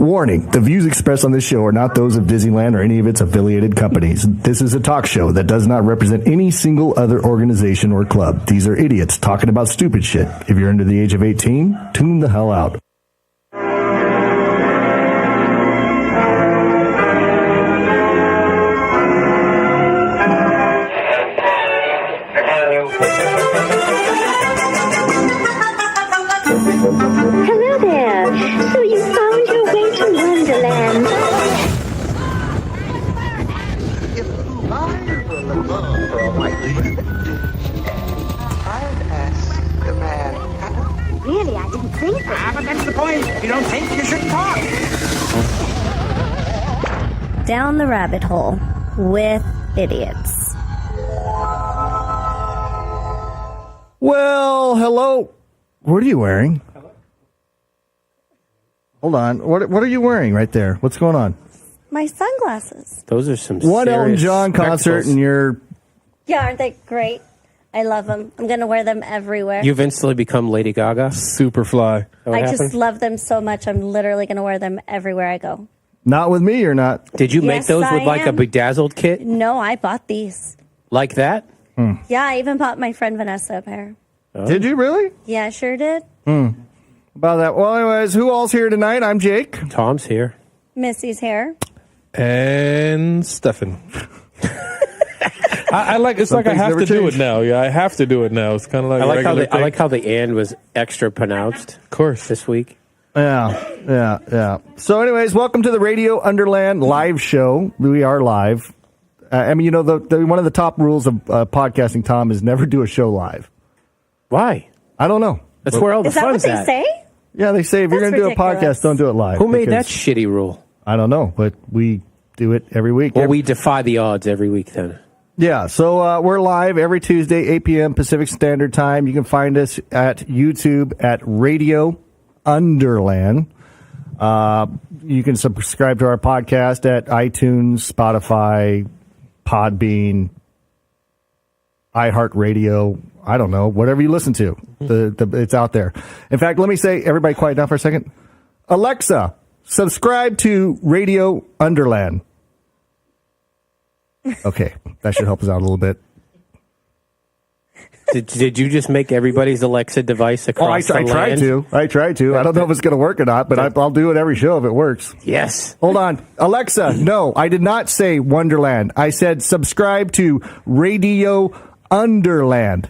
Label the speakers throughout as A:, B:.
A: Warning, the views expressed on this show are not those of Disneyland or any of its affiliated companies. This is a talk show that does not represent any single other organization or club. These are idiots talking about stupid shit. If you're under the age of 18, tune the hell out.
B: Hello there. So you found your way to Wonderland.
C: If I were love for a white lady, I'd ask the man.
B: Really, I didn't think that.
D: But that's the point. If you don't think, you shouldn't talk.
E: Down the rabbit hole with idiots.
A: Well, hello. What are you wearing? Hold on. What are you wearing right there? What's going on?
E: My sunglasses.
F: Those are some
A: One Elton
F: serious
A: John concert,
F: spectacles.
A: and you're...
E: Yeah, aren't they great? I love them. I'm going to wear them everywhere.
F: You've instantly become Lady Gaga.
G: Superfly.
E: I just love them so much. I'm literally going to wear them everywhere I go.
A: Not with me, or not?
F: Did you make
E: Yes,
F: those
E: I
F: with like a
E: am.
F: bedazzled kit?
E: No, I bought these.
F: Like that?
E: Yeah, I even bought my friend Vanessa a pair.
A: Did you really?
E: Yeah, I sure did.
A: About that. Well, anyways, who all's here tonight? I'm Jake.
F: Tom's here.
E: Missy's hair.
G: And Stefan. I like. It's
A: Some
G: like I
A: things
G: have
A: never
G: to do
A: change.
G: it now. Yeah, I have to do it now. It's kind of like
F: I
G: a
F: like how
G: regular
F: the, I
G: thing.
F: like how the and was extra pronounced
G: Of course.
F: this week.
A: Yeah. So, anyways, welcome to the Radio Underland live show. We are live. I mean, you know, one of the top rules of podcasting, Tom, is never do a show live.
F: Why?
A: I don't know.
F: That's where all the
E: Is that what
F: fun's
E: they
F: at.
E: say?
A: Yeah, they say if you're
E: That's
A: going to do a
E: ridiculous.
A: podcast, don't do it live.
F: Who made that
A: because-
F: shitty rule?
A: I don't know, but we do it every week.
F: Well, we defy the odds every week then.
A: Yeah, so we're live every Tuesday, 8 p.m. Pacific Standard Time. You can find us at YouTube at Radio Underland. You can subscribe to our podcast at iTunes, Spotify, Podbean, iHeartRadio. I don't know, whatever you listen to. It's out there. In fact, let me say, everybody quiet down for a second. Alexa, subscribe to Radio Underland. Okay, that should help us out a little bit.
F: Did you just make everybody's Alexa device across the
A: I tried
F: land?
A: to. I don't know if it's going to work or not, but I'll do it every show if it works.
F: Yes.
A: Hold on. Alexa, no, I did not say Wonderland. I said subscribe to Radio Underland.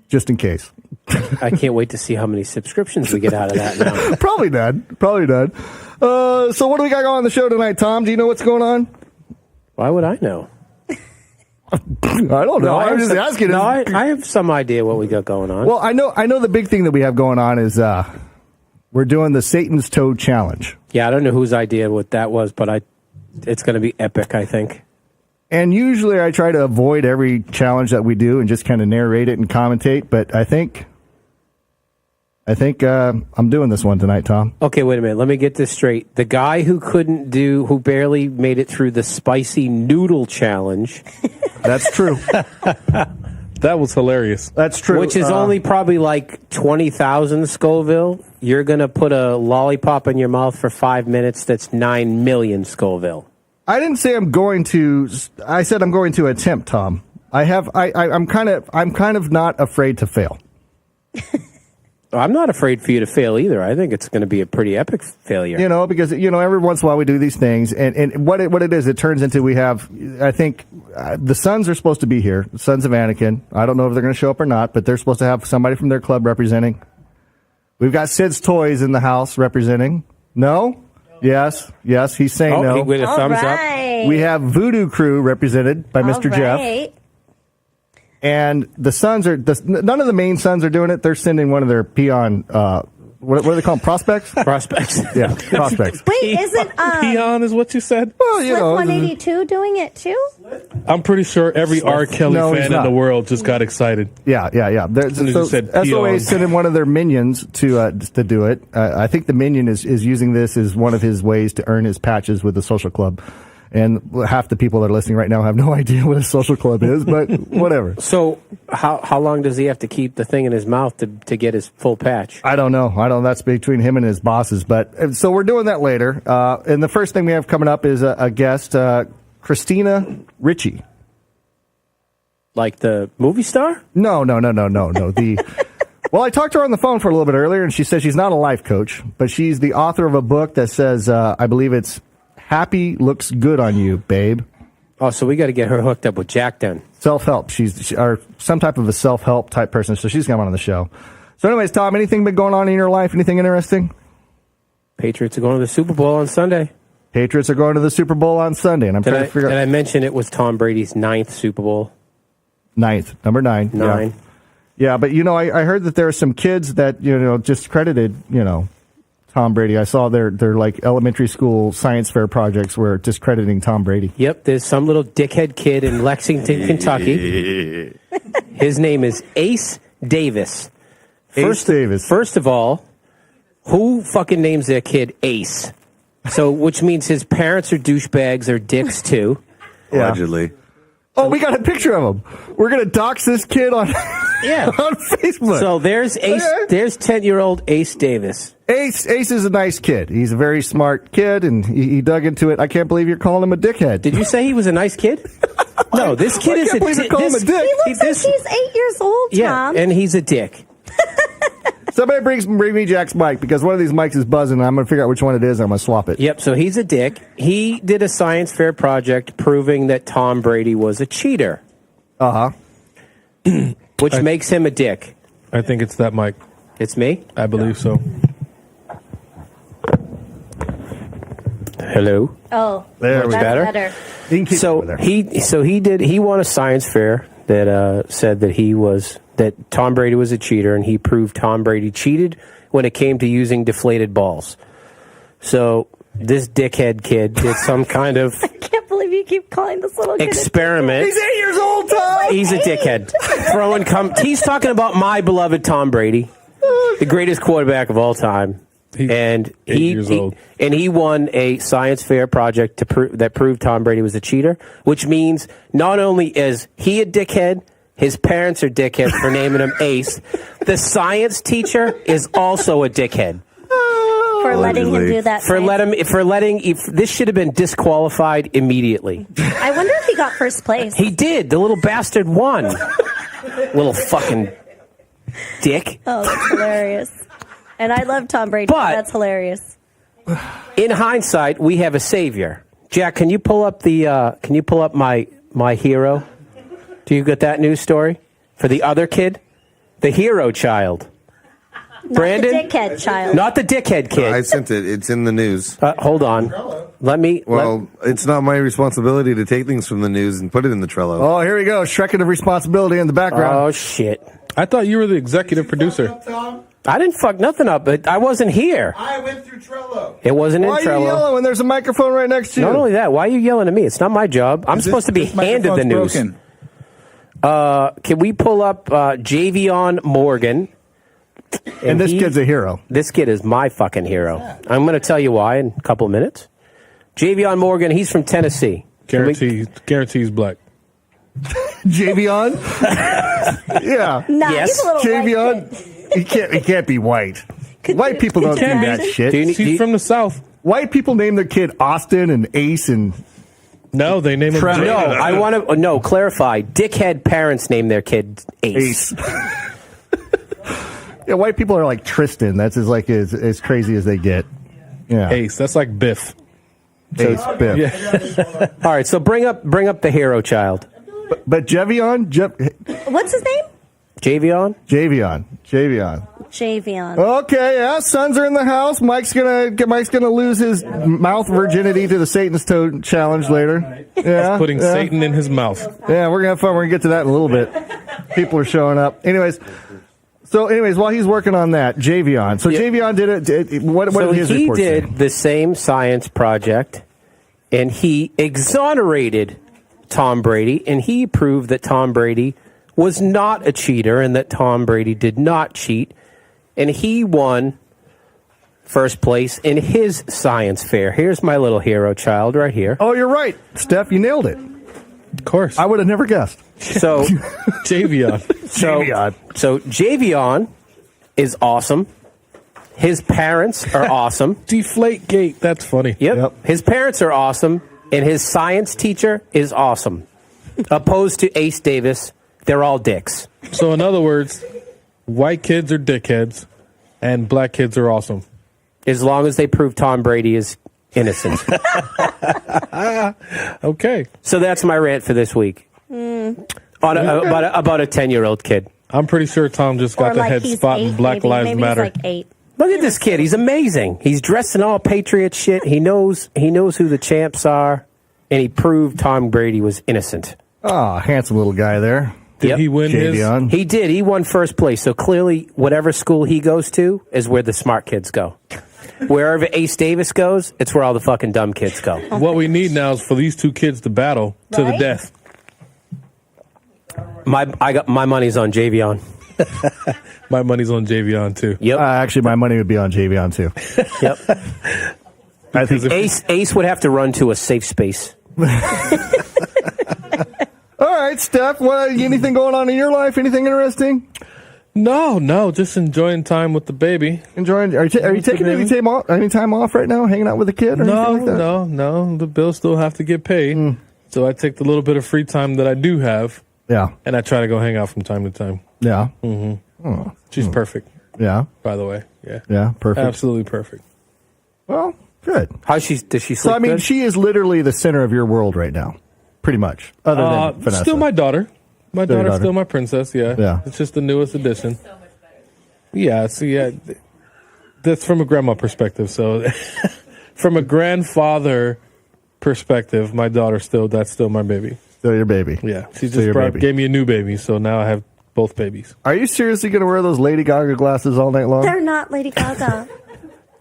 A: Just in case.
F: I can't wait to see how many subscriptions we get out of that now.
A: Probably none. So what do we got going on the show tonight, Tom? Do you know what's going on?
F: Why would I know?
A: I don't know. I'm just asking.
F: No, I have some idea what we got going on.
A: Well, I know the big thing that we have going on is we're doing the Satan's Toe Challenge.
F: Yeah, I don't know whose idea what that was, but it's going to be epic, I think.
A: And usually I try to avoid every challenge that we do and just kind of narrate it and commentate, but I think I'm doing this one tonight, Tom.
F: Okay, wait a minute. Let me get this straight. The guy who barely made it through the spicy noodle challenge.
A: That's true.
G: That was hilarious.
A: That's true.
F: Which is only probably like 20,000 Scoville. You're going to put a lollipop in your mouth for 5 minutes. That's 9 million Scoville.
A: I didn't say I'm going to. I said I'm going to attempt, Tom. I'm kind of not afraid to fail.
F: I'm not afraid for you to fail either. I think it's going to be a pretty epic failure.
A: You know, because every once in a while we do these things, and what it is, it turns into we have. I think the Sons are supposed to be here. The Sons of Anakin. I don't know if they're going to show up or not, but they're supposed to have somebody from their club representing. We've got Sid's Toys in the house representing. No. Yes. He's saying no.
F: With a thumbs
E: right.
F: up.
A: We have Voodoo Crew represented by Mr. Jeff. And the Sons none of the main Sons are doing it. They're sending one of their peon, what do they call them? Prospects?
F: Prospects.
A: Yeah, prospects.
E: Wait, isn't
G: Peon is what you said?
A: Well,
E: Slip 182 doing it too?
G: I'm pretty sure every R. Kelly
A: No, he's
G: fan in
A: not.
G: the world just got excited.
A: Yeah.
G: soon as you said
A: SOA
G: peon.
A: is sending one of their minions to do it. I think the minion is using this as one of his ways to earn his patches with the social club. And half the people that are listening right now have no idea what a social club is, but whatever.
F: So how long does he have to keep the thing in his mouth to get his full patch?
A: I don't know. That's between him and his bosses. But so we're doing that later. And the first thing we have coming up is a guest, Kristina Richie.
F: Like the movie star?
A: No. Well, I talked to her on the phone for a little bit earlier, and she said she's not a life coach, but she's the author of a book that says, I believe it's Happy Looks Good on You, Babe.
F: Oh, so we got to get her hooked up with Jack then.
A: Self-help. Or some type of a self-help type person, so she's coming on the show. So anyways, Tom, anything been going on in your life? Anything interesting?
F: Patriots are going to the Super Bowl on Sunday.
A: Patriots are going to the Super Bowl on Sunday, and I'm trying to figure out.
F: Did I mention it was Tom Brady's 9th Super Bowl?
A: 9th, number 9.
F: 9.
A: Yeah, but I heard that there are some kids that discredited Tom Brady. I saw their like elementary school science fair projects were discrediting Tom Brady.
F: Yep, there's some little dickhead kid in Lexington, Kentucky. His name is Ace Davis.
A: Davis.
F: First of all, who fucking names their kid Ace? So, which means his parents are douchebags or dicks too.
H: Allegedly.
A: Oh, we got a picture of him. We're gonna dox this kid on on Facebook.
F: So there's Ace.
A: Okay.
F: There's 10-year-old Ace Davis.
A: Ace is a nice kid. He's a very smart kid, and he dug into it. I can't believe you're calling him a dickhead.
F: Did you say he was a nice kid? No, this kid is
A: I can't believe you're calling him a dick.
E: He looks like he's 8 years old, Tom.
F: Yeah, and he's a dick.
A: Somebody bring me Jack's mic, because one of these mics is buzzing, and I'm going to figure out which one it is, and I'm going to swap it.
F: Yep, so he's a dick. He did a science fair project proving that Tom Brady was a cheater.
A: Uh-huh.
F: Which makes him a dick.
G: I think it's that mic.
F: It's me?
G: I believe so.
F: Hello?
E: Oh,
A: There we
E: that's
A: go.
E: better.
A: You can keep it
F: So
A: over there.
F: he won a science fair that said that Tom Brady was a cheater, and he proved Tom Brady cheated when it came to using deflated balls. So this dickhead kid did some kind of
E: I can't believe you keep calling this little kid
F: experiment.
A: He's 8 years old, Tom!
F: He's a dickhead. He's talking about my beloved Tom Brady, the greatest quarterback of all time.
G: He's
F: And
G: 8 years old.
F: He won a science fair project that proved Tom Brady was a cheater, which means not only is he a dickhead, his parents are dickheads for naming him Ace. The science teacher is also a dickhead.
E: for letting him do that.
F: This should have been disqualified immediately.
E: I wonder if he got first place.
F: He did. The little bastard won. Little fucking dick.
E: Oh, that's hilarious. And I love Tom Brady.
F: But-
E: That's hilarious.
F: In hindsight, we have a savior. Jack, can you pull up my hero? Do you get that news story for the other kid, the hero child?
E: Not
F: Brandon?
E: the dickhead child.
F: Not the dickhead kid.
H: I sent it. It's in the news.
F: Hold on.
H: It's not my responsibility to take things from the news and put it in the Trello.
A: Oh, here we go. Shrekking of responsibility in the background.
F: Oh, shit.
G: I thought you were the executive producer.
F: I didn't fuck nothing up, but I wasn't here.
C: I went through Trello.
F: It wasn't
A: Why
F: in
A: are you
F: Trello.
A: yelling when there's a microphone right next to you?
F: Not only that, why are you yelling at me? It's not my job. I'm supposed to be handed the news.
C: Broken.
F: Can we pull up Javion Morgan?
A: And this kid's a hero.
F: This kid is my fucking hero. I'm going to tell you why in a couple of minutes. Javion Morgan, he's from Tennessee.
G: Guarantees black.
A: Javion? Yeah.
E: Nah,
F: Yes.
E: he's a little white kid.
A: Javion? He can't be white.
E: Could
A: White
E: you-
A: people don't
E: could
A: do
E: you
A: that
E: imagine?
A: shit.
G: He's from the South.
A: White people name their kid Austin and Ace and
G: No, they name him
A: Trevor.
F: No,
G: Jaden.
F: I want to clarify. Dickhead parents name their kid Ace.
A: Ace. Yeah, white people are like Tristan. That's as crazy as they get. Yeah.
G: Ace. That's like Biff.
A: Ace, Biff.
G: Yeah.
F: All right, so bring up the hero child.
A: But Javion?
E: What's his name?
F: Javion?
A: Javion.
E: Javion.
A: Okay, yeah, sons are in the house. Mike's gonna lose his mouth virginity to the Satan's toe challenge later. Yeah,
G: Putting Satan in his mouth.
A: Yeah, we're gonna have fun. We're gonna get to that in a little bit. People are showing up. Anyways, while he's working on that, Javion. So Javion did it. What
F: So
A: did his
F: he
A: report say?
F: did the same science project, and he exonerated Tom Brady, and he proved that Tom Brady was not a cheater and that Tom Brady did not cheat, and he won first place in his science fair. Here's my little hero child right here.
A: Oh, you're right, Steph. You nailed it.
G: Of course.
A: I would have never guessed.
F: So,
G: Javion.
F: so Javion is awesome. His parents are awesome.
G: Deflate gate. That's funny.
F: Yep. His parents are awesome, and his science teacher is awesome. Opposed to Ace Davis, they're all dicks.
G: So, in other words, white kids are dickheads, and black kids are awesome.
F: As long as they prove Tom Brady is innocent.
G: Okay.
F: So that's my rant for this week. About a 10-year-old kid.
G: I'm pretty sure Tom just got
E: Or
G: the
E: like
G: head
E: he's
G: spot
E: 8,
G: in Black
E: maybe.
G: Lives
E: Maybe
G: Matter.
E: He's like 8.
F: Look at this kid. He's amazing. He's dressed in all Patriot shit. He knows who the champs are, and he proved Tom Brady was innocent.
A: Ah, handsome little guy there.
G: Did he win his?
A: Javion.
F: He did. He won first place. So clearly, whatever school he goes to is where the smart kids go. Wherever Ace Davis goes, it's where all the fucking dumb kids go.
G: What we need now is for these two kids to battle to the
E: Right?
G: death.
F: My money's on Javion.
G: My money's on Javion, too.
F: Yep.
A: Actually, my money would be on Javion, too.
F: Yep.
A: I think
F: Ace would have to run to a safe space.
A: All right, Steph, anything going on in your life? Anything interesting?
G: No, just enjoying time with the baby.
A: Enjoying? Are you taking any time off right now? Hanging out with a kid? Or anything like that?
G: No. The bills still have to get paid. So I take the little bit of free time that I do have,
A: Yeah.
G: and I try to go hang out from time to time.
A: Yeah.
G: She's perfect,
A: Yeah.
G: by the way. Yeah.
A: Yeah. Perfect.
G: Absolutely perfect.
A: Well, good.
F: Does she sleep
A: So, I mean,
F: good?
A: she is literally the center of your world right now. Pretty much. Other than Vanessa.
G: Still my daughter. My
A: Still your
G: daughter's
A: daughter.
G: still my princess, yeah.
A: Yeah.
G: It's just the newest addition. Yeah, so that's from a grandma perspective. So from a grandfather perspective, my daughter that's still my baby.
A: Still your baby.
G: Yeah. She
A: Still your
G: just
A: baby.
G: gave me a new baby, so now I have both babies.
A: Are you seriously going to wear those Lady Gaga glasses all night long?
E: They're not Lady Gaga.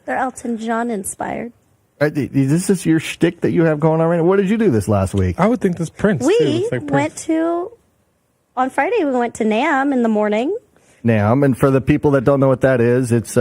E: They're Elton John inspired.
A: Is this your shtick that you have going on right now? What did you do this last week?
G: I would think this Prince. too.
E: We
G: It's like Prince.
E: on Friday, we went to NAM in the morning.
A: NAM, and for the people that don't know what that is, it's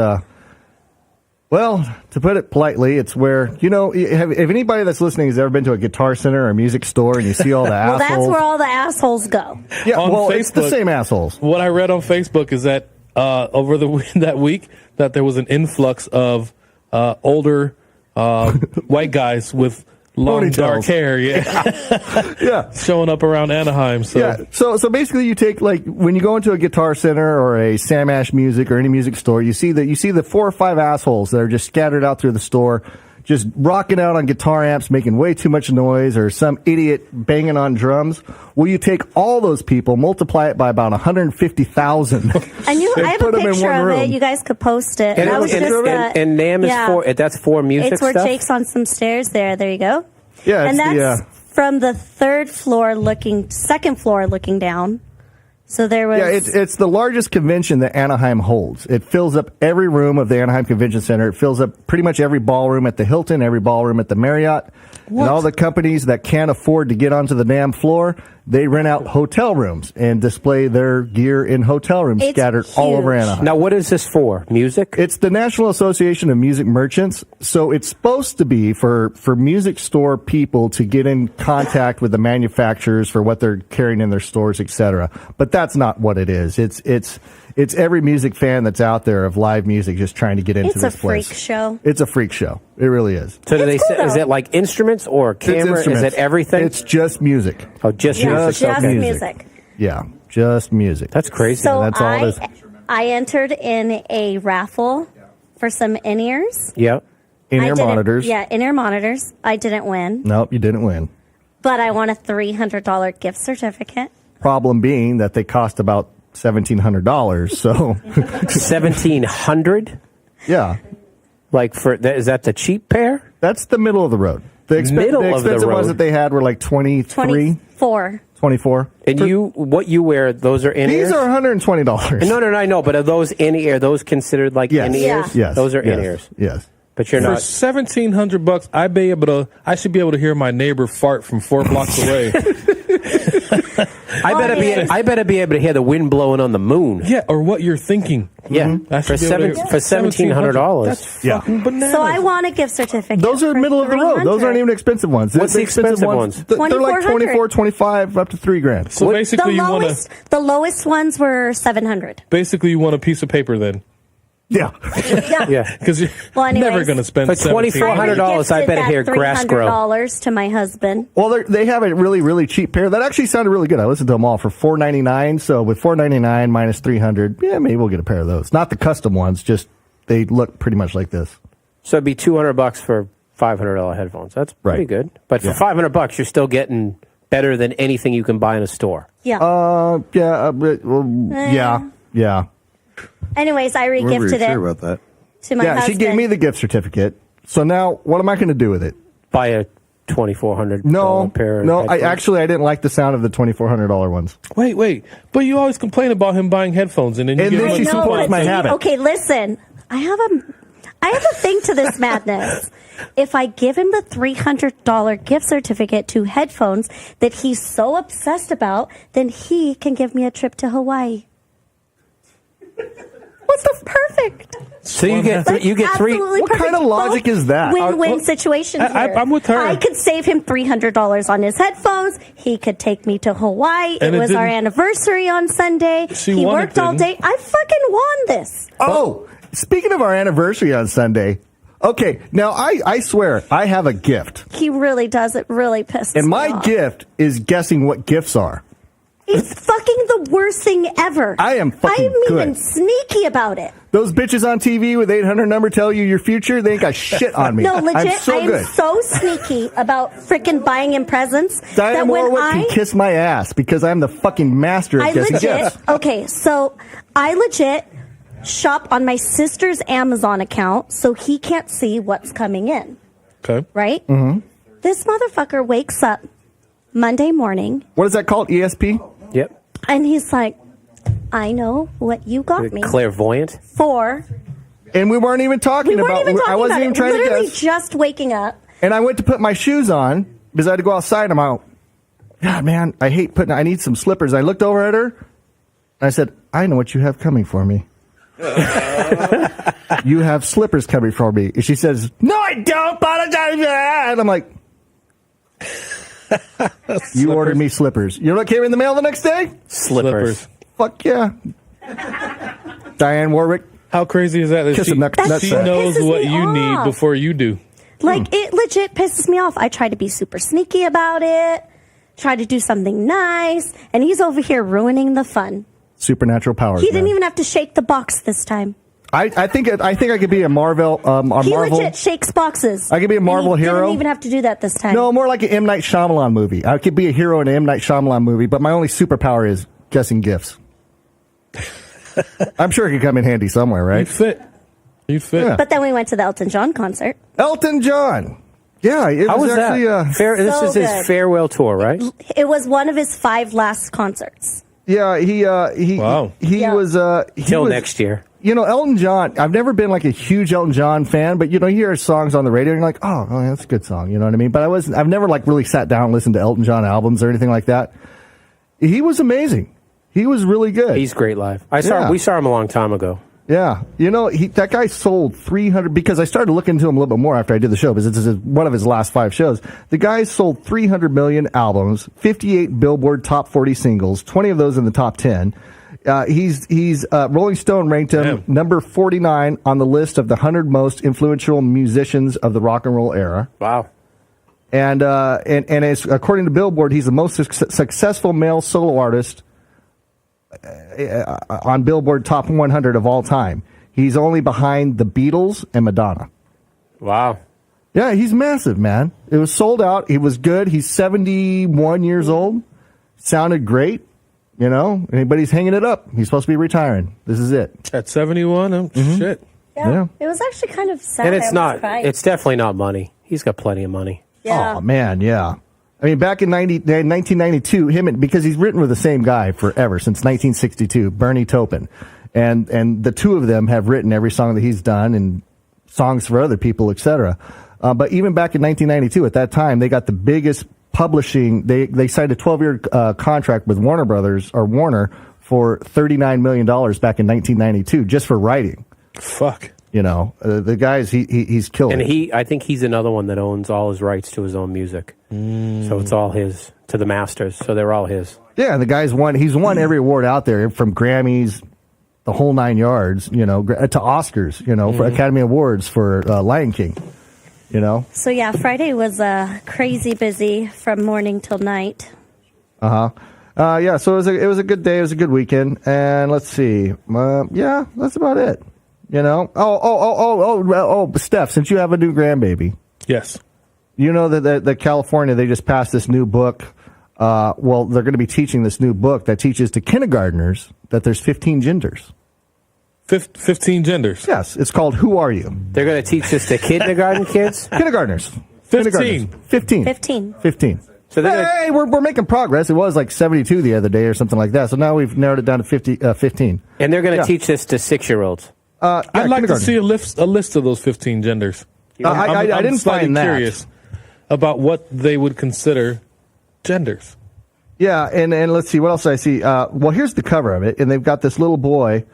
A: well, to put it politely, it's where if anybody that's listening has ever been to a Guitar Center or a music store and you see all the
E: Well,
A: assholes.
E: that's where all the assholes go.
A: Yeah,
G: On
A: well, it's the
G: Facebook-
A: same assholes.
G: What I read on Facebook is that over that week that there was an influx of older white guys with long
A: Ponytails.
G: dark hair,
A: Yeah.
G: showing up around Anaheim. So
A: Yeah. So basically, you take when you go into a Guitar Center or a Sam Ash Music or any music store, you see the 4 or 5 assholes that are just scattered out through the store, just rocking out on guitar amps, making way too much noise, or some idiot banging on drums. Well, you take all those people, multiply it by about 150,000.
E: And I have a
A: put 'em in
E: picture
A: one
E: of
A: room.
E: it. You guys could post it.
F: And,
E: That was just
F: and NAM is that's for music
E: It's where
F: stuff?
E: Jake's on some stairs there. There you go.
A: Yeah,
E: and
A: it's
E: that's from the second floor looking down. So there was.
A: Yeah, it's the largest convention that Anaheim holds. It fills up every room of the Anaheim Convention Center. It fills up pretty much every ballroom at the Hilton, every ballroom at the Marriott. And all the companies that can't afford to get onto the damn floor, they rent out hotel rooms and display their gear in hotel rooms
E: It's
A: scattered all over
E: huge.
A: Anaheim.
F: Now, what is this for? Music?
A: It's the National Association of Music Merchants, so it's supposed to be for music store people to get in contact with the manufacturers for what they're carrying in their stores, etc. But that's not what it is. It's every music fan that's out there of live music just trying to get into
E: It's
A: this
E: a
A: place.
E: freak show.
A: It's a freak show. It really is.
F: So do they
E: It's
F: say,
E: cool,
F: is
E: though.
F: it like instruments or
A: It's
F: camera? Is
A: instruments.
F: it everything?
A: It's just music.
F: oh, just
E: Yeah,
F: music.
E: just
F: Okay.
E: music.
A: Yeah, just music.
F: That's crazy.
E: So
A: that's all it is.
E: I entered in a raffle for some in-ears.
F: Yep.
A: In-ear monitors.
E: Yeah, in-ear monitors. I didn't win,
A: Nope, you didn't win.
E: but I won a $300 gift certificate.
A: Problem being that they cost about $1,700. So,
F: 1,700?
A: yeah.
F: Like is that the cheap pair?
A: That's the middle of the road. The
F: Middle of the
A: expensive ones
F: road.
A: that they had were like 23,
E: 24.
A: 24.
F: And what you wear, those are in ears?
A: These are $120.
F: No, I know, but are those in ear? Those considered like
A: Yes.
F: in ears?
A: Yes.
F: Those are
A: yes.
F: in ears.
A: Yes.
F: But you're
G: for
F: not.
G: $1,700, I should be able to hear my neighbor fart from 4 blocks away.
F: I better be able to hear the wind blowing on the moon.
G: Yeah, or what you're thinking.
F: Yeah,
G: That
F: for
G: should be able to-
F: for $1,700.
G: That's
A: Yeah.
G: fucking bananas.
E: So I want a gift certificate.
A: Those are
E: for
A: middle of the road. Those aren't even expensive ones.
F: What's the expensive ones?
A: They're like
E: 2,400.
A: 24, 25, up to $3,000.
G: So basically,
E: The lowest ones were 700.
G: you want a piece of paper then,
A: Yeah.
F: Yeah.
G: because you're
E: Well, anyways,
G: never going to spend
F: For
G: $1,700.
F: $2,400, I bet
E: gifted
F: here
E: that
F: grass grow.
E: $300 to my husband.
A: Well, they have a really, really cheap pair. That actually sounded really good. I listened to them all for $499. So with $499 minus $300, yeah, maybe we'll get a pair of those. Not the custom ones, just they look pretty much like this.
F: So it'd be $200 for $500 headphones. That's pretty
A: Right.
F: good. But for
A: Yeah.
F: $500, you're still getting better than anything you can buy in a store.
E: Yeah.
A: Yeah.
E: Anyways, I
H: We're very
E: regifted
H: sure
E: it
H: about that.
E: to my
A: Yeah, she
E: husband.
A: gave me the gift certificate. So now, what am I going to do with it?
F: Buy a $2,400 pair.
A: No,
F: of
A: I
F: headphones.
A: didn't like the sound of the $2,400 ones.
G: Wait. But you always complain about him buying headphones, and then you
A: And
G: give
A: then
G: him
A: she
G: a
E: No,
A: supports
E: but
A: my
E: see,
A: habit.
E: Okay, listen. I have a thing to this madness. If I give him the $300 gift certificate to headphones that he's so obsessed about, then he can give me a trip to Hawaii. What's the perfect?
F: So you get
E: That's
F: you get three.
E: absolutely
A: What kind
E: perfect.
A: of logic
E: Both
A: is that?
E: Win-win situation here.
G: I'm with her.
E: I could save him $300 on his headphones. He could take me to Hawaii.
G: And
E: it
G: it
E: was our
G: didn't-
E: anniversary on Sunday.
G: She
E: He
G: won it,
E: worked all
G: didn't?
E: day. I fucking won this.
A: Oh, speaking of our anniversary on Sunday, okay, now I swear I have a gift.
E: He really does. It really pisses
A: And
E: me
A: my
E: off.
A: gift is guessing what gifts are.
E: It's fucking the worst thing ever.
A: I am fucking
E: I'm
A: good.
E: even sneaky about it.
A: Those bitches on TV with 800 number tell you your future, they ain't got shit on me.
E: No, legit.
A: I'm so
E: I am
A: good.
E: so sneaky about freaking buying him presents
A: Diane
E: that when
A: Warwick can kiss my ass because I'm the fucking master of
E: I
A: guessing
E: legit,
A: gifts.
E: okay, so I legit shop on my sister's Amazon account so he can't see what's coming in,
G: Okay.
E: right? Mm-hmm. This motherfucker wakes up Monday morning
A: What is that called? ESP?
F: Yep.
E: and he's like, I know what you got me
F: Clairvoyant.
E: for.
A: And we weren't even talking
E: We weren't
A: about
E: even talking
A: I wasn't
E: about
A: even
E: it.
A: trying
E: Literally
A: to guess.
E: just waking up.
A: And I went to put my shoes on because I had to go outside. I'm out. God, man, I need some slippers. I looked over at her and I said, I know what you have coming for me. You have slippers coming for me. And she says, no, I don't apologize for that. And I'm like, you ordered me slippers. You know what came in the mail the next day?
F: Slippers.
A: Fuck yeah. Diane Warwick.
G: How crazy is that?
A: Kiss
G: she
A: him next-
E: That's
G: she
E: what
G: knows
E: pisses
G: what
E: me
G: you need
E: off.
G: before you do.
E: Like, it legit pisses me off. I try to be super sneaky about it, try to do something nice, and he's over here ruining the fun.
A: Supernatural powers.
E: He didn't
A: man.
E: even have to shake the box this time.
A: I think I could be a Marvel. A
E: He
A: Marvel.
E: legit shakes boxes.
A: I could be a
E: And
A: Marvel
E: he
A: hero.
E: Didn't even have to do that this time.
A: No, more like an M. Night Shyamalan movie. I could be a hero in an M. Night Shyamalan movie, but my only superpower is guessing gifts. I'm sure it could come in handy somewhere, right?
G: You fit.
A: Yeah.
E: But then we went to the Elton John concert.
A: Elton John. Yeah, it
F: How was
A: actually.
F: that? This
E: So
F: is his
E: good.
F: farewell tour, right?
E: It was one of his 5 last concerts.
A: Yeah, he
G: Wow.
E: Yeah.
A: was
F: Till next year.
A: You know, Elton John. I've never been like a huge Elton John fan, but you know, you hear songs on the radio and you're like, oh, that's a good song. You know what I mean? But I've never like really sat down and listened to Elton John albums or anything like that. He was amazing. He was really good.
F: He's great live.
A: Yeah.
F: We saw him a long time ago.
A: Yeah, you know, that guy sold 300, because I started looking into him a little bit more after I did the show, because this is one of his last 5 shows. The guy sold 300 million albums, 58 Billboard top 40 singles, 20 of those in the top 10. He's Rolling Stone ranked him number 49 on the list of the 100 most influential musicians of the rock and roll era.
F: Wow.
A: And as, according to Billboard, he's the most successful male solo artist on Billboard Top 100 of all time. He's only behind the Beatles and Madonna.
F: Wow.
A: Yeah, he's massive, man. It was sold out. He was good. He's 71 years old. Sounded great. You know, anybody's hanging it up. He's supposed to be retiring. This is it.
G: At 71, shit.
A: Yeah.
E: It was actually kind of sad.
F: And
E: I
F: it's
E: was
F: not.
E: surprised.
F: It's definitely not money. He's got plenty of money.
E: Yeah.
A: Oh, man, yeah. I mean, back in 1992, because he's written with the same guy forever, since 1962, Bernie Taupin. And the two of them have written every song that he's done and songs for other people, etc. But even back in 1992, at that time, they got the biggest publishing. They signed a 12-year contract with Warner Brothers, or Warner, for $39 million back in 1992 just for writing.
G: Fuck.
A: You know, the guy's he's killing.
F: And I think he's another one that owns all his rights to his own music. So it's all his to the masters. So they're all his.
A: Yeah, and the guy's won. He's won every award out there, from Grammys, the whole 9 yards. You know, to Oscars. You know, for Academy Awards for Lion King. You know.
E: So yeah, Friday was crazy busy from morning till night.
A: Yeah, so it was a good day. It was a good weekend, and let's see. Yeah, that's about it. You know. Oh, Steph, since you have a new grandbaby,
G: Yes.
A: you know that California, they just passed this new book. Well, they're going to be teaching this new book that teaches to kindergartners that there's 15 genders.
G: 15 genders.
A: Yes, it's called Who Are You?
F: They're going to teach this to kindergarten kids.
A: Kindergartners.
G: 15.
A: 15.
F: So they're gonna,
A: Hey, we're making progress. It was like 72 the other day or something like that. So now we've narrowed it down to 15.
F: and they're going to
A: Yeah.
F: teach this to 6-year-olds.
A: Yeah,
G: I'd like to
A: kindergarten.
G: see a list of those 15 genders.
A: I didn't
G: slightly
A: find that.
G: curious about what they would consider genders.
A: Yeah, and let's see, what else did I see? Well, here's the cover of it, and they've got this little boy.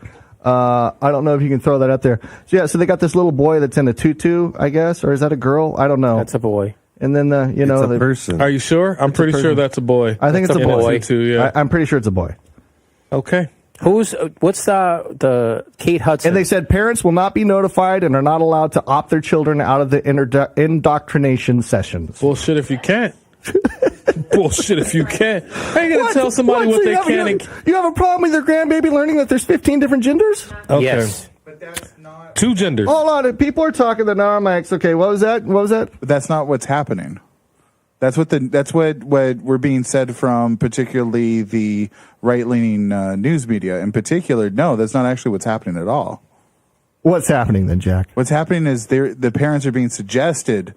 A: I don't know if you can throw that up there. So they got this little boy that's in a tutu, I guess, or is that a girl? I don't know.
F: That's a boy.
A: And then
H: It's a person.
G: Are you sure? I'm pretty sure that's a boy.
A: I think it's a
F: In a
A: boy.
F: way.
G: Too, yeah.
A: I'm pretty sure it's a boy.
G: Okay.
F: What's the Kate Hudson?
A: And they said parents will not be notified and are not allowed to opt their children out of the indoctrination sessions.
G: Bullshit if you can't. Bullshit if you can't. How you going to tell somebody what
A: So
G: they can and
A: you have a problem with your grandbaby learning that there's 15 different genders?
G: Okay.
F: Yes.
G: Two genders.
A: Hold on, people are talking that now. I'm like, okay, what was that?
I: But that's not what's happening. That's what we're being said from particularly the right-leaning news media in particular. No, that's not actually what's happening at all.
A: What's happening then, Jack?
I: What's happening is the parents are being suggested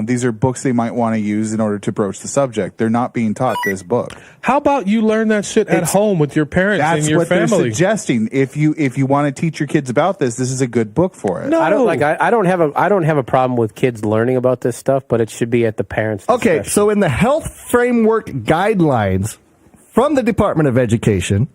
I: these are books they might want to use in order to broach the subject. They're not being taught this book.
G: How about you learn that shit at home with your parents and
I: That's
G: your
I: what they're
G: family?
I: suggesting. If you want to teach your kids about this is a good book for it.
G: No.
F: I don't have a problem with kids learning about this stuff, but it should be at the parents'
A: Okay,
F: discretion.
A: so in the health framework guidelines from the Department of Education,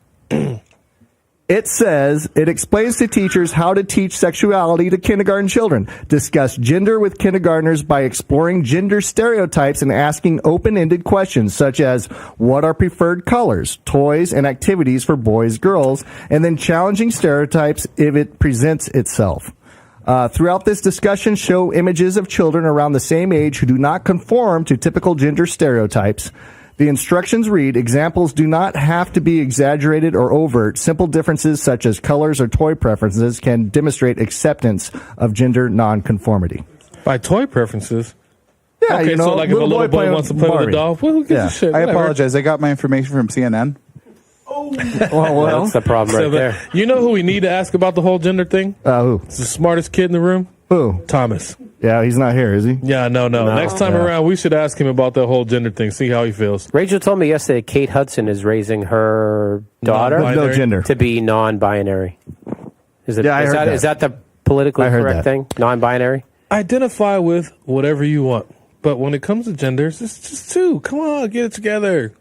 A: it says it explains to teachers how to teach sexuality to kindergarten children, discuss gender with kindergartners by exploring gender stereotypes and asking open-ended questions such as what are preferred colors, toys, and activities for boys, girls, and then challenging stereotypes if it presents itself. Throughout this discussion, show images of children around the same age who do not conform to typical gender stereotypes. The instructions read, examples do not have to be exaggerated or overt. Simple differences such as colors or toy preferences can demonstrate acceptance of gender nonconformity.
G: By toy preferences?
A: Yeah,
G: Okay, so like if a little boy wants to play with a doll, well, who gives a shit?
I: I
G: Whatever.
I: apologize. I got my information from CNN.
A: Well,
F: That's the problem right there.
G: You know who we need to ask about the whole gender thing?
A: who?
G: It's the smartest kid in the room?
A: Who?
G: Thomas.
A: Yeah, he's not here, is he?
G: Yeah, no. Next time around, we should ask him about the whole gender thing, see how he feels.
F: Rachel told me yesterday Kate Hudson is raising her daughter
G: Non-binary.
A: No gender.
F: to be non-binary. Is it?
A: Yeah, I heard that.
F: Is that the politically
A: I heard
F: correct
A: that.
F: thing? Non-binary.
G: Identify with whatever you want. But when it comes to genders, it's just two. Come on, get it together.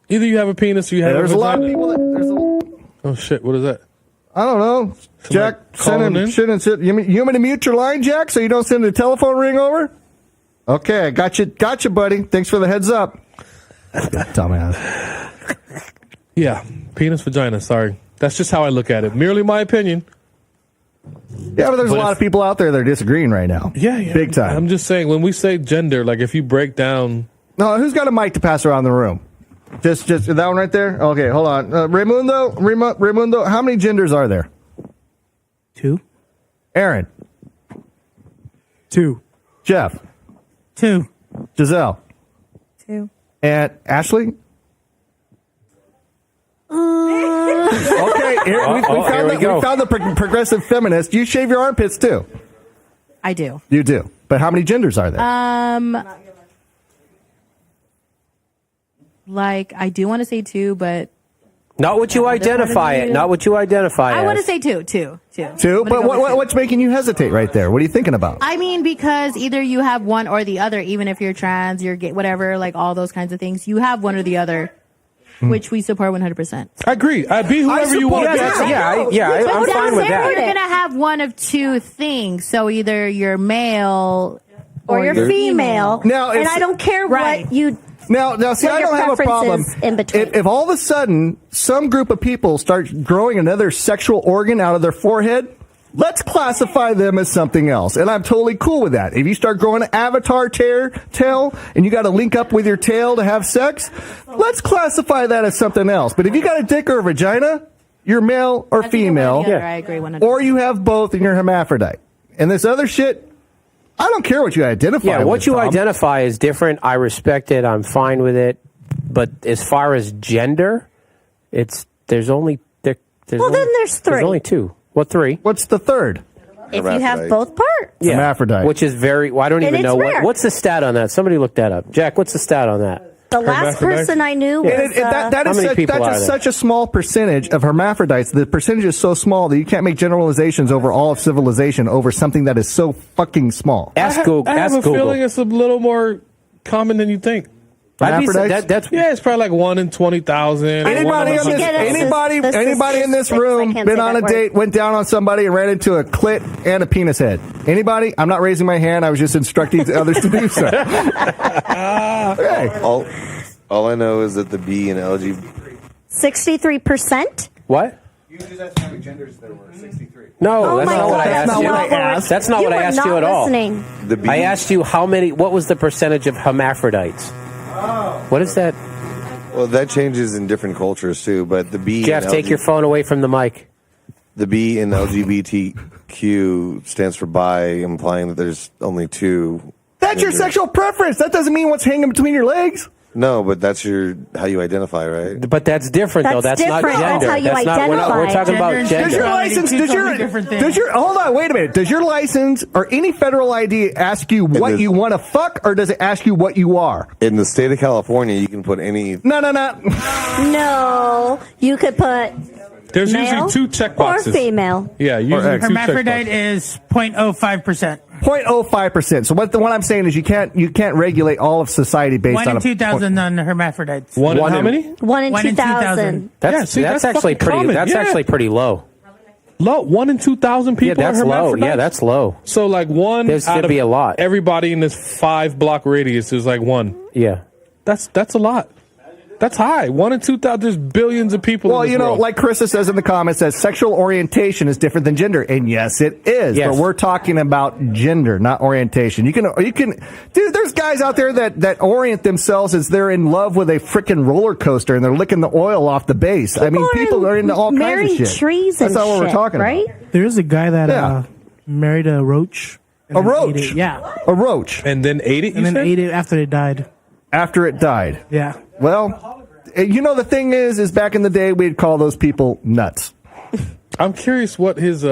G: Either you have a penis or you have
A: There's
G: a
A: a lot of
G: vagina.
A: people that...
G: Oh, shit. What is that?
A: I don't know. Jack,
G: calling in?
A: you want me to mute your line, Jack, so you don't send the telephone ring over? Okay, got you, buddy. Thanks for the heads up. Dumbass.
G: Yeah, penis, vagina. Sorry. That's just how I look at it. Merely my opinion.
A: Yeah, but there's
G: But
A: a lot
G: if-
A: of people out there that are disagreeing right now.
G: Yeah.
A: Big time.
G: I'm just saying, when we say gender, like if you break down...
A: No, who's got a mic to pass around the room? Just that one right there? Okay, hold on. Raimundo, how many genders are there?
J: 2.
A: Aaron,
J: 2.
A: Jeff,
J: 2.
A: Giselle,
J: 2.
A: and Ashley? Okay, here, we found the progressive feminist. You shave your armpits too.
J: I do.
A: You do. But how many genders are there?
J: Like I do want to say 2, but
F: Not what you identify it. Not what you identify
J: I want to
F: as.
J: say 2.
A: Two?
J: I'm gonna
A: But
J: go with 2.
A: what's making you hesitate right there? What are you thinking about?
J: I mean, because either you have one or the other. Even if you're trans, you're gay, whatever, like all those kinds of things, you have one or the other. which we support 100%.
G: I agree. Be whoever you want.
F: I'm
J: But
F: fine with
J: You're
F: that.
J: going to have one of two things. So either you're male
E: or you're female.
A: Now,
E: and
A: it's-
E: I don't care what you.
A: Now, see,
E: what
A: I
E: your
A: don't have a problem.
E: preference is in between.
A: If all of a sudden some group of people start growing another sexual organ out of their forehead, let's classify them as something else. And I'm totally cool with that. If you start growing an avatar tail and you got to link up with your tail to have sex, let's classify that as something else. But if you got a dick or a vagina, you're male or female.
J: I agree 100%.
A: Or you have both and you're hermaphrodite. And this other shit, I don't care what you identify
F: Yeah,
A: with,
F: what you
A: Tom.
F: identify is different. I respect it. I'm fine with it. But as far as gender, there's only
E: Well, then there's three.
F: There's only two. What three?
A: What's the third?
E: If you have both parts.
F: Yeah.
A: Hermaphrodite.
F: Which is very. Well, I don't
E: And
F: even
E: it's
F: know
E: rare.
F: what's the stat on that. Somebody look that up. Jack, what's the stat on that?
E: The last person I knew was.
A: That
F: How
A: is
F: many people are there?
A: such a small percentage of hermaphrodites. The percentage is so small that you can't make generalizations over all of civilization over something that is so fucking small.
F: Ask Google.
G: I have
F: Ask
G: a
F: Google.
G: feeling it's a little more common than you think.
F: That's
G: yeah, it's probably like 1 in 20,000.
A: Anybody in this room been on a date, went down on somebody, and ran into a clit and a penis head? Anybody? I'm not raising my hand. I was just instructing others to do so. Okay.
H: All I know is that the B in LGBT.
E: 63%.
F: What?
I: You just asked how many genders there were. 63.
F: No,
E: Oh
F: that's
E: my
F: not what
E: God,
F: I
E: that's
F: asked you.
E: not what I asked.
F: That's not
E: You
F: what I
E: were
F: asked
E: not
F: you at all.
E: listening.
H: The B.
F: I asked you how many. What was the percentage of hermaphrodites? What is that?
H: Well, that changes in different cultures too. But the B.
F: Jeff,
H: in
F: take your phone away from the mic.
H: The B in LGBTQ stands for bi, implying that there's only two.
A: That's your sexual preference. That doesn't mean what's hanging between your legs.
H: No, but that's how you identify, right?
F: But that's different, though. That's not
E: different.
F: gender.
E: That's how you
F: not. We're talking about
A: Does
F: gender.
A: your license? Hold on, wait a minute. Does your license or any federal ID ask you what you want to fuck, or does it ask you what you are?
H: In the state of California, you can put any.
A: No.
E: No, you could put.
G: There's
E: male
G: usually two check
E: or
G: boxes.
E: female.
G: Yeah, usually two
D: Hermaphrodite is 0.05%.
A: 0.05%. So what I'm saying is you can't regulate all of society based
D: 1
A: on
D: in 2,000 on hermaphrodites.
G: One in how many?
E: 1 in
D: 1 in
E: 2,000.
F: That's actually
G: fucking
F: pretty.
G: common.
F: That's
G: Yeah.
F: actually pretty low.
G: Low. 1 in 2,000 people.
F: Yeah, that's
G: are
F: low.
G: hermaphrodites?
F: Yeah, that's low.
G: So like one
F: There's
G: out
F: should
G: of
F: be a lot.
G: everybody in this 5-block radius is like one.
F: Yeah.
G: That's a lot. That's high. 1 in 2,000. There's billions of people.
A: Well,
G: in this
A: you know,
G: world.
A: like Carissa says in the comments, says sexual orientation is different than gender, and yes, it is.
F: Yes.
A: But we're talking about gender, not orientation. You can, dude. There's guys out there that orient themselves as they're in love with a freaking roller coaster, and they're licking the oil off the base. I mean, people are into all kinds
E: marrying
A: of shit.
E: trees
A: That's
E: and
A: not what we're
E: shit,
A: talking
E: right?
A: about.
K: There's a guy that
A: Yeah.
K: married a roach. and
A: A
K: then
A: roach?
K: ate it. Yeah.
A: A roach.
G: and then ate it. You
K: And then
G: said?
K: ate it after it died.
A: After it died.
K: Yeah.
A: Well, you know, the thing is back in the day, we'd call those people nuts.
G: I'm curious what his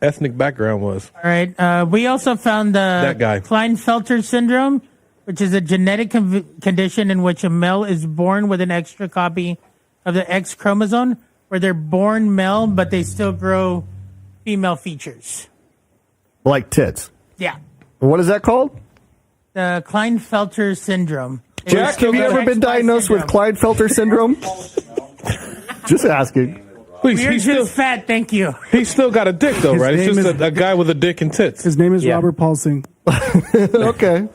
G: ethnic background was.
D: All right. We also found
G: That guy.
D: Klinefelter syndrome, which is a genetic condition in which a male is born with an extra copy of the X chromosome, where they're born male, but they still grow female features.
A: Like tits.
D: Yeah.
A: What is that called?
D: The Klinefelter syndrome.
A: Jack, have you ever been diagnosed with Klinefelter syndrome? Just asking.
G: Please,
D: You're
G: he's
D: just fat, thank you.
G: He's still got a dick, though,
K: His
G: right? It's
K: name
G: just
K: is-
G: a guy with a dick and tits.
K: His name is
F: Yeah.
K: Robert Paulsing.
A: Okay.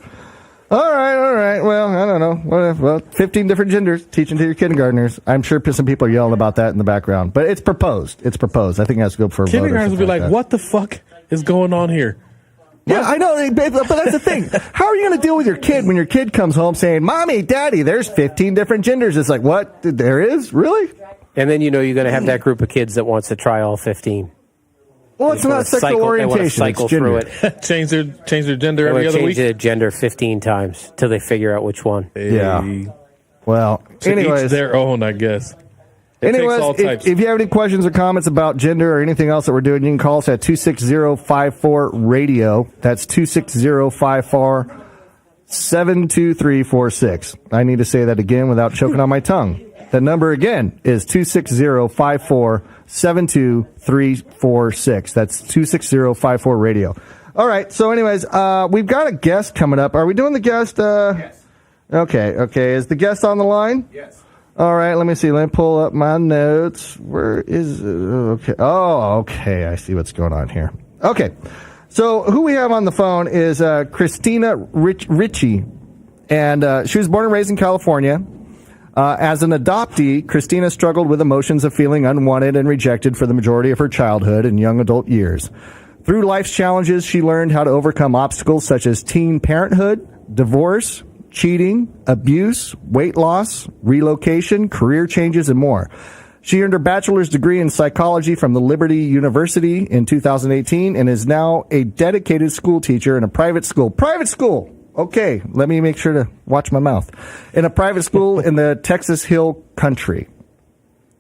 A: All right. Well, I don't know. Well, 15 different genders teaching to your kindergartners. I'm sure some people are yelling about that in the background, but it's proposed. I think it has to go for a vote. or
G: Kindergartners will be
A: something
G: like,
A: that.
G: what the fuck is going on here?
A: Yeah, I know, but that's the thing. How are you going to deal with your kid when your kid comes home saying, "Mommy, Daddy, there's 15 different genders"? It's like, what? There is? Really?
F: And then you're going to have that group of kids that wants to try all 15.
A: Well, it's not sexual orientation.
F: Cycle
A: It's gender.
F: through it.
G: change their gender
F: They
G: every
F: want to
G: other
F: change
G: week.
F: the gender 15 times till they figure out which one.
A: Yeah. Well,
G: To
A: anyways.
G: each their own, I guess. It takes all
A: Anyways,
G: types.
A: if you have any questions or comments about gender or anything else that we're doing, you can call us at 260-54-RADIO. That's 260-54-72346. I need to say that again without choking on my tongue. The number again is 260-54-72346. That's 260-54-RADIO. All right, so anyways, we've got a guest coming up. Are we doing the guest?
I: Yes.
A: Okay. Is the guest on the line?
I: Yes.
A: All right, let me see. Let me pull up my notes. Where is it? Okay. Oh, okay. I see what's going on here. Okay. So who we have on the phone is Kristina Richie. And she was born and raised in California. As an adoptee, Kristina struggled with emotions of feeling unwanted and rejected for the majority of her childhood and young adult years. Through life's challenges, she learned how to overcome obstacles such as teen parenthood, divorce, cheating, abuse, weight loss, relocation, career changes, and more. She earned her bachelor's degree in psychology from the Liberty University in 2018 and is now a dedicated school teacher in a private school. Private school! Okay, let me make sure to watch my mouth. In a private school in the Texas Hill Country.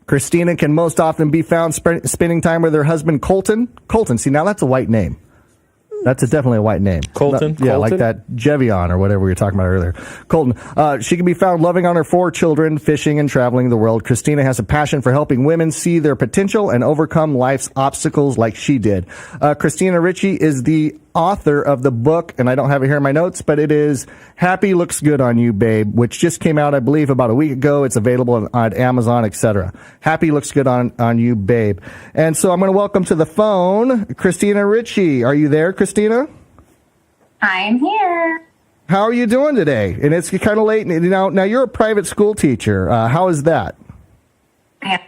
A: Kristina can most often be found spending time with her husband, Colton. Colton, see, now that's a white name. That's definitely a white name.
G: Colton?
A: Yeah,
G: Colton?
A: like that Jevion or whatever we were talking about earlier. Colton. She can be found loving on her 4 children, fishing, and traveling the world. Kristina has a passion for helping women see their potential and overcome life's obstacles like she did. Kristina Richie is the author of the book, and I don't have it here in my notes, but it is Happy Looks Good on You, Babe, which just came out, I believe, about a week ago. It's available on Amazon, etc. Happy Looks Good on You, Babe. And so I'm going to welcome to the phone Kristina Richie. Are you there, Kristina?
L: I'm here.
A: How are you doing today? And it's kind of late. Now you're a private school teacher. How is that?
L: Yeah.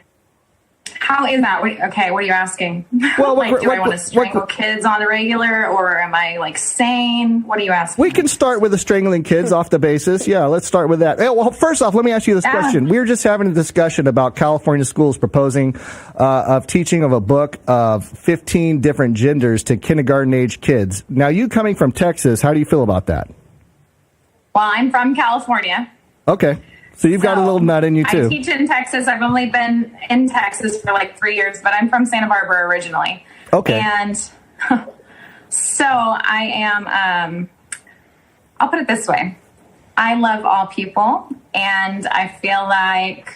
L: How is that? Okay, what are you asking?
A: Well,
L: do I want to strangle kids on the regular, or am I sane? What are you asking?
A: We can start with the strangling kids off the basis. Yeah, let's start with that. Well, first off, let me ask you this question. We were just having a discussion about California schools proposing of teaching of a book of 15 different genders to kindergarten-age kids. Now, you coming from Texas, how do you feel about that?
L: Well, I'm from California.
A: Okay. So you've got a little nut in you, too.
L: I teach in Texas. I've only been in Texas for 3 years, but I'm from Santa Barbara originally.
A: Okay.
L: And so I am, I'll put it this way. I love all people, and I feel like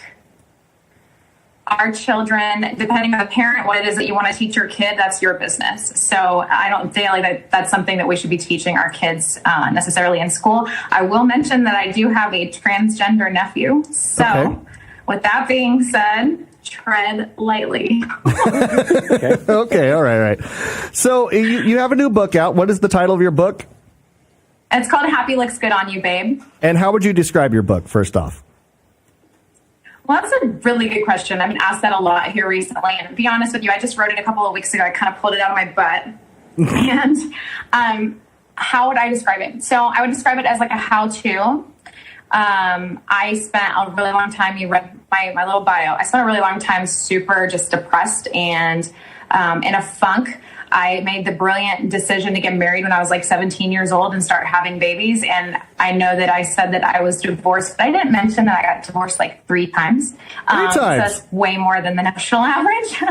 L: our children, depending on the parent, what it is that you want to teach your kid, that's your business. So I don't feel like that's something that we should be teaching our kids necessarily in school. I will mention that I do have a transgender nephew. So with that being said, tread lightly.
A: Okay. All right. So you have a new book out. What is the title of your book?
L: It's called Happy Looks Good on You, Babe.
A: And how would you describe your book, first off?
L: Well, that's a really good question. I've been asked that a lot here recently. And to be honest with you, I just wrote it a couple of weeks ago. I kind of pulled it out of my butt. And how would I describe it? So I would describe it as a how-to. I spent a really long time, you read my little bio. I spent a really long time super just depressed and in a funk. I made the brilliant decision to get married when I was 17 years old and start having babies. And I know that I said that I was divorced, but I didn't mention that I got divorced 3 times.
A: 3 times.
L: So that's way more than the national average.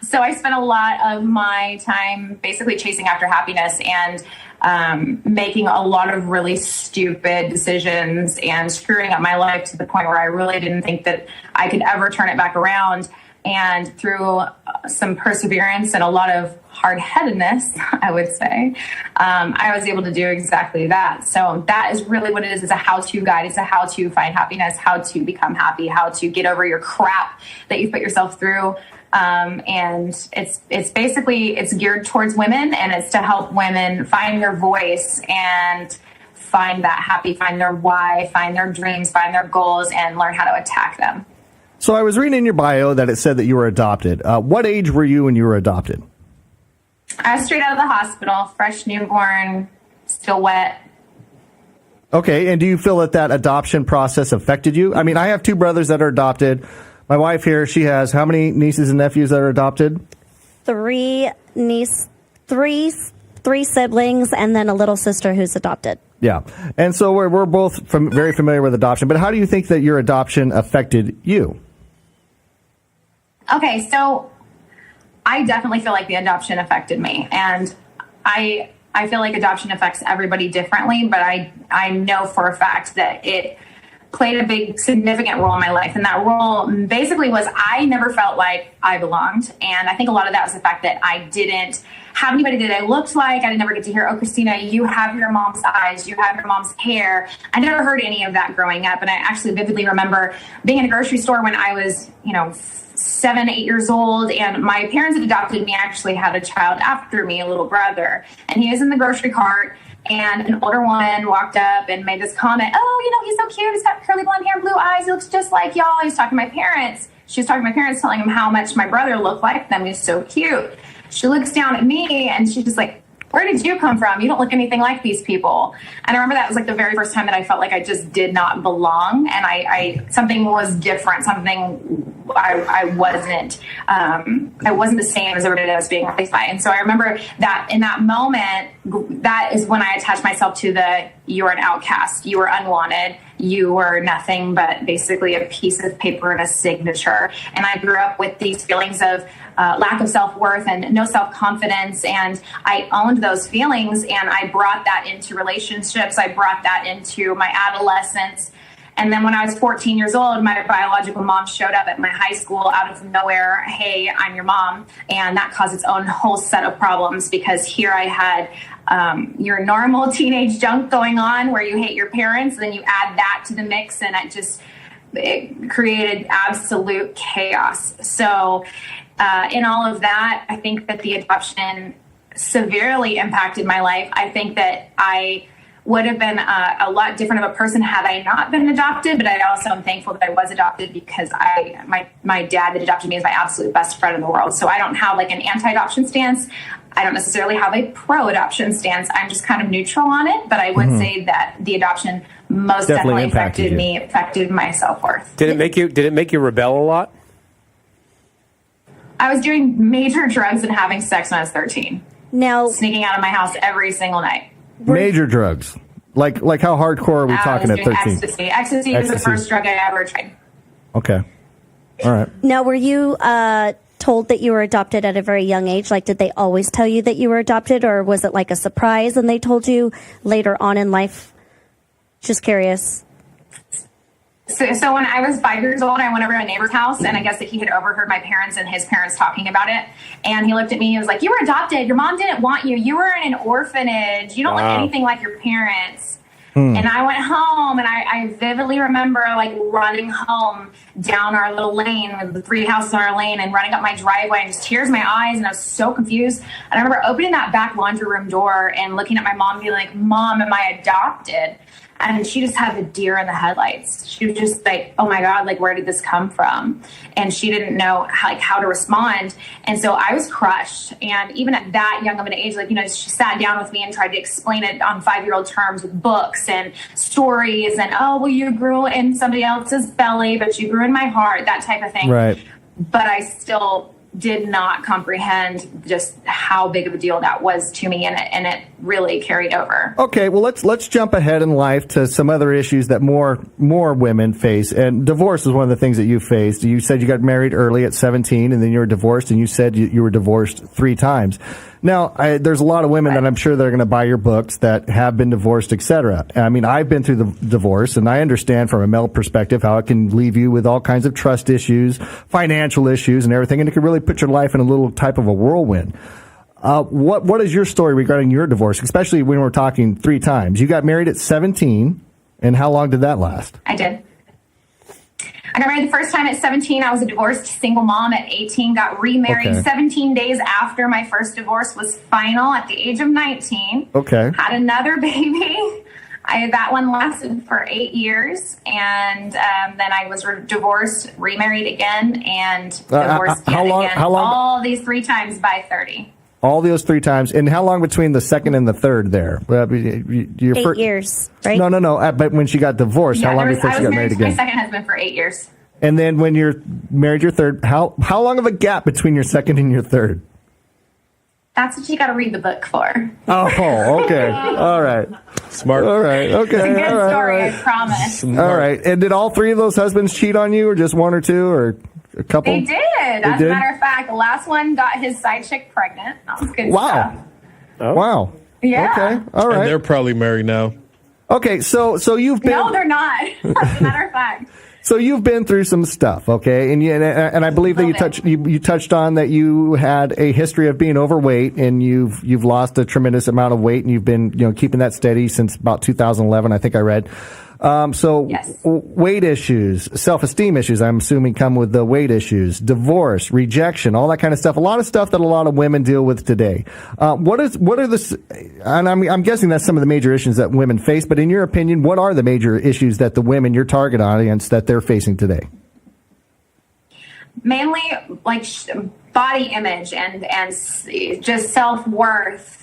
L: So I spent a lot of my time basically chasing after happiness and making a lot of really stupid decisions and screwing up my life to the point where I really didn't think that I could ever turn it back around. And through some perseverance and a lot of hard-headedness, I would say, I was able to do exactly that. So that is really what it is. It's a how-to guide. It's a how to find happiness, how to become happy, how to get over your crap that you've put yourself through. And it's basically, it's geared towards women, and it's to help women find their voice and find that happy, find their why, find their dreams, find their goals, and learn how to attack them.
A: So I was reading in your bio that it said that you were adopted. What age were you when you were adopted?
L: I was straight out of the hospital, fresh newborn, still wet.
A: Okay, and do you feel that adoption process affected you? I mean, I have 2 brothers that are adopted. My wife here, she has how many nieces and nephews that are adopted?
E: 3 siblings, and then a little sister who's adopted.
A: Yeah, and so we're both very familiar with adoption. But how do you think that your adoption affected you?
L: Okay, so I definitely feel like the adoption affected me, and I feel like adoption affects everybody differently, but I know for a fact that it played a big significant role in my life. And that role basically was I never felt like I belonged. And I think a lot of that was the fact that I didn't have anybody that I looked like. I didn't ever get to hear, oh, Kristina, you have your mom's eyes, you have your mom's hair. I never heard any of that growing up. And I actually vividly remember being in a grocery store when I was, 7, 8 years old, and my parents had adopted me. I actually had a child after me, a little brother, and he was in the grocery cart, and an older woman walked up and made this comment, oh, he's so cute, he's got curly blonde hair and blue eyes, he looks just like y'all. He was talking to my parents. She was talking to my parents, telling them how much my brother looked like them. He's so cute. She looks down at me and she's just like, where did you come from? You don't look anything like these people. And I remember that was like the very first time that I felt like I just did not belong. And I something was different. Something I wasn't the same as everybody that I was being raised by. And so I remember that in that moment, that is when I attached myself to you were an outcast. You were unwanted. You were nothing but basically a piece of paper and a signature. And I grew up with these feelings of lack of self-worth and no self-confidence. And I owned those feelings, and I brought that into relationships. I brought that into my adolescence. And then when I was 14 years old, my biological mom showed up at my high school out of nowhere. Hey, I'm your mom. And that caused its own whole set of problems, because here I had your normal teenage junk going on where you hate your parents, and then you add that to the mix, and it created absolute chaos. So in all of that, I think that the adoption severely impacted my life. I think that I would have been a lot different of a person had I not been adopted, but I also am thankful that I was adopted, because my dad that adopted me is my absolute best friend in the world. So I don't have like an anti-adoption stance. I don't necessarily have a pro-adoption stance. I'm just kind of neutral on it, but I would say that the adoption most definitely affected me, affected my self-worth.
F: Did it make you rebel a lot?
L: I was doing major drugs and having sex when I was 13.
E: Now,
L: sneaking out of my house every single night.
A: Major drugs. Like how hardcore are we talking at 13?
L: Ecstasy was the first drug I ever tried.
A: Okay. All right.
E: Now, were you told that you were adopted at a very young age? Like, did they always tell you that you were adopted, or was it like a surprise and they told you later on in life? Just curious.
L: So when I was 5 years old, I went over to a neighbor's house, and I guess that he had overheard my parents and his parents talking about it. And he looked at me and was like, you were adopted. Your mom didn't want you. You were in an orphanage. You don't look anything like your parents. And I went home, and I vividly remember like running home down our little lane with the 3 houses on our lane, and running up my driveway, and just tears in my eyes, and I was so confused. And I remember opening that back laundry room door and looking at my mom and being like, Mom, am I adopted? And she just had the deer in the headlights. She was just like, oh my God, like, where did this come from? And she didn't know how to respond. And so I was crushed. And even at that young of an age, she sat down with me and tried to explain it on 5-year-old terms with books and stories. And, oh, well, you grew in somebody else's belly, but you grew in my heart, that type of thing.
A: Right.
L: But I still did not comprehend just how big of a deal that was to me, and it really carried over.
A: Okay, well let's jump ahead in life to some other issues that more women face, and divorce is one of the things that you faced. You said you got married early at 17, and then you were divorced, and you said you were divorced 3 times. Now, there's a lot of women that I'm sure that are going to buy your books that have been divorced, etc. I mean, I've been through the divorce, and I understand from a male perspective how it can leave you with all kinds of trust issues, financial issues, and everything, and it can really put your life in a little type of a whirlwind. What is your story regarding your divorce, especially when we're talking 3 times? You got married at 17, and how long did that last?
L: I did. I got married the first time at 17. I was a divorced single mom at 18, got remarried 17 days after my first divorce was final at the age of 19.
A: Okay.
L: Had another baby. That one lasted for 8 years. And then I was divorced, remarried again, and divorced again. How long? All these 3 times by 30.
A: All those 3 times. And how long between the second and the third there?
E: 8 years, right?
A: No. But when she got divorced, how long before she got married again?
L: My second husband for 8 years.
A: And then when you're married your third, how long of a gap between your second and your third?
L: That's what you got to read the book for.
A: Oh, okay. All right.
G: Smart.
A: All right. Okay.
L: It's a good
A: all right,
L: story,
A: all right.
L: I promise.
G: Smart.
A: All right. And did all 3 of those husbands cheat on you, or just 1 or 2, or a couple?
L: They did. As a matter of fact, the last one got his side chick pregnant. That was good stuff.
A: Oh. Wow.
L: Yeah.
A: Okay. All right.
G: And they're probably married now.
A: Okay. So you've been.
L: No, they're not. As a matter of fact.
A: So you've been through some stuff, okay? And I believe that you touched on that you had a history of being overweight, and you've lost a tremendous amount of weight, and you've been keeping that steady since about 2011, I think I read.
L: Yes.
A: Weight issues, self-esteem issues, I'm assuming come with the weight issues, divorce, rejection, all that kind of stuff. A lot of stuff that a lot of women deal with today. What are and I'm guessing that's some of the major issues that women face, but in your opinion, what are the major issues that the women, your target audience, that they're facing today?
L: Mainly like body image and just self-worth.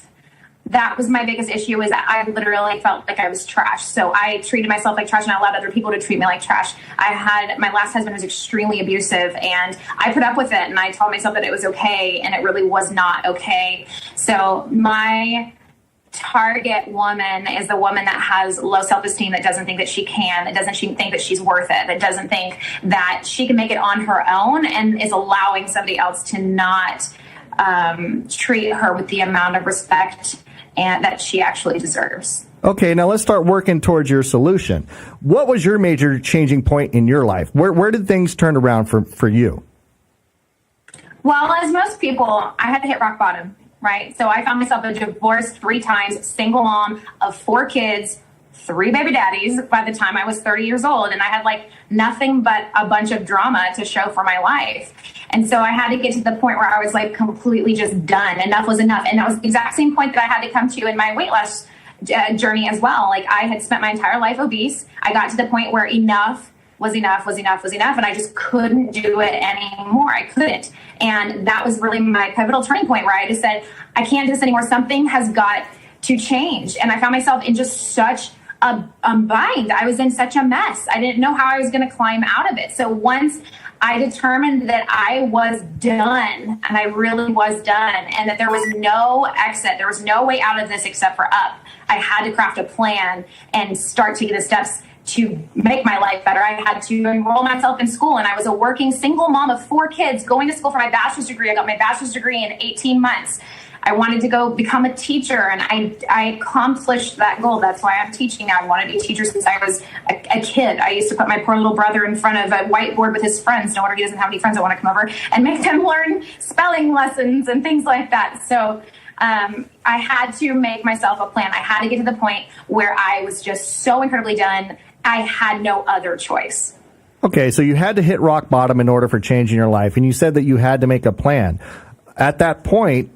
L: That was my biggest issue, is that I literally felt like I was trash. So I treated myself like trash, and I allowed other people to treat me like trash. My last husband was extremely abusive, and I put up with it, and I told myself that it was okay, and it really was not okay. So my target woman is the woman that has low self-esteem, that doesn't think that she can, that doesn't think that she's worth it, that doesn't think that she can make it on her own, and is allowing somebody else to not treat her with the amount of respect and that she actually deserves.
A: Okay, now let's start working towards your solution. What was your major changing point in your life? Where did things turn around for you?
L: Well, as most people, I had to hit rock bottom, right? So I found myself divorced 3 times, single mom of 4 kids, 3 baby daddies by the time I was 30 years old. And I had like nothing but a bunch of drama to show for my life. And so I had to get to the point where I was like completely just done. Enough was enough. And that was the exact same point that I had to come to in my weight loss journey as well. Like I had spent my entire life obese. I got to the point where enough was enough. And I just couldn't do it anymore. I couldn't. And that was really my pivotal turning point, where I just said, I can't do this anymore. Something has got to change. And I found myself in just such a bind. I was in such a mess. I didn't know how I was going to climb out of it. So once I determined that I was done, and I really was done, and that there was no exit, there was no way out of this except for up, I had to craft a plan and start taking the steps to make my life better. I had to enroll myself in school, and I was a working single mom of 4 kids going to school for my bachelor's degree. I got my bachelor's degree in 18 months. I wanted to go become a teacher, and I accomplished that goal. That's why I'm teaching now. I wanted to be a teacher since I was a kid. I used to put my poor little brother in front of a whiteboard with his friends. No wonder he doesn't have any friends that want to come over, and make them learn spelling lessons and things like that. So I had to make myself a plan. I had to get to the point where I was just so incredibly done. I had no other choice.
A: Okay, so you had to hit rock bottom in order for change in your life, and you said that you had to make a plan. At that point,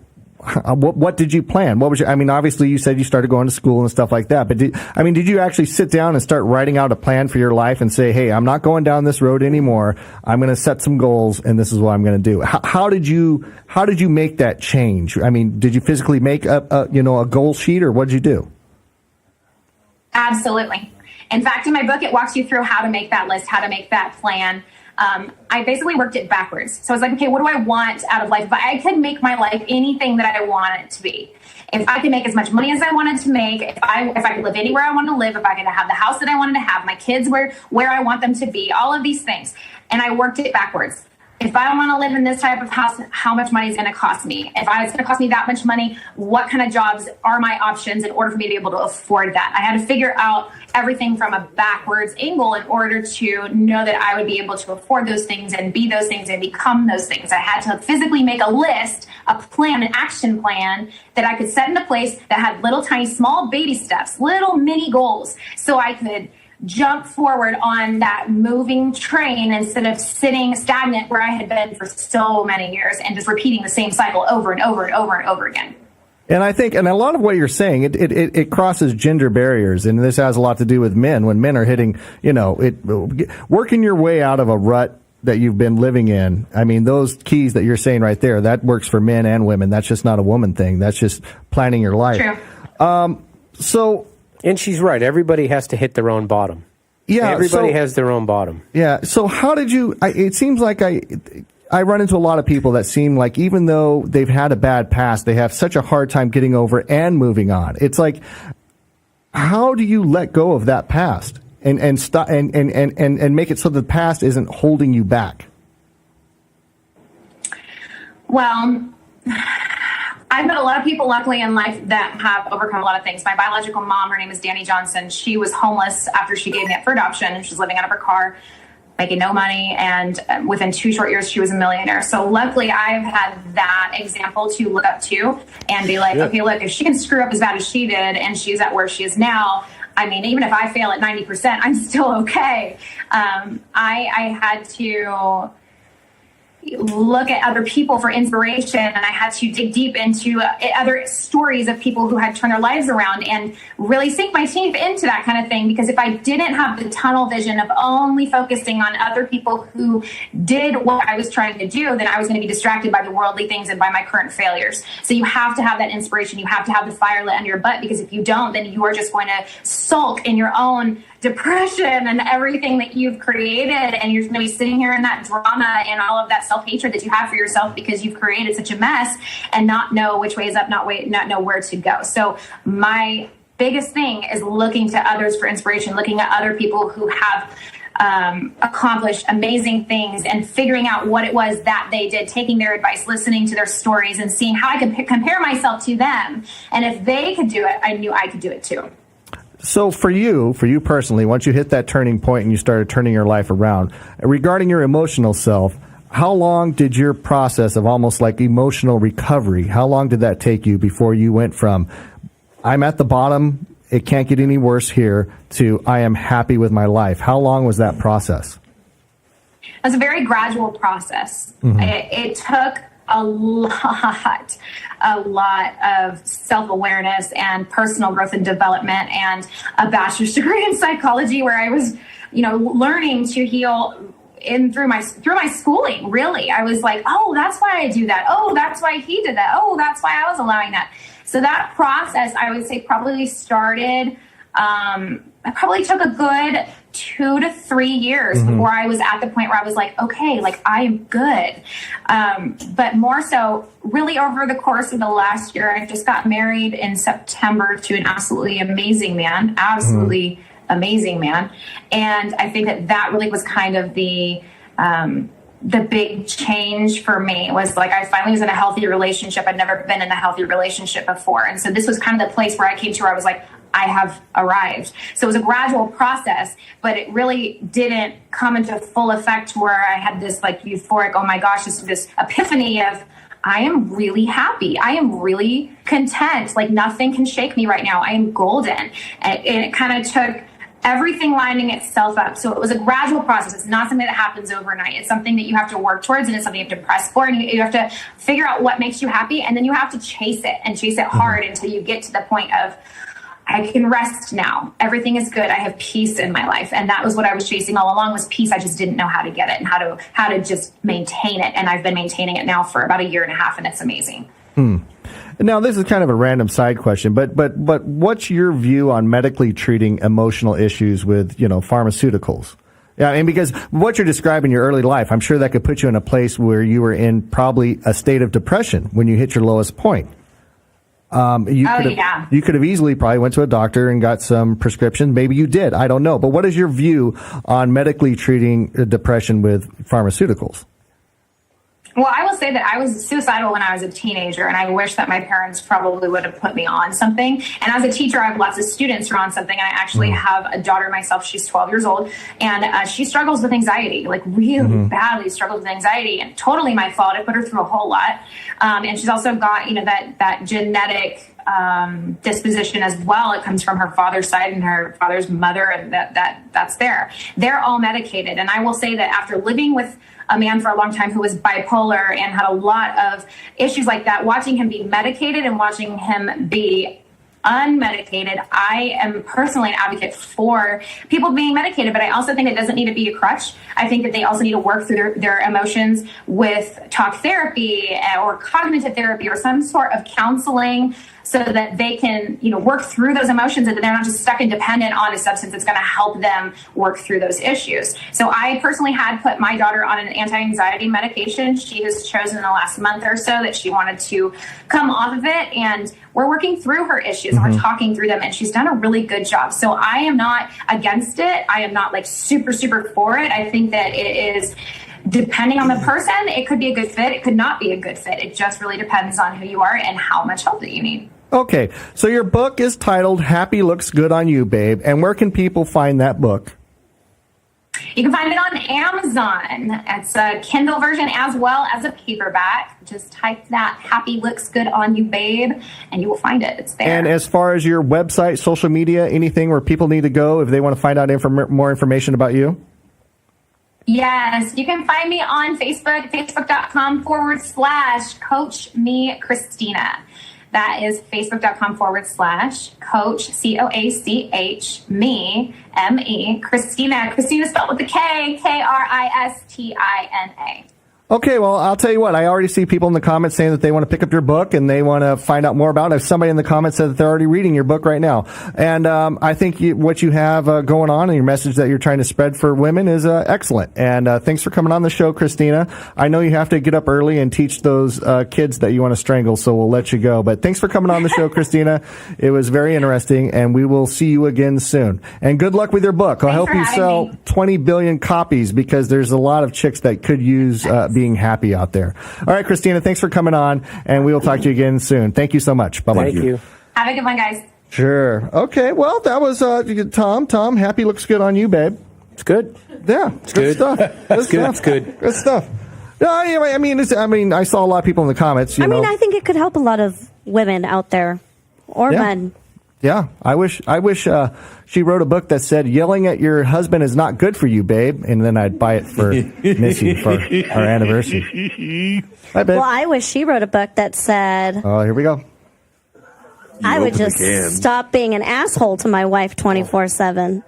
A: what did you plan? What was obviously you said you started going to school and stuff like that, but did you actually sit down and start writing out a plan for your life and say, hey, I'm not going down this road anymore. I'm going to set some goals, and this is what I'm going to do. How did you make that change? Did you physically make a goal sheet, or what did you do?
L: Absolutely. In fact, in my book, it walks you through how to make that list, how to make that plan. I basically worked it backwards. So I was like, okay, what do I want out of life? If I could make my life anything that I want it to be, if I could make as much money as I wanted to make, if I could live anywhere I wanted to live, if I could have the house that I wanted to have, my kids where I want them to be, all of these things. And I worked it backwards. If I want to live in this type of house, how much money is going to cost me? If it's going to cost me that much money, what kind of jobs are my options in order for me to be able to afford that? I had to figure out everything from a backwards angle in order to know that I would be able to afford those things and be those things and become those things. I had to physically make a list, a plan, an action plan that I could set into place that had little tiny small baby steps, little mini goals, so I could jump forward on that moving train instead of sitting stagnant where I had been for so many years and just repeating the same cycle over and over and over and over again.
A: And I think, and a lot of what you're saying, it crosses gender barriers, and this has a lot to do with men. When men are hitting, working your way out of a rut that you've been living in. Those keys that you're saying right there, that works for men and women. That's just not a woman thing. That's just planning your life.
L: True.
F: And she's right. Everybody has to hit their own bottom.
A: Yeah,
F: everybody has their own bottom.
A: Yeah. So how did you? It seems like I run into a lot of people that seem like even though they've had a bad past, they have such a hard time getting over and moving on. It's like, how do you let go of that past and stop and make it so the past isn't holding you back?
L: Well, I've met a lot of people, luckily, in life that have overcome a lot of things. My biological mom, her name is Danny Johnson. She was homeless after she gave me up for adoption, and she's living out of her car. making no money. And within 2 short years, she was a millionaire. So luckily, I've had that example to look up to and be like, okay, look, if she can screw up as bad as she did and she's at where she is now, I mean, even if I fail at 90%, I'm still okay. I had to look at other people for inspiration, and I had to dig deep into other stories of people who had turned their lives around and really sink my teeth into that kind of thing. Because if I didn't have the tunnel vision of only focusing on other people who did what I was trying to do, then I was going to be distracted by the worldly things and by my current failures. So you have to have that inspiration. You have to have the fire lit under your butt, because if you don't, then you are just going to sulk in your own depression and everything that you've created, and you're going to be sitting here in that drama and all of that self-hatred that you have for yourself because you've created such a mess and not know which way is up, not know where to go. So my biggest thing is looking to others for inspiration, looking at other people who have accomplished amazing things and figuring out what it was that they did, taking their advice, listening to their stories, and seeing how I could compare myself to them. And if they could do it, I knew I could do it too.
A: So for you personally, once you hit that turning point and you started turning your life around, regarding your emotional self, how long did your process of almost like emotional recovery, how long did that take you before you went from, I'm at the bottom, it can't get any worse here, to I am happy with my life? How long was that process?
L: It was a very gradual process.
A: Mm-hmm.
L: It took a lot of self-awareness and personal growth and development, and a bachelor's degree in psychology, where I was, learning to heal through my schooling. Really, I was like, oh, that's why I do that. Oh, that's why he did that. Oh, that's why I was allowing that. So that process, I would say, probably started. It probably took a good 2 to 3 years before I was at the point where I was like, okay, like I am good. But more so really over the course of the last year, I just got married in September to an absolutely amazing man, amazing man. And I think that really was kind of the big change for me. Was like, I finally was in a healthy relationship. I'd never been in a healthy relationship before. And so this was kind of the place where I came to where I was like, I have arrived. So it was a gradual process, but it really didn't come into full effect where I had this like euphoric, oh my gosh, this epiphany of, I am really happy. I am really content. Like nothing can shake me right now. I am golden. And it kind of took everything lining itself up. So it was a gradual process. It's not something that happens overnight. It's something that you have to work towards, and it's something you have to press for, and you have to figure out what makes you happy, and then you have to chase it and chase it hard until you get to the point of, I can rest now. Everything is good. I have peace in my life. And that was what I was chasing all along, was peace. I just didn't know how to get it and how to just maintain it. And I've been maintaining it now for about 1.5 years, and it's amazing.
A: Now, this is kind of a random side question, but what's your view on medically treating emotional issues with, pharmaceuticals? Yeah, I mean, because what you're describing in your early life, I'm sure that could put you in a place where you were in probably a state of depression when you hit your lowest point. You could have easily probably went to a doctor and got some prescription. Maybe you did. I don't know. But what is your view on medically treating depression with pharmaceuticals?
L: Well, I will say that I was suicidal when I was a teenager, and I wish that my parents probably would have put me on something. And as a teacher, I have lots of students who are on something, and I actually have a daughter myself. She's 12 years old, and she struggles with anxiety, like really badly struggles with anxiety, and totally my fault. I put her through a whole lot. And she's also got, that genetic disposition as well. It comes from her father's side and her father's mother, and that's there. They're all medicated. And I will say that after living with a man for a long time who was bipolar and had a lot of issues like that, watching him be medicated and watching him be unmedicated, I am personally an advocate for people being medicated, but I also think it doesn't need to be a crutch. I think that they also need to work through their emotions with talk therapy or cognitive therapy or some sort of counseling, so that they can, work through those emotions, and that they're not just stuck and dependent on a substance that's going to help them work through those issues. So I personally had put my daughter on an anti-anxiety medication. She has chosen in the last month or so that she wanted to come off of it, and we're working through her issues and we're talking through them, and she's done a really good job. So I am not against it. I am not like super, super for it. I think that it is, depending on the person, it could be a good fit. It could not be a good fit. It just really depends on who you are and how much help that you need.
A: Okay, so your book is titled Happy Looks Good on You, Babe. And where can people find that book?
L: You can find it on Amazon. It's a Kindle version as well as a paperback. Just type that "Happy Looks Good on You, Babe," and you will find it. It's there.
A: And as far as your website, social media, anything where people need to go if they want to find out more information about you?
L: Yes, you can find me on Facebook, facebook.com/Coach Me Kristina. That is facebook.com/Coach, COACH, me, M-E, Kristina. Kristina spelled with a K, Kristina.
A: Okay, well, I'll tell you what. I already see people in the comments saying that they want to pick up your book and they want to find out more about it. If somebody in the comments said that they're already reading your book right now. And I think what you have going on and your message that you're trying to spread for women is excellent. And thanks for coming on the show, Kristina. I know you have to get up early and teach those kids that you want to strangle, so we'll let you go. But thanks for coming on the show, Kristina. It was very interesting, and we will see you again soon. And good luck with your book. I hope you sell 20 billion copies because there's a lot of chicks that could use being happy out there. All right, Kristina, thanks for coming on, and we will talk to you again soon. Thank you so much. Bye-bye.
F: Thank you.
L: Have a good one, guys.
A: Sure. Okay, well, that was Tom. Tom, happy looks good on you, babe.
F: It's good.
A: Yeah, it's good stuff.
F: It's good. It's good.
A: Good stuff. No, anyway, I mean, I saw a lot of people in the comments.
E: I mean, I think it could help a lot of women out there or men.
A: Yeah, I wish she wrote a book that said "Yelling at your husband is not good for you, babe," and then I'd buy it for Missy for our anniversary. Hi, babe.
E: Well, I wish she wrote a book that said,
A: "Oh, here we go."
E: I would just stop being an asshole to my wife 24/7.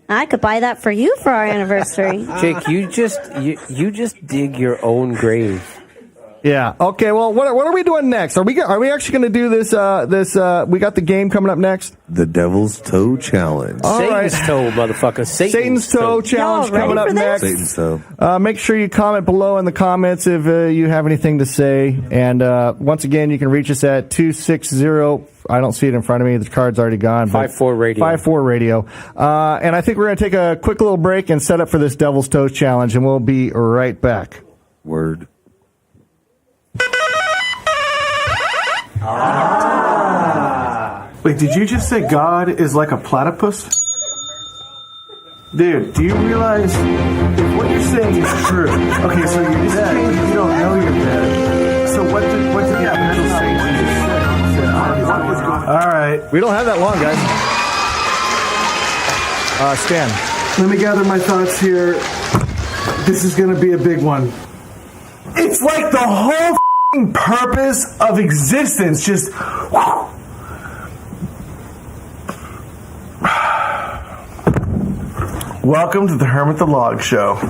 E: I could buy that for you for our anniversary.
F: Jake, you just dig your own grave.
A: Yeah. Okay. Well, what are we doing next? Are we actually going to do this? We got the game coming up next.
H: The Devil's Toe Challenge.
F: Satan's Toe, motherfucker.
A: Satan's Toe Challenge coming up next.
H: Satan's Toe.
A: Make sure you comment below in the comments if you have anything to say. And once again, you can reach us at 260. I don't see it in front of me. The card's already gone.
F: 54 radio.
A: 54 radio. And I think we're going to take a quick little break and set up for this Devil's Toe Challenge, and we'll be right back.
H: Word.
M: Wait, did you just say God is like a platypus? Dude, do you realize if what you're saying is true? Okay, so you're dead, but you don't know you're dead. So what did the angel say? All right.
A: We don't have that long, guys. Stan.
M: Let me gather my thoughts here. This is going to be a big one. It's like the whole purpose of existence just... Welcome to the Hermit the Log Show. It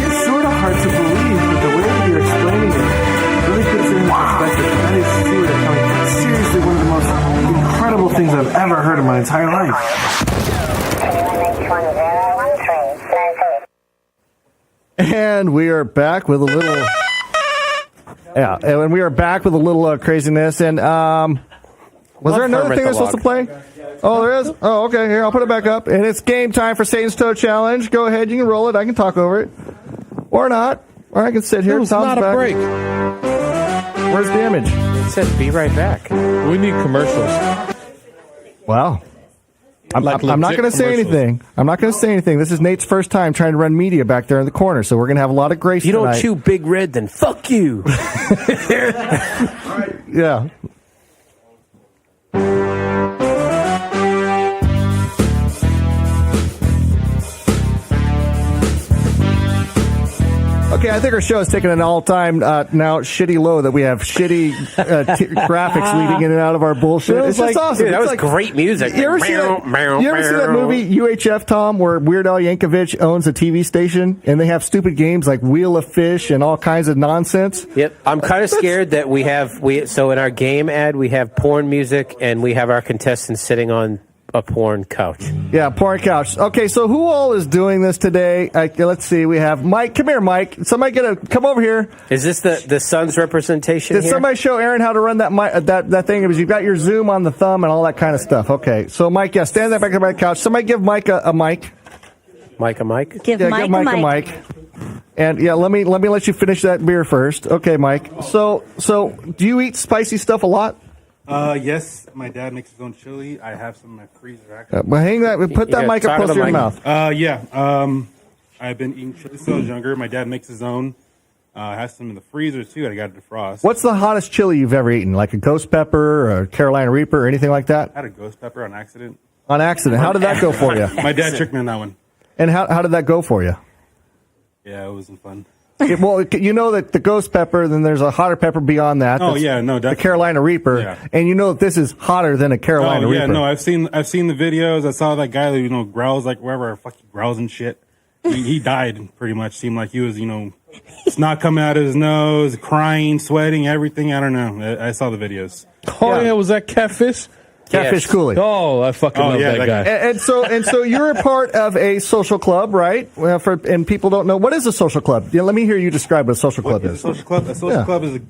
M: is sort of hard to believe, but the way that you're explaining it really puts it in perspective. That is seriously one of the most incredible things I've ever heard in my entire life.
A: And we are back with a little... Yeah, and we are back with a little craziness. And was there another thing they're supposed to play? Oh, there is? Oh, okay. Here, I'll put it back up. And it's game time for Satan's Toe Challenge. Go ahead. You can roll it. I can talk over it. Or not. Or I can sit here.
G: It was
A: Tom's
G: not a
A: back.
G: break.
A: Where's the image?
F: It says be right back.
G: We need commercials.
A: Wow. I'm not going to say
G: commercials.
A: anything. I'm not going to say anything. This is Nate's first time trying to run media back there in the corner, so we're going to have a lot of grace
F: If you
A: tonight.
F: don't chew Big Red, then fuck you.
A: Yeah. Okay, I think our show is taking an all-time now shitty low that we have shitty graphics leading in and out of our bullshit. It's just awesome.
F: Dude, that
A: It's
F: was great music.
A: You ever see that movie UHF, Tom, where Weird Al Yankovic owns a TV station and they have stupid games like Wheel of Fish and all kinds of nonsense?
F: Yep. I'm kind of scared that so in our game ad we have porn music and we have our contestants sitting on a porn couch.
A: Yeah, porn couch. Okay, so who all is doing this today? Let's see. We have Mike. Come here, Mike. Somebody come over here.
F: Is this the Sun's representation
A: Did
F: here?
A: somebody show Aaron how to run that thing? Because you've got your zoom on the thumb and all that kind of stuff. Okay, so Mike, stand there back on my couch. Somebody give Mike a mic.
F: Mike a mic?
E: Give Mike
A: a mic. And yeah, let me let you finish that beer first. Okay, Mike. So do you eat spicy stuff a lot?
N: Yes, my dad makes his own chili. I have some in my freezer. Actually.
A: Well, hang that. Put that mic up close to your mouth.
N: I've been eating chili since I was younger. My dad makes his own. I have some in the freezer too. I got to defrost.
A: What's the hottest chili you've ever eaten? Like a ghost pepper or a Carolina Reaper or anything like that?
N: I had a ghost pepper on accident.
A: On accident. How did that go for you?
N: My dad tricked me on that one.
A: And how did that go for you?
N: Yeah, it wasn't fun.
A: Well, you know that the ghost pepper, then there's a hotter pepper beyond that.
N: Oh, yeah, no,
A: the
N: definitely.
A: Carolina Reaper,
N: Yeah.
A: and you know that this is hotter than a Carolina
N: yeah,
A: Reaper.
N: no, I've seen the videos. I saw that guy that growls like wherever fucking growls and shit. He died pretty much. Seemed like he was snot coming out of his nose, crying, sweating, everything. I don't know. I saw the videos.
G: Oh yeah, was that Catfish?
A: Catfish Cooley.
G: Oh, I fucking love that guy.
A: And so you're a part of a social club, right? Well, and people don't know, what is a social club? Yeah, let me hear you describe what a social club is.
N: A social club? A social club is,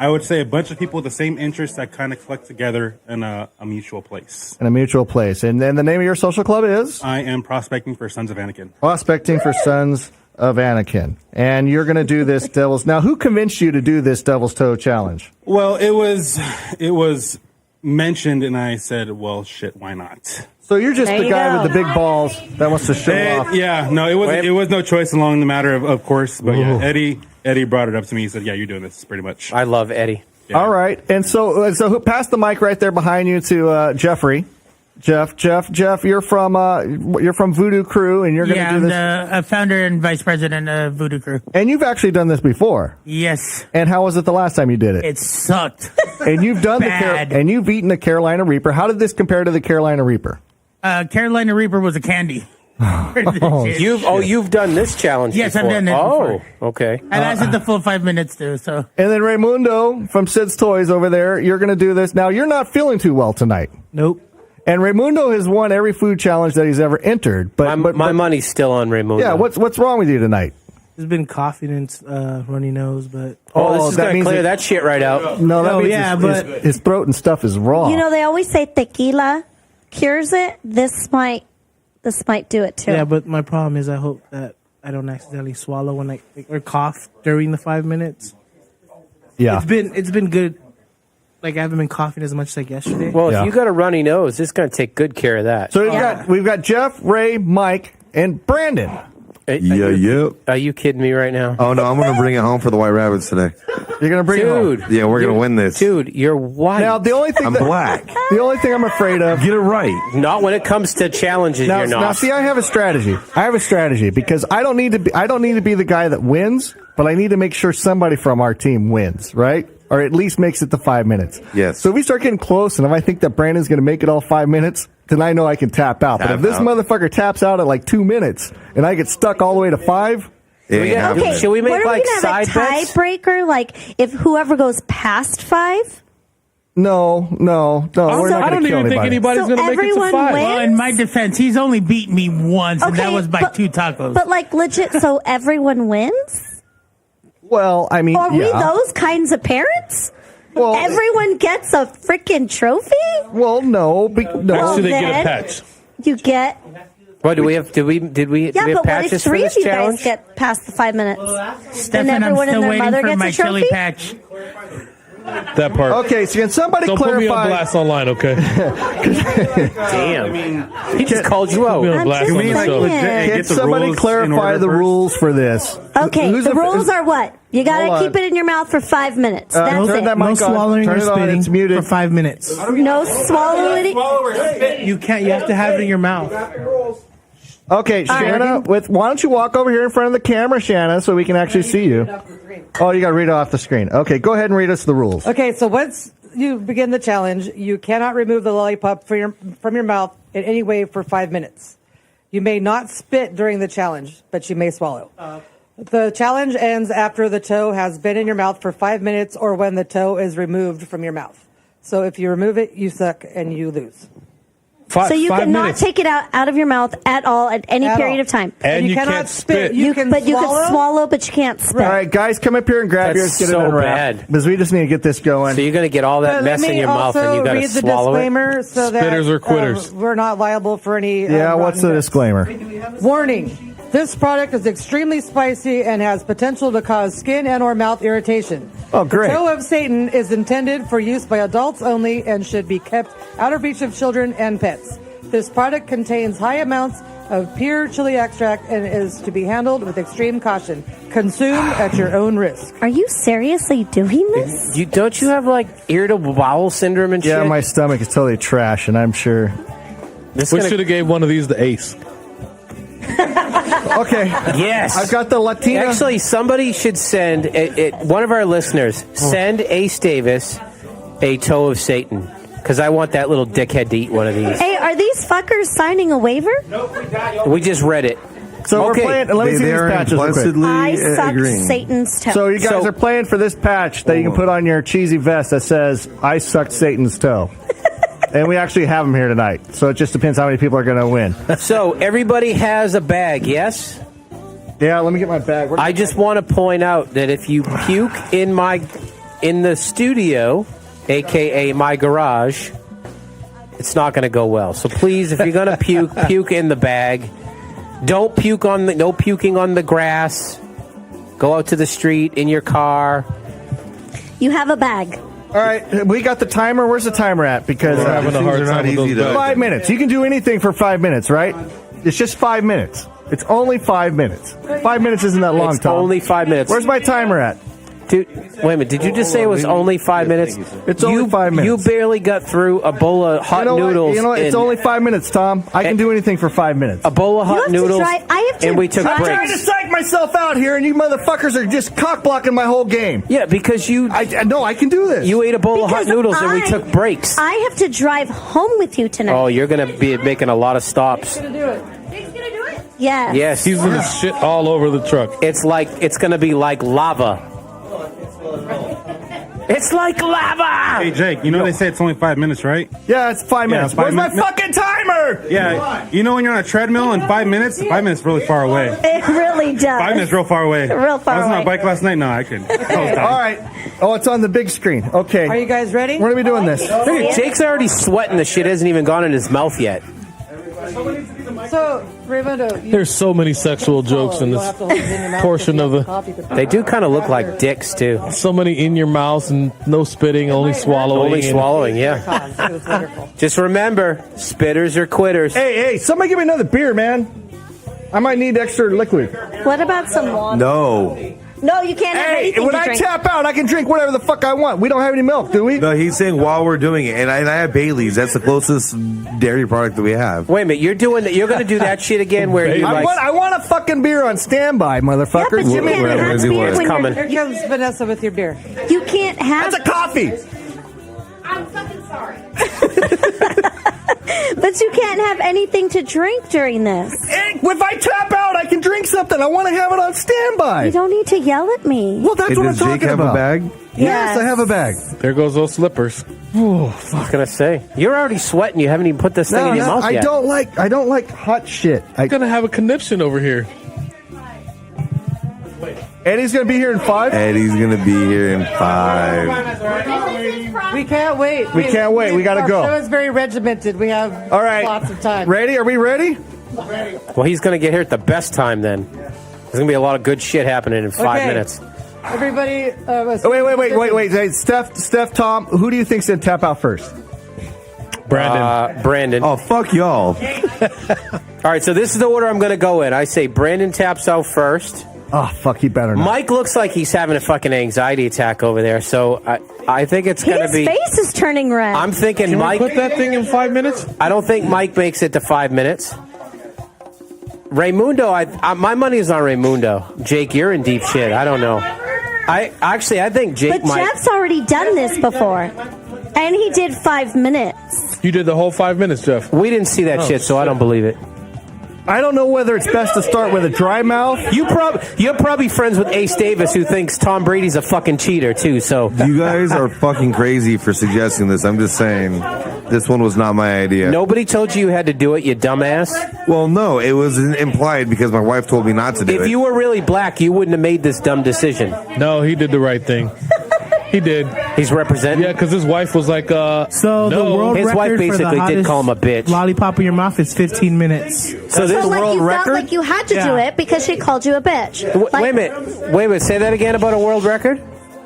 N: I would say, a bunch of people with the same interests that kind of collect together in a mutual place.
A: In a mutual place. And then the name of your social club is?
N: I am prospecting for Sons of Anakin.
A: Prospecting for Sons of Anakin. And you're going to do this Devil's... Now, who convinced you to do this Devil's Toe Challenge?
N: Well, it was mentioned, and I said, well, shit, why not?
A: So you're just the guy with the big balls that wants to show off.
N: Yeah, no, it was no choice along the matter of course, but yeah, Eddie brought it up to me. He said, yeah, you're doing this pretty much.
F: I love Eddie.
N: Yeah.
A: All right. And so pass the mic right there behind you to Jeffrey. Jeff, you're from Voodoo Crew, and you're going to do this.
D: I'm the founder and vice president of Voodoo Crew.
A: And you've actually done this before.
D: Yes.
A: And how was it the last time you did it?
D: It sucked.
A: And you've done
D: Bad.
A: and you've eaten the Carolina Reaper. How did this compare to the Carolina Reaper?
D: Carolina Reaper was a candy.
F: You've done this challenge
D: Yes,
F: before.
D: I've done that before.
F: Okay.
D: I lasted the full 5 minutes too. So.
A: And then Raymundo from Sid's Toys over there, you're going to do this. Now, you're not feeling too well tonight.
K: Nope.
A: And Raymundo has won every food challenge that he's ever entered. But
F: my money's still on Raymundo.
A: Yeah, what's wrong with you tonight?
K: There's been coughing and runny nose, but
F: this is going to clear that shit right out.
A: No, that means his throat and stuff is raw.
E: You know, they always say tequila cures it. This might do it too.
K: yeah. But my problem is, I hope that I don't accidentally swallow when or cough during the 5 minutes.
A: Yeah,
K: it's been good. Like, I haven't been coughing as much like yesterday.
F: Well, if you got a runny nose, it's going to take good care of that.
A: So we've got Jeff, Ray, Mike, and Brandon.
F: Are you kidding me right now?
H: Oh no, I'm going to bring it home for the White Rabbits today.
A: You're going to bring it home?
H: Yeah, we're going to win this.
F: Dude, you're white.
A: Now, the only thing
H: I'm black.
A: The only thing I'm afraid of...
H: Get it right.
F: Not when it comes to challenges, you're not.
A: Now, see, I have a strategy. Because I don't need to be the guy that wins, but I need to make sure somebody from our team wins, right? Or at least makes it to 5 minutes.
H: Yes.
A: So if we start getting close, and if I think that Brandon's going to make it all 5 minutes, then I know I can tap out. But if this motherfucker taps out at like 2 minutes, and I get stuck all the way to 5...
E: Okay,
F: should we make like side
E: have a
F: bets?
E: tiebreaker? Like, if whoever goes past 5?
A: No. We're not
G: I don't even think anybody's going to make it to 5.
D: Well, in my defense, he's only beaten me once, and that was by 2 tacos.
E: But like legit, so everyone wins?
A: Well, I mean,
E: are we those kinds of parents?
A: Well,
E: everyone gets a freaking trophy.
A: Well, no.
G: Actually, they get a patch.
E: You get.
F: What do we have? Did we
E: Yeah,
F: have
E: but what
F: patches
E: if
F: for
E: 3
F: this
E: of you
F: challenge?
E: guys get past the 5 minutes?
D: Stefan,
E: then
D: I'm
E: everyone
D: still
E: and their
D: waiting
E: mother
D: for
E: gets
D: my
E: a trophy?
D: chili patch.
G: That part.
A: Okay, so can somebody
G: Don't
A: clarify?
G: put me on blast online, okay?
F: Damn. He just called you out.
E: I'm just saying.
A: Can somebody clarify the rules for this?
E: Okay, the rules are what? You got to keep it in your mouth for 5 minutes. That's
A: turn
E: it.
A: that mic
K: No
A: on.
K: swallowing
A: Turn
K: or
A: it on.
K: spitting
A: It's muted.
K: for 5 minutes.
E: No swallowing.
K: You can't. You have to have it in your mouth.
A: Okay, Shanna, why don't you walk over here in front of the camera, Shanna, so we can actually see you? Oh, you got to read it off the screen. Okay, go ahead and read us the rules.
O: Okay, so once you begin the challenge, you cannot remove the lollipop from your mouth in any way for 5 minutes. You may not spit during the challenge, but you may swallow. The challenge ends after the toe has been in your mouth for 5 minutes or when the toe is removed from your mouth. So if you remove it, you suck and you lose.
E: So you cannot take it out of your mouth at all at any period of time.
G: And you cannot spit.
E: You can swallow, but you can't spit.
A: All right, guys, come up here and grab yours. Get it
F: so
A: unwrapped.
F: bad.
A: Because we just need to get this going.
F: So you're going to get all that mess in your mouth and you got to
O: read the
F: swallow
O: disclaimer
F: it?
O: so
G: Spitters
O: that
G: or quitters.
O: we're not liable for any.
A: Yeah, what's the disclaimer?
O: Warning. This product is extremely spicy and has potential to cause skin and or mouth irritation.
A: Oh, great.
O: The toe of Satan is intended for use by adults only and should be kept out of reach of children and pets. This product contains high amounts of pure chili extract and is to be handled with extreme caution. Consume at your own risk.
E: Are you seriously doing this?
F: Don't you have like irritable bowel syndrome and shit?
A: Yeah, my stomach is totally trash, and I'm sure.
G: We should have gave one of these to Ace.
A: Okay.
F: Yes.
A: I've got the Latina.
F: Actually, somebody should send one of our listeners send Ace Davis a toe of Satan, because I want that little dickhead to eat one of these.
E: Hey, are these fuckers signing a waiver?
F: We just read it.
A: So we're playing. Let me see these patches real quick.
E: I suck Satan's toe.
A: So you guys are playing for this patch that you can put on your cheesy vest that says "I sucked Satan's toe," and we actually have them here tonight. So it just depends how many people are going to win.
F: So everybody has a bag, yes?
A: Yeah. Let me get my bag.
F: I just want to point out that if you puke in the studio, aka my garage, it's not going to go well. So please, if you're going to puke in the bag. Don't puke no puking on the grass. Go out to the street in your car.
E: You have a bag.
A: All right, we got the timer. Where's the timer at? Because
G: we're having a hard time with those bags.
A: 5 minutes. You can do anything for 5 minutes, right? It's just 5 minutes. It's only 5 minutes. 5 minutes isn't that long,
F: It's
A: Tom.
F: only 5 minutes.
A: Where's my timer at?
F: Dude, wait a minute. Did you just say it was only 5 minutes?
A: It's only 5 minutes.
F: You barely got through a bowl of hot noodles.
A: You know what? It's only 5 minutes, Tom. I can do anything for 5 minutes.
F: A bowl of hot noodles. And we took
A: I'm
F: breaks.
A: trying to psych myself out here, and you motherfuckers are just cock blocking my whole game.
F: Yeah, because
A: I can do this.
F: You ate a bowl of hot noodles, and we took breaks.
E: I have to drive home with you tonight.
F: Oh, you're going to be making a lot of stops.
E: Yes.
F: Yes.
G: He's going to shit all over the truck.
F: It's going to be like lava. It's like lava!
N: Hey, Jake, you know they say it's only 5 minutes, right?
A: Yeah, it's 5 minutes. Where's my fucking timer?
N: Yeah, you know when you're on a treadmill in 5 minutes? 5 minutes really far away.
E: It really does.
N: 5 minutes real far away.
E: Real far
N: I was on
E: away.
N: a bike last night. No, I couldn't.
A: All right. Oh, it's on the big screen. Okay.
O: Are you guys ready?
A: When are we doing this?
F: Dude, Jake's already sweating. The shit hasn't even gone in his mouth yet.
O: So, Raymundo,
G: There's so many sexual jokes in this portion of the.
F: They do kind of look like dicks, too.
G: So many in your mouth and no spitting, only swallowing.
F: Only swallowing, yeah. Just remember, spitters or quitters.
A: Hey, somebody give me another beer, man. I might need extra liquid.
E: What about some water?
H: No.
E: No, you can't have
A: Hey,
E: anything
A: when
E: to
A: I
E: drink.
A: tap out, I can drink whatever the fuck I want. We don't have any milk, do we?
H: No, he's saying while we're doing it, and I have Bailey's. That's the closest dairy product that we have.
F: Wait a minute, you're going to do that shit again where you like...
A: I want a fucking beer on standby, motherfucker.
E: Yeah, but you can't have beer
F: It's
E: when
F: coming.
O: Here comes Vanessa with your beer.
E: You can't have...
A: That's a coffee.
L: I'm fucking sorry.
E: But you can't have anything to drink during this.
A: Hey, if I tap out, I can drink something. I want to have it on standby.
E: You don't need to yell at me.
A: Well, that's what I'm
H: Does Jake
A: talking
H: have
A: about.
H: a bag?
A: Yes, I have a bag.
G: There goes those slippers.
F: What was going to say? You're already sweating. You haven't even put this thing in your mouth
A: I
F: yet.
A: don't like hot shit.
G: I'm going to have a conniption over here.
A: Eddie's going to be here in 5?
H: Eddie's going to be here in 5.
O: We can't wait.
A: We can't wait. We gotta go.
O: Our show is very regimented. We have
A: All right.
O: lots of time.
A: Ready? Are we ready?
F: Well, he's going to get here at the best time then. There's going to be a lot of good shit happening in 5
O: Okay.
F: minutes.
O: Everybody.
A: Wait. Hey, Steph, Tom, who do you think's going to tap out first?
F: Brandon.
H: Oh, fuck y'all.
F: All right, so this is the order I'm going to go in. I say Brandon taps out first.
A: Oh, fuck, he better not.
F: Mike looks like he's having a fucking anxiety attack over there, so I think it's going to
E: His
F: be...
E: face is turning red.
F: I'm thinking
G: Can
F: Mike...
G: we put that thing in 5 minutes?
F: I don't think Mike makes it to 5 minutes. Raymundo, my money is on Raymundo. Jake, you're in deep shit. I don't know. I think Jake
E: But
F: might...
E: Jeff's already done this before. And he did 5 minutes.
G: You did the whole 5 minutes, Jeff.
F: We didn't see that shit, so I don't believe it.
A: I don't know whether it's best to start with a dry mouth.
F: You're probably friends with Ace Davis, who thinks Tom Brady's a fucking cheater too. So
H: You guys are fucking crazy for suggesting this. I'm just saying, this one was not my idea.
F: nobody told you had to do it, you dumbass.
H: Well, no, it was implied because my wife told me not to do it.
F: If you were really black, you wouldn't have made this dumb decision.
G: No, he did the right thing. He did.
F: He's representing.
G: Yeah, because his wife was like,
K: So
G: no.
K: the world
F: His
K: record
F: wife
K: for the
F: basically did
K: hottest
F: call him a bitch.
K: lollipop in your mouth is 15 minutes.
F: So this
E: So like
F: world
E: you
F: record.
E: felt like you had to do
K: Yeah.
E: it because she called you a bitch. Like,
F: Wait a minute. Say that again about a world record.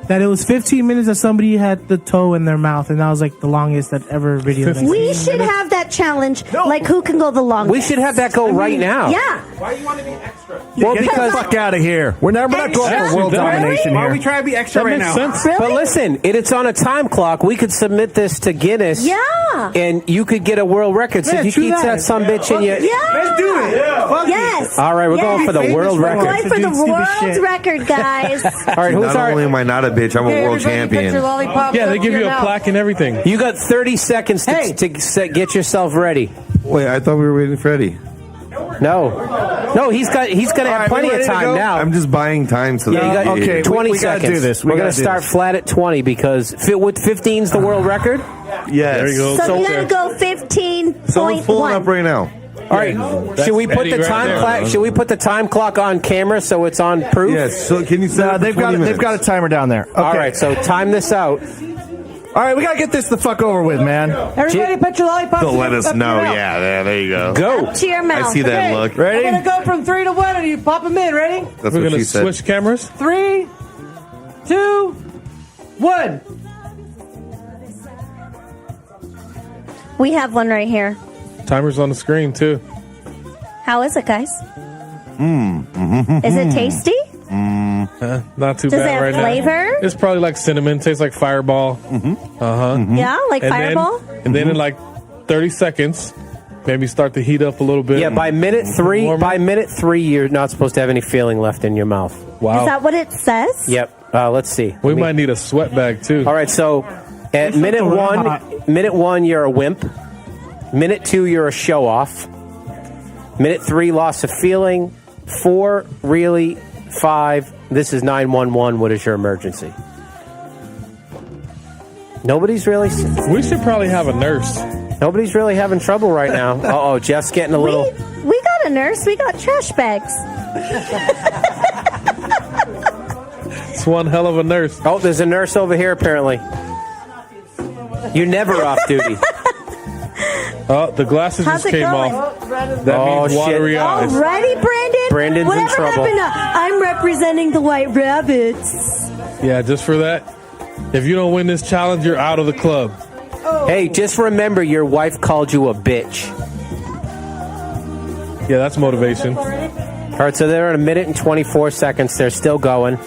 K: that it was 15 minutes that somebody had the toe in their mouth, and that was like the longest that ever video.
E: We should have that challenge. Like, who can go the longest?
F: We should have that go right now.
E: Yeah.
N: Why do you want to be extra?
F: Well,
A: Get
F: because
A: the fuck out of here. We're not going for world domination
N: Why
A: here.
N: are we trying to be extra right now?
E: Really?
F: But listen, it's on a time clock. We could submit this to Guinness.
E: Yeah.
F: And you could get a world record. So
K: Yeah,
F: if you
K: true
F: keep that some bitch in you.
E: Yeah.
N: Let's do it.
E: Yes.
F: All right, we're going for the world
E: We're
F: record.
E: going for the
K: Dude, stupid
E: world
K: shit.
E: record, guys.
F: All right, who's
H: Not
F: our?
H: only am I not a bitch, I'm a world champion.
G: Yeah, they give you a plaque and everything.
F: You got 30 seconds to get yourself ready.
H: Wait, I thought we were waiting for Eddie.
F: No, he's gonna have plenty of time now.
H: I'm just buying time so
F: Yeah, you
H: that
F: got
A: okay,
F: 20
A: we gotta
F: seconds.
A: do this.
F: We're going
A: gotta
F: to
A: do
F: start
A: this.
F: flat at 20 because with 15's the world record.
H: Yes.
G: There you go.
E: So you gotta go 15.1.
H: Someone's pulling up right now.
F: All right, should we put
G: Eddie
F: the
G: right
F: time
G: there.
F: clock? Should we put the time clock on camera so it's on proof?
H: Yes. So can you set up
A: They've got a timer down there. Okay.
F: All right, so time this out.
A: All right, we got to get this the fuck over with, man.
O: Everybody put your lollipops
H: Don't let
O: up
H: us
O: to your
H: know.
O: mouth.
H: Yeah, there you go.
F: Go.
E: Up to your mouth.
H: I see that
O: Okay.
H: look.
A: Ready?
O: I'm going to go from 3 to 1 and you pop them in. Ready?
H: That's
G: We're
H: what
G: going
H: she
G: to
H: said.
G: switch cameras.
O: 3, 2, 1.
E: We have one right here.
G: Timer's on the screen, too.
E: How is it, guys? Is it tasty?
G: Not too
E: Does it
G: bad
E: have
G: right
E: flavor?
G: now. It's probably like cinnamon. Tastes like Fireball.
E: Yeah, like
G: And
E: Fireball?
G: then in like 30 seconds, maybe start to heat up a little bit.
F: Yeah, by minute three, you're not supposed to have any feeling left in your mouth.
G: Wow.
E: Is that what it says?
F: Yep. Let's see.
G: We might need a sweat bag too.
F: All right. So at minute one, you're a wimp. Minute 2, you're a show off. Minute 3, loss of feeling. 4, really. 5, this is 911. What is your emergency? Nobody's really.
G: We should probably have a nurse.
F: Nobody's really having trouble right now. Uh-oh, Jeff's getting a little.
E: We got a nurse. We got trash bags.
G: It's one hell of a nurse.
F: Oh, there's a nurse over here apparently. You're never off duty.
G: Oh, the glasses
E: How's
G: just
E: it
G: came
E: going?
G: off. That means watery eyes.
E: Alrighty, Brandon.
F: Brandon's
E: Whatever
F: in trouble.
E: happened to, I'm representing the White Rabbits.
G: Yeah, just for that. If you don't win this challenge, you're out of the club.
F: Hey, just remember your wife called you a bitch.
G: Yeah, that's motivation.
F: All right, so they're at 1 minute and 24 seconds. They're still going.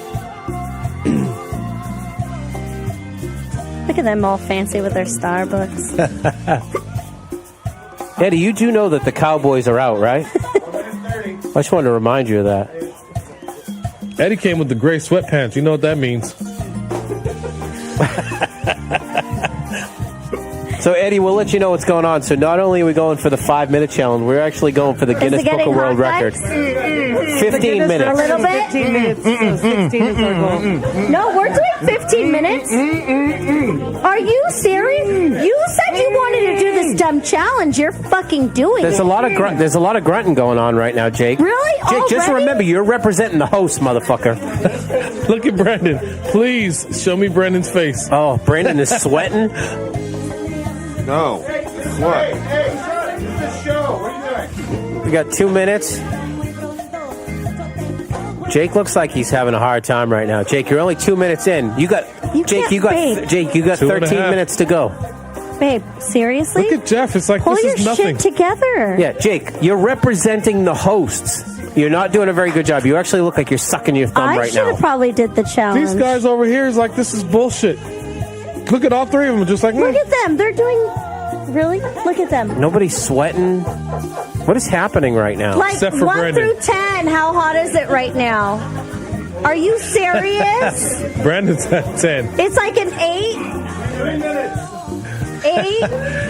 E: Look at them all fancy with their Starbucks.
F: Eddie, you do know that the Cowboys are out, right? I just wanted to remind you of that.
G: Eddie came with the gray sweatpants. You know what that means.
F: So, Eddie, we'll let you know what's going on. So, not only are we going for the 5-minute challenge, we're actually going for the Guinness Book of World Record. 15 minutes.
E: A little bit?
O: 15 minutes. So 16 is our goal.
E: No, we're doing 15 minutes. Are you serious? You said you wanted to do this dumb challenge. You're fucking doing
F: There's
E: it.
F: a lot of grunting going on right now, Jake.
E: Really?
F: Jake, just
E: Already?
F: remember, you're representing the host, motherfucker.
G: Look at Brandon. Please show me Brandon's face.
F: Oh, Brandon is sweating.
H: No. What?
F: We got 2 minutes. Jake looks like he's having a hard time right now. Jake, you're only 2 minutes in. You got 13 minutes to go.
E: Babe, seriously?
G: Look at Jeff. It's like
E: Pull
G: this
E: your
G: is nothing.
E: shit together.
F: Yeah, Jake, you're representing the hosts. You're not doing a very good job. You actually look like you're sucking your thumb
E: I
F: right
E: should
F: now.
E: have probably did the challenge.
G: These guys over here is like, this is bullshit. Look at all three of them. Just like,
E: Look at them. They're doing... Really? Look at them.
F: Nobody's sweating. What is happening right now?
E: Like
G: Except for
E: 1
G: Brandon.
E: through 10, how hot is it right now? Are you serious?
G: Brandon's at 10.
E: It's like an 8. 8?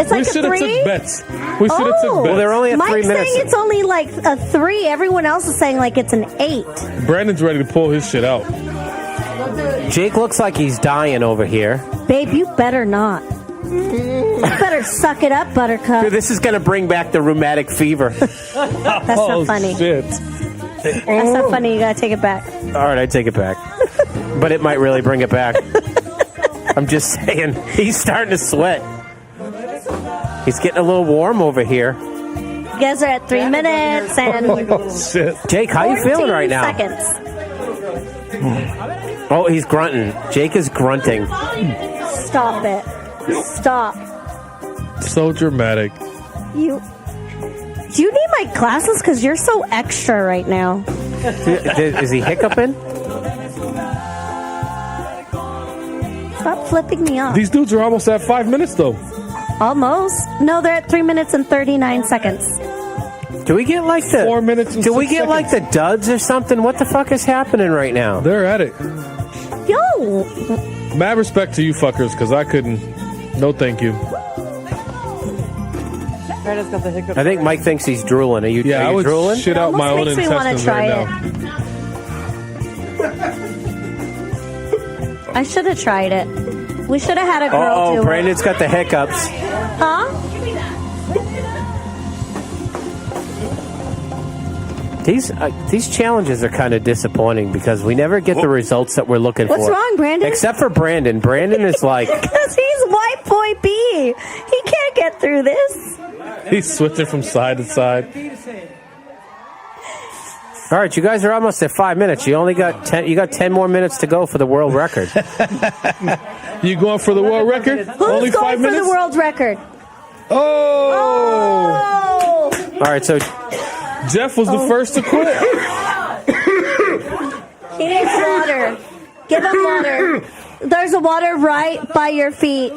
E: It's like
G: We
E: a
G: should have
E: 3?
G: took bets. We should have took bets.
F: Well, they're only at
E: Mike's
F: 3 minutes.
E: saying it's only like a 3. Everyone else is saying like it's an 8.
G: Brandon's ready to pull his shit out.
F: Jake looks like he's dying over here.
E: Babe, you better not. You better suck it up, Buttercup.
F: Dude, this is going to bring back the rheumatic fever.
E: That's not funny.
G: Shit.
E: That's not funny. You gotta take it back.
F: All right, I take it back. But it might really bring it back. I'm just saying, he's starting to sweat. He's getting a little warm over here.
E: You guys are at 3 minutes and
G: Oh, shit.
F: Jake, how you feeling
E: 14
F: right now?
E: seconds.
F: Oh, he's grunting. Jake is grunting.
E: Stop it. Stop.
G: So dramatic.
E: Do you need my glasses? Because you're so extra right now.
F: Is he hiccuping?
E: Stop flipping me off.
G: These dudes are almost at 5 minutes, though.
E: Almost. No, they're at 3 minutes and 39 seconds.
F: Do we get like the
G: 4 minutes and
F: Do we
G: 6
F: get like the duds or something? What the fuck is happening right now?
G: They're at it.
E: Yo.
G: Mad respect to you fuckers, because I couldn't. No, thank you.
O: Brandon's got the hiccup.
F: I think Mike thinks he's drooling. Are you?
G: Yeah,
F: are
G: I
F: you
G: would
F: drooling?
G: shit out my own
E: makes me wanna
G: intestines
E: try
G: right
E: it.
G: now.
E: I should have tried it. We should have had a girl
F: Oh,
E: do
F: Brandon's got the hiccups.
E: it. Huh?
F: These challenges are kind of disappointing because we never get the results that we're looking for.
E: What's wrong, Brandon?
F: Except for Brandon. Brandon is like
E: Because he's white boy B. He can't get through this.
G: He's switching from side to side.
F: All right, you guys are almost at 5 minutes. You only got 10. You got 10 more minutes to go for the world record.
G: You going for the world record?
E: Who's
G: Only
E: going
G: 5
E: for
G: minutes?
E: the world record?
G: Oh!
F: All right, so
G: Jeff was the first to quit.
E: He needs water. Give him water. There's a water right by your feet.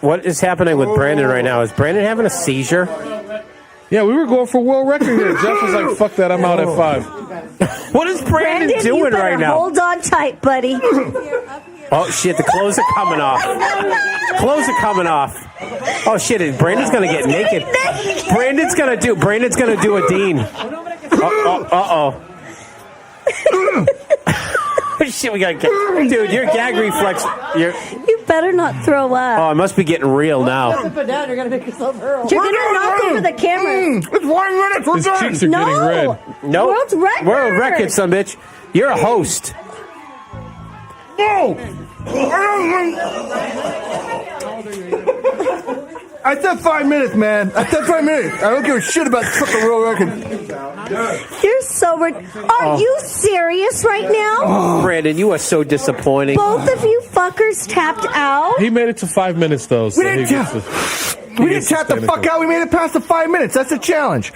F: What is happening with Brandon right now? Is Brandon having a seizure?
G: Yeah, we were going for world record here. Jeff was like, "Fuck that, I'm out at 5."
F: What is Brandon
E: you
F: doing
E: better
F: right now?
E: Hold on tight, buddy.
F: Oh shit, the clothes are coming off. Clothes are coming off. Oh shit, and Brandon's gonna get naked. Brandon's gonna do a Dean. Uh-oh. Shit, we gotta get. Dude, your gag reflex.
E: You better not throw up.
F: Oh, it must be getting real now.
O: Put down, you're gonna make yourself hurl.
E: You're gonna knock over the camera.
A: It's 1 minute. We're
G: His
A: done.
G: cheeks are getting red.
F: No.
E: World's record.
F: World record, son bitch. You're a host.
A: No. I said 5 minutes, man. I said 5 minutes. I don't give a shit about the fucking world record.
E: You're so Are you serious right now?
F: Brandon, you are so disappointing.
E: Both of you fuckers tapped out?
G: He made it to 5 minutes though. So
A: We didn't tap the fuck out. We made it past the 5 minutes. That's a challenge.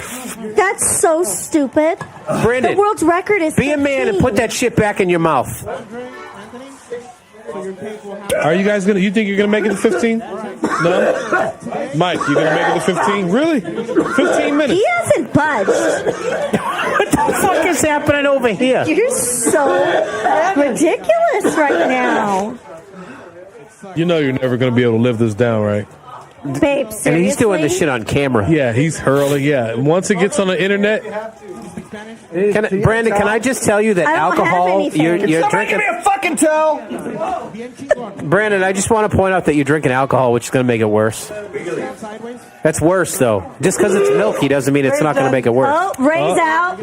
E: That's so stupid.
F: Brandon,
E: the world's record is
F: be a man and
E: 15.
F: put that shit back in your mouth.
G: Are you guys gonna? You think you're gonna make it to 15? No, Mike, you gonna make it to 15? Really? 15 minutes?
E: He hasn't budged.
F: What the fuck is happening over here?
E: You're so ridiculous right now.
G: You know you're never gonna be able to live this down, right?
E: Babe, seriously?
F: And he's doing this shit on camera.
G: Yeah, he's hurling. Yeah, once it gets on the internet.
F: Brandon, can I just tell you that
E: I don't
F: alcohol?
E: have anything.
F: You're
A: Somebody give
F: drinking.
A: me a fucking towel.
F: Brandon, I just want to point out that you're drinking alcohol, which is going to make it worse. That's worse, though. Just because it's milky doesn't mean it's not going to make it worse.
E: Oh, Ray's out.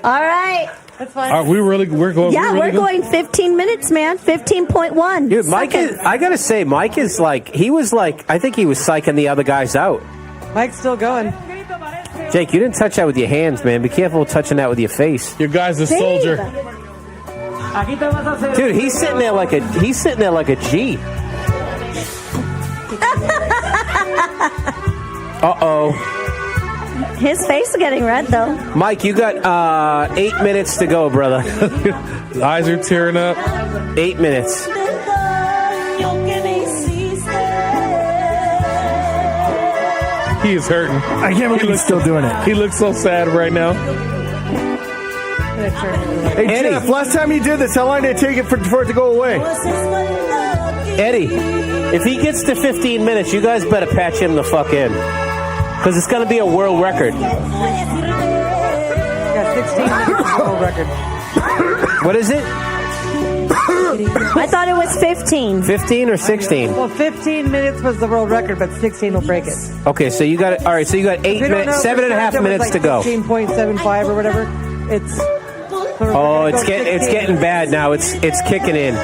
E: All right.
O: That's fine.
G: Are we really? We're going.
E: Yeah,
G: we're
E: we're
G: really
E: going 15 minutes, man. 15.1.
F: Dude, Mike is. I gotta say, Mike is like. He was like. I think he was psyching the other guys out.
O: Mike's still going.
F: Jake, you didn't touch that with your hands, man. Be careful touching that with your face.
G: Your guy's a soldier.
F: Dude, he's sitting there like a. He's sitting there like a G. Uh-oh.
E: His face is getting red, though.
F: Mike, you got 8 minutes to go, brother.
G: Eyes are tearing up.
F: 8 minutes.
G: He is hurting.
A: I can't believe he's still doing it.
G: He looks so sad right now.
A: Hey,
F: Eddie.
A: Jeff, last time you did this, how long did it take it for it to go away?
F: Eddie, if he gets to 15 minutes, you guys better patch him the fuck in. Because it's going to be a world record.
O: Yeah, 16 minutes is the world record.
F: What is it?
E: I thought it was 15.
F: 15 or 16?
O: Well, 15 minutes was the world record, but 16 will break it.
F: Okay, so you got it. All right, so you got 8 minutes, 7.5 minutes to go.
O: 15.75 or whatever.
F: Oh, it's getting bad now. It's kicking in.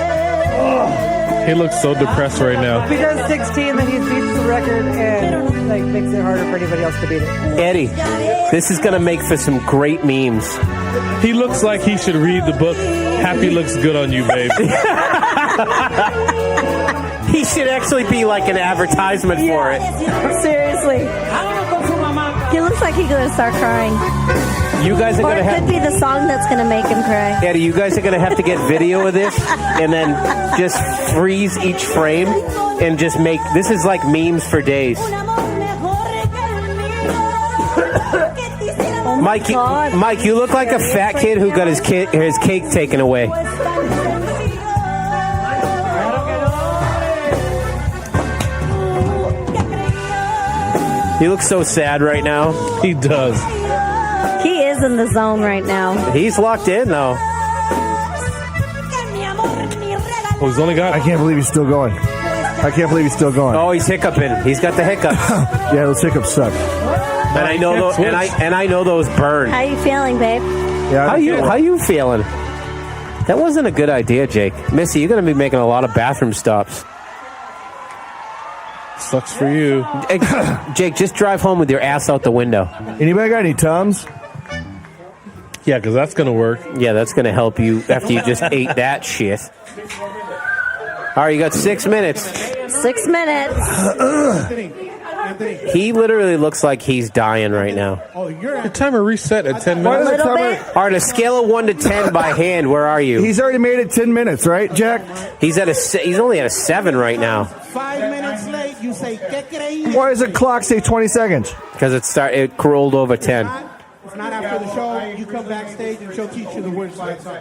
G: He looks so depressed right now.
O: If he does 16, then he beats the record and like makes it harder for anybody else to beat it.
F: Eddie, this is going to make for some great memes.
G: He looks like he should read the book Happy Looks Good on You, babe.
F: He should actually be like an advertisement for it.
E: Seriously. He looks like he's going to start crying.
F: You guys are
E: Or
F: going to
E: it
F: have...
E: could be the song that's going to make him cry.
F: Eddie, you guys are going to have to get video of this and then just freeze each frame and just make... This is like memes for days. Mike, you look like a fat kid who got his cake taken away. He looks so sad right now.
G: He does.
E: He is in the zone right now.
F: He's locked in, though.
G: Oh, he's only got...
A: I can't believe he's still going. I can't believe he's still going.
F: Oh, he's hiccuping. He's got the hiccups.
A: Yeah, those hiccups suck.
F: And I know those. And I know those burn.
E: How you feeling, babe?
A: Yeah,
F: How you feeling? That wasn't a good idea, Jake. Missy, you're going to be making a lot of bathroom stops.
G: Sucks for you.
F: Jake, just drive home with your ass out the window.
A: Anybody got any Tums?
G: Yeah, because that's going to work.
F: Yeah, that's going to help you after you just ate that shit. All right, you got 6 minutes.
E: 6 minutes.
F: He literally looks like he's dying right now.
G: The timer reset at 10 minutes.
E: Little bit.
F: All right, a scale of 1 to 10 by hand, where are you?
A: He's already made it 10 minutes, right, Jack?
F: He's only at a 7 right now.
C: 5 minutes late, you say, ¿qué creí?
A: Why does the clock say 20 seconds?
F: Because it rolled over 10.
C: If not after the show, you come backstage and she'll teach you the words to that song.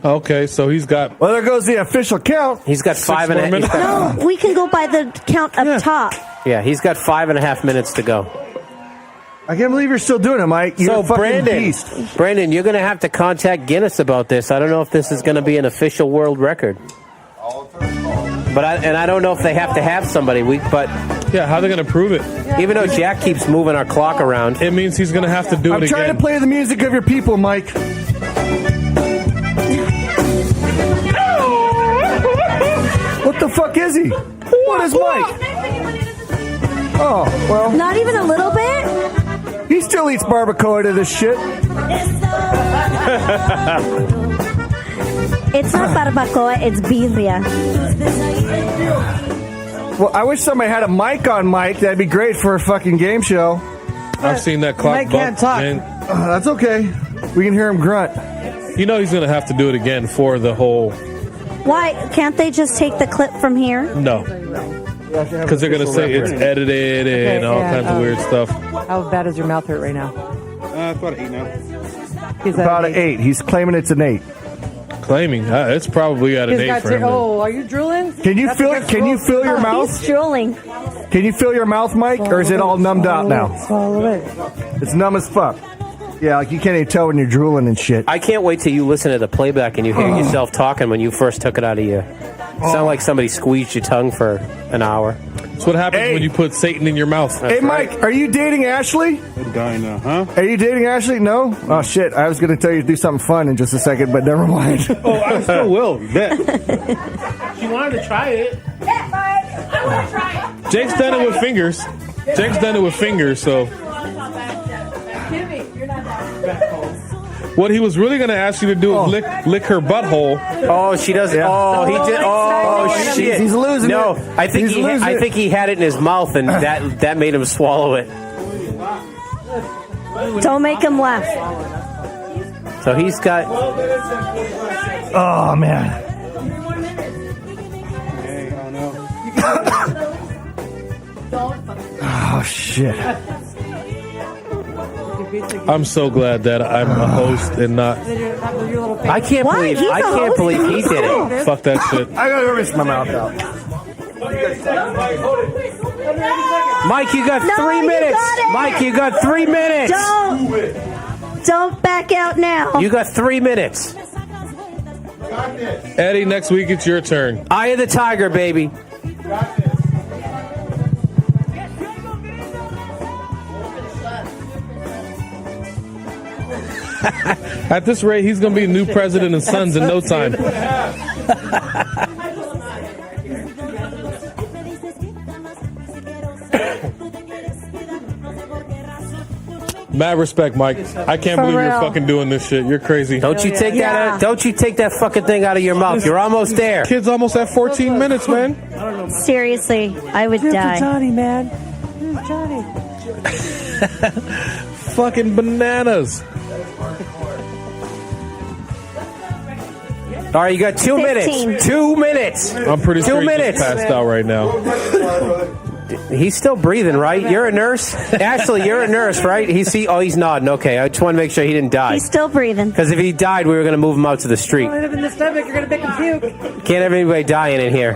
G: Okay, so he's got...
A: Well, there goes the official count.
F: He's got 5 and a
G: minutes.
F: half.
E: No, we can go by the count up top.
F: Yeah, he's got 5.5 minutes to go.
A: I can't believe you're still doing it, Mike. You're
F: So
A: a fucking
F: Brandon,
A: beast.
F: you're going to have to contact Guinness about this. I don't know if this is going to be an official world record. But I don't know if they have to have somebody. But
G: yeah, how are they going to prove it?
F: Even though Jack keeps moving our clock around,
G: it means he's going to have to do it again.
A: I'm trying to play the music of your people, Mike. What the fuck is he? What is Mike? Oh, well.
E: Not even a little bit?
A: He still eats barbacoa to this shit.
E: It's not barbacoa, it's birria.
A: Well, I wish somebody had a mic on Mike. That'd be great for a fucking game show.
G: I've seen that clock.
O: Mike can't talk.
A: That's okay. We can hear him grunt.
G: You know he's going to have to do it again for the whole...
E: Why? Can't they just take the clip from here?
G: No. Because they're going to say it's edited and all kinds of weird stuff.
O: How bad does your mouth hurt right now?
N: It's about an 8 now.
O: He's
A: About an 8. He's claiming it's an 8.
G: Claiming it's probably at an 8 for him.
O: Oh, are you drooling?
A: Can you feel? Can you feel your mouth?
E: He's drooling.
A: Can you feel your mouth, Mike, or is it all numbed out now?
O: Swallow it.
A: It's numb as fuck. Yeah, like you can't even tell when you're drooling and shit.
F: I can't wait till you listen to the playback and you hear yourself talking when you first took it out of you. Sound like somebody squeezed your tongue for an hour.
G: That's what happens when you put Satan in your mouth.
A: Hey, Mike, are you dating Ashley?
N: I'm dying now, huh?
A: Are you dating Ashley? No? Oh, shit. I was going to tell you to do something fun in just a second, but never mind.
N: Oh, I still will. Bet.
K: She wanted to try it.
G: Jake's done it with fingers. So what he was really going to ask you to do is lick her butthole.
F: Oh, she doesn't. Yeah. Oh, he did. Oh, shit.
A: He's losing it.
F: No, I think he had it in his mouth, and that made him swallow it.
E: Don't make him laugh.
F: So he's got.
A: Oh, man. Oh, shit.
G: I'm so glad that I'm a host and not.
F: I can't believe he did it.
G: Fuck that shit.
A: I gotta rinse my mouth out.
F: Mike, you got 3 minutes. Mike, you got 3 minutes.
E: Don't back out now.
F: You got 3 minutes.
G: Eddie, next week it's your turn.
F: Eye of the tiger, baby.
G: At this rate, he's going to be new president of Sons in no time. Mad respect, Mike. I can't believe you're fucking doing this shit. You're crazy.
F: Don't you take that? Don't you take that fucking thing out of your mouth? You're almost there.
G: Kid's almost at 14 minutes, man.
E: Seriously, I would die.
O: Johnny, man. Johnny.
G: Fucking bananas.
F: All right, you got 2
E: 15.
F: minutes. 2 minutes.
G: I'm pretty sure
F: 2
G: he
F: minutes.
G: just passed out right now.
F: He's still breathing, right? You're a nurse? Ashley, you're a nurse, right? He's nodding. Okay, I just want to make sure he didn't die.
E: He's still breathing.
F: Because if he died, we were going to move him out to the street.
O: Hit him in the stomach, you're going to make him puke.
F: Can't have anybody dying in here.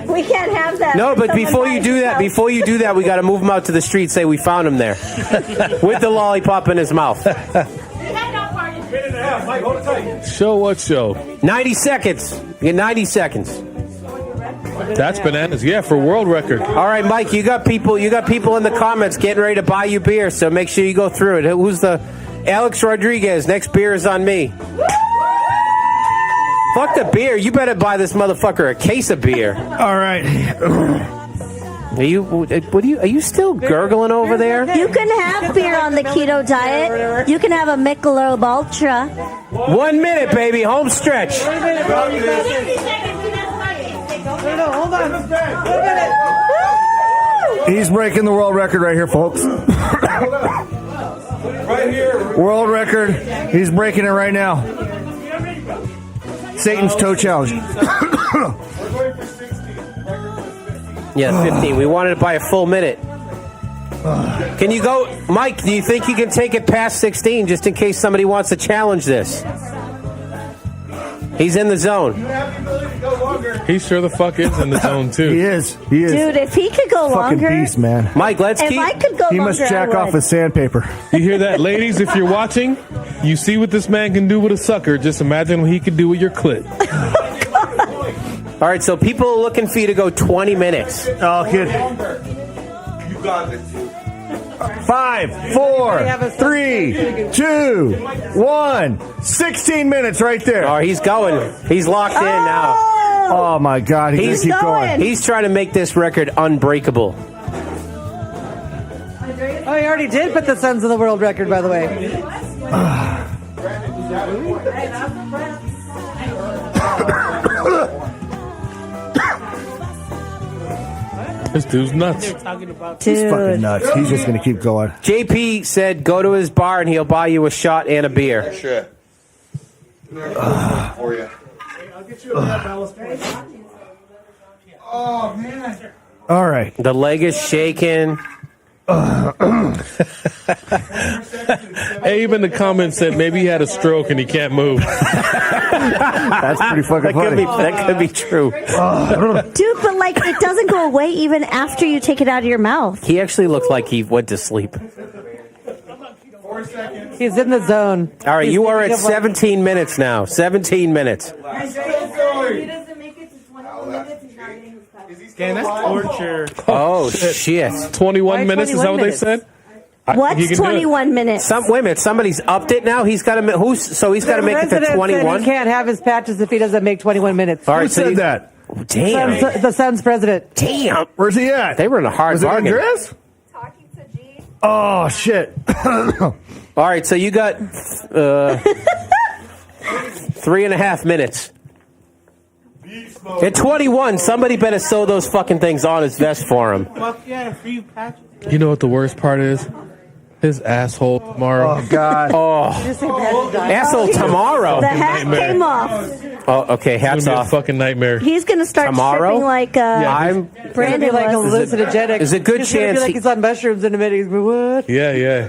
E: We can't have that.
F: No, but
E: Someone
F: before you
E: dies
F: do that,
E: himself.
F: we got to move him out to the street. Say we found him there with the lollipop in his mouth.
G: Show what show?
F: 90 seconds. You get 90 seconds.
G: That's bananas. Yeah, for world record.
F: All right, Mike, you got people in the comments getting ready to buy you beer, so make sure you go through it. Who's the Alex Rodriguez? Next beer is on me. Fuck the beer. You better buy this motherfucker a case of beer.
A: All right.
F: Are you still gurgling over there?
E: You can have beer on the keto diet. You can have a Michelob Ultra.
F: 1 minute, baby. Home stretch.
O: No, hold on. 1 minute.
A: He's breaking the world record right here, folks.
C: Right here.
A: World record. He's breaking it right now. Satan's toe challenge.
F: Yeah, 15. We wanted it by a full minute. Can you go, Mike? Do you think you can take it past 16 just in case somebody wants to challenge this? He's in the zone.
G: He sure the fuck is in the zone too.
A: He is.
E: Dude, if he could go
A: Fucking
E: longer.
A: beast, man.
F: Mike,
E: If I could go
A: He
E: longer,
A: must jack
E: I
A: off
E: would.
A: with sandpaper.
G: You hear that, ladies? If you're watching, you see what this man can do with a sucker. Just imagine what he could do with your clit.
F: All right, so people are looking for you to go 20 minutes.
A: Oh, kid.
C: You got it.
A: 5, 4, 3, 2, 1. 16 minutes right there.
F: Oh, he's going. He's locked in now.
A: Oh my God, he's gonna keep going.
F: He's trying to make this record unbreakable.
O: Oh, he already did put the Sons of the world record, by the way.
G: This dude's nuts.
A: He's fucking nuts. He's just gonna keep going.
F: JP said go to his bar and he'll buy you a shot and a beer.
C: Shit. For you.
K: I'll get you a ballast point.
C: Oh, man.
A: All right.
F: The leg is shaking.
G: Abe in the comments said maybe he had a stroke and he can't move.
A: That's pretty fucking funny.
F: That could be true.
E: Dude, but like it doesn't go away even after you take it out of your mouth.
F: He actually looked like he went to sleep.
C: 4 seconds.
O: He's in the zone.
F: All right,
O: He's
F: you are at
O: thinking of
F: 17 minutes now. 17 minutes.
C: He doesn't make it to 21
P: minutes. He's not getting his cut.
K: Damn, that's torture.
F: Oh, shit.
G: 21 minutes? Is that what they said?
E: What's 21 minutes?
F: Wait a minute. Somebody's upped it now. He's got to. He's got to make it to
O: President said
F: 21.
O: He can't have his patches if he doesn't make 21 minutes.
F: All right,
A: Who said that?
F: Damn.
O: The Suns president.
F: Damn.
A: Where's he at?
F: They were in a hard
A: Was it
F: bargain.
A: Andres? Oh shit!
F: All right, so you got 3.5 minutes. At 21, somebody better sew those fucking things on his vest for him.
K: Fuck yeah, free patches.
G: You know what the worst part is? His asshole tomorrow.
A: Oh God.
F: Oh, asshole tomorrow.
E: The hat came off.
F: Oh, okay. Hats
G: It's gonna be
F: off.
G: a fucking nightmare.
E: He's gonna start
F: Tomorrow?
E: stripping like
F: I'm.
E: Brandon
O: like
E: was.
O: hallucinogenic.
F: There's a good
O: He's gonna
F: chance
O: be like
F: he-
O: he's on mushrooms in a minute. He's gonna be, what?
G: Yeah.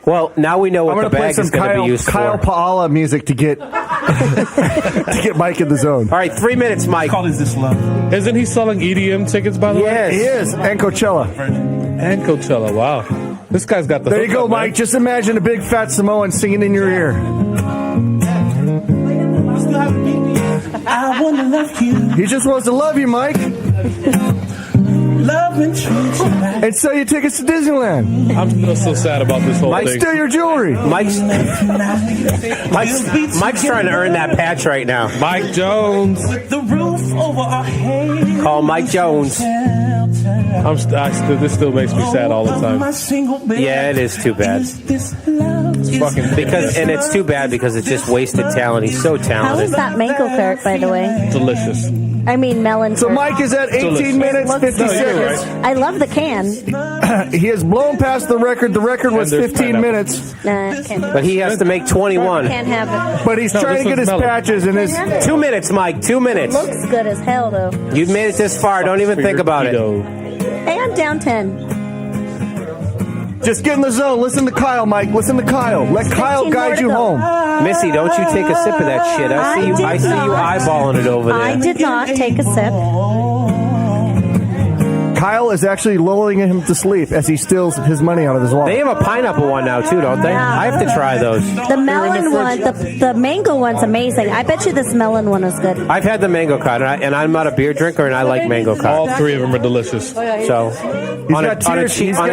F: Well, now we know
A: I'm
F: what
A: gonna
F: the
A: play
F: bag
A: some
F: is going to be used
A: Kyle
F: for.
A: Paala music to get to get Mike in the zone.
F: All right, 3 minutes, Mike.
N: Is this love?
G: Isn't he selling EDM tickets, by the
F: Yes.
A: He is, and Coachella.
G: And Coachella. Wow. This guy's got the
A: There you
G: hookup,
A: go,
G: man.
A: Mike. Just imagine a big fat Samoan singing in your ear.
K: I wanna love you.
A: He just wants to love you, Mike.
M: love and treat you right.
A: And sell your tickets to Disneyland.
G: I'm still so sad about this whole thing.
A: Steal your jewelry.
F: Mike's trying to earn that patch right now.
G: Mike Jones.
M: With the roof over our head.
F: Call Mike Jones.
G: This still makes me sad all the time.
F: Yeah, it is too bad. It's too bad because it's just wasted talent. He's so
E: How
F: talented.
E: is that mango cart, by the way?
G: Delicious.
E: I mean, melon.
A: So
E: cart.
A: Mike is at 18 minutes, 50 seconds.
E: I love the can.
A: He has blown past the record. The record was
G: And there's
A: 15 minutes.
E: Nah, can't.
F: But he has to make 21.
E: Can't have it.
A: But he's trying to get his patches and his.
F: 2 minutes, Mike. 2 minutes.
E: Looks good as hell, though.
F: You've made it this far. Don't even think about it.
E: Hey, I'm down 10.
A: Just get in the zone. Listen to Kyle, Mike. Listen to Kyle. Let Kyle guide you home.
F: Missy, don't you take a sip of that shit. I see you eyeballing it over there.
E: I did not take a sip.
A: Kyle is actually lulling him to sleep as he steals his money out of his wallet.
F: They have a pineapple one now too, don't they?
E: Yeah.
F: I have to try those.
E: The melon one, the mango one's amazing. I bet you this melon one is good.
F: I've had the mango cod, and I'm not a beer drinker, and I like mango cod.
G: All three of them are delicious.
F: So, on a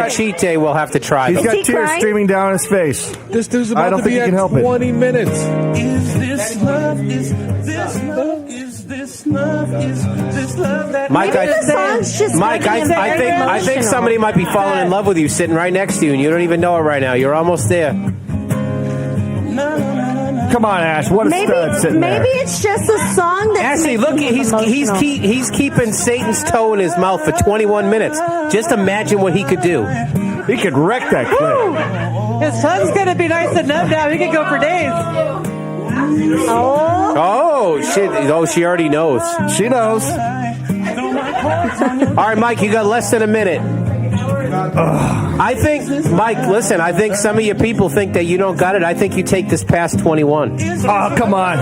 F: cheat day, we'll have to try
A: He's
F: them.
A: got tears streaming down his face.
G: This dude's
A: I
G: about
A: don't
G: to
A: think
G: be
A: he can
G: at
A: help it.
G: 20 minutes.
M: Is this love? Is this love? Is this love? Is this love that
F: Mike,
E: Maybe the song's just making him very
F: I think
E: emotional.
F: somebody might be falling in love with you sitting right next to you, and you don't even know it right now. You're almost there.
A: Come on, Ash. What a stud sitting there.
E: Maybe it's just a song that's
F: Ashley, look, he's keeping Satan's toe in his mouth for 21 minutes. Just imagine what he could do.
A: He could wreck that clip.
O: His tongue's gonna be nice and numb now. He can go for days.
F: Oh, shit. Oh, she already knows.
A: She knows.
F: All right, Mike, you got less than a minute. I think, Mike, listen, I think some of your people think that you don't got it. I think you take this past 21.
A: Oh, come on.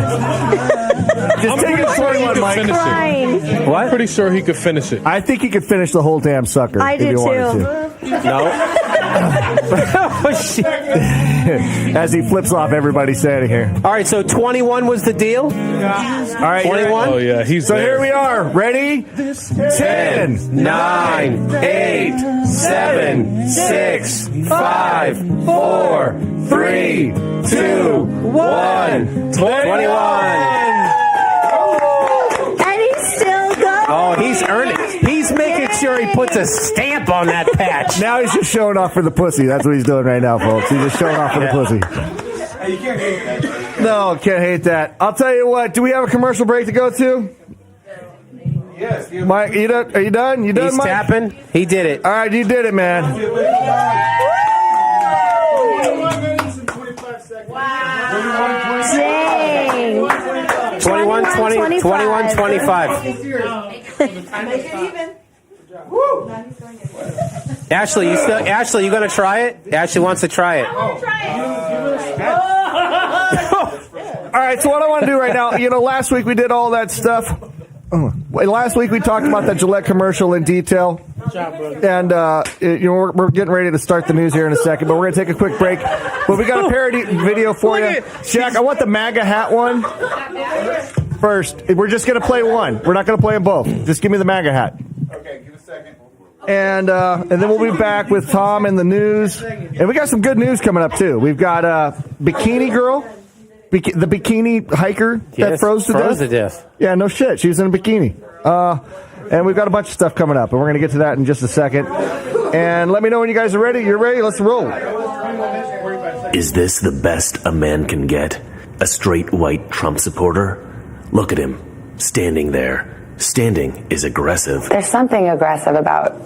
A: Just take it 21, Mike.
E: Crying.
F: What?
G: I'm pretty sure he could finish it.
A: I think he could finish the whole damn sucker.
E: I
A: if
E: do
A: he wanted
E: too.
A: to.
F: No. Oh, shit.
A: As he flips off everybody standing here.
F: All right, so 21 was the deal?
A: All right,
F: 21?
G: Oh, yeah, he's
A: So
G: there.
A: here we are. Ready? 10,
F: 9, 8, 7, 6, 5, 4, 3, 2, 1. 21.
E: And he's still going.
F: Oh, he's earning. He's making sure he puts a stamp on that patch.
A: Now he's just showing off for the pussy. That's what he's doing right now, folks. He's just showing off for the pussy. No, can't hate that. I'll tell you what. Do we have a commercial break to go to?
H: Yes.
A: Mike, are you done? You done,
F: He's
A: Mike?
F: tapping. He did it.
A: All right, you did it, man.
F: 21, 20, 21, 25. Ashley, you gonna try it? Ashley wants to try it.
A: All right, so what I want to do right now, last week we did all that stuff. Last week we talked about that Gillette commercial in detail. And, we're getting ready to start the news here in a second, but we're going to take a quick break. But we got a parody video for you. Jack, I want the MAGA hat one first. We're just going to play one. We're not going to play them both. Just give me the MAGA hat.
H: Okay, give a second.
A: And then we'll be back with Tom and the news. And we got some good news coming up, too. We've got Bikini Girl. The bikini hiker that froze to death. Yeah, no shit. She was in a bikini. And we've got a bunch of stuff coming up, and we're going to get to that in just a second. And let me know when you guys are ready. You're ready? Let's roll.
P: Is this the best a man can get? A straight white Trump supporter? Look at him, standing there. Standing is aggressive.
Q: There's something aggressive about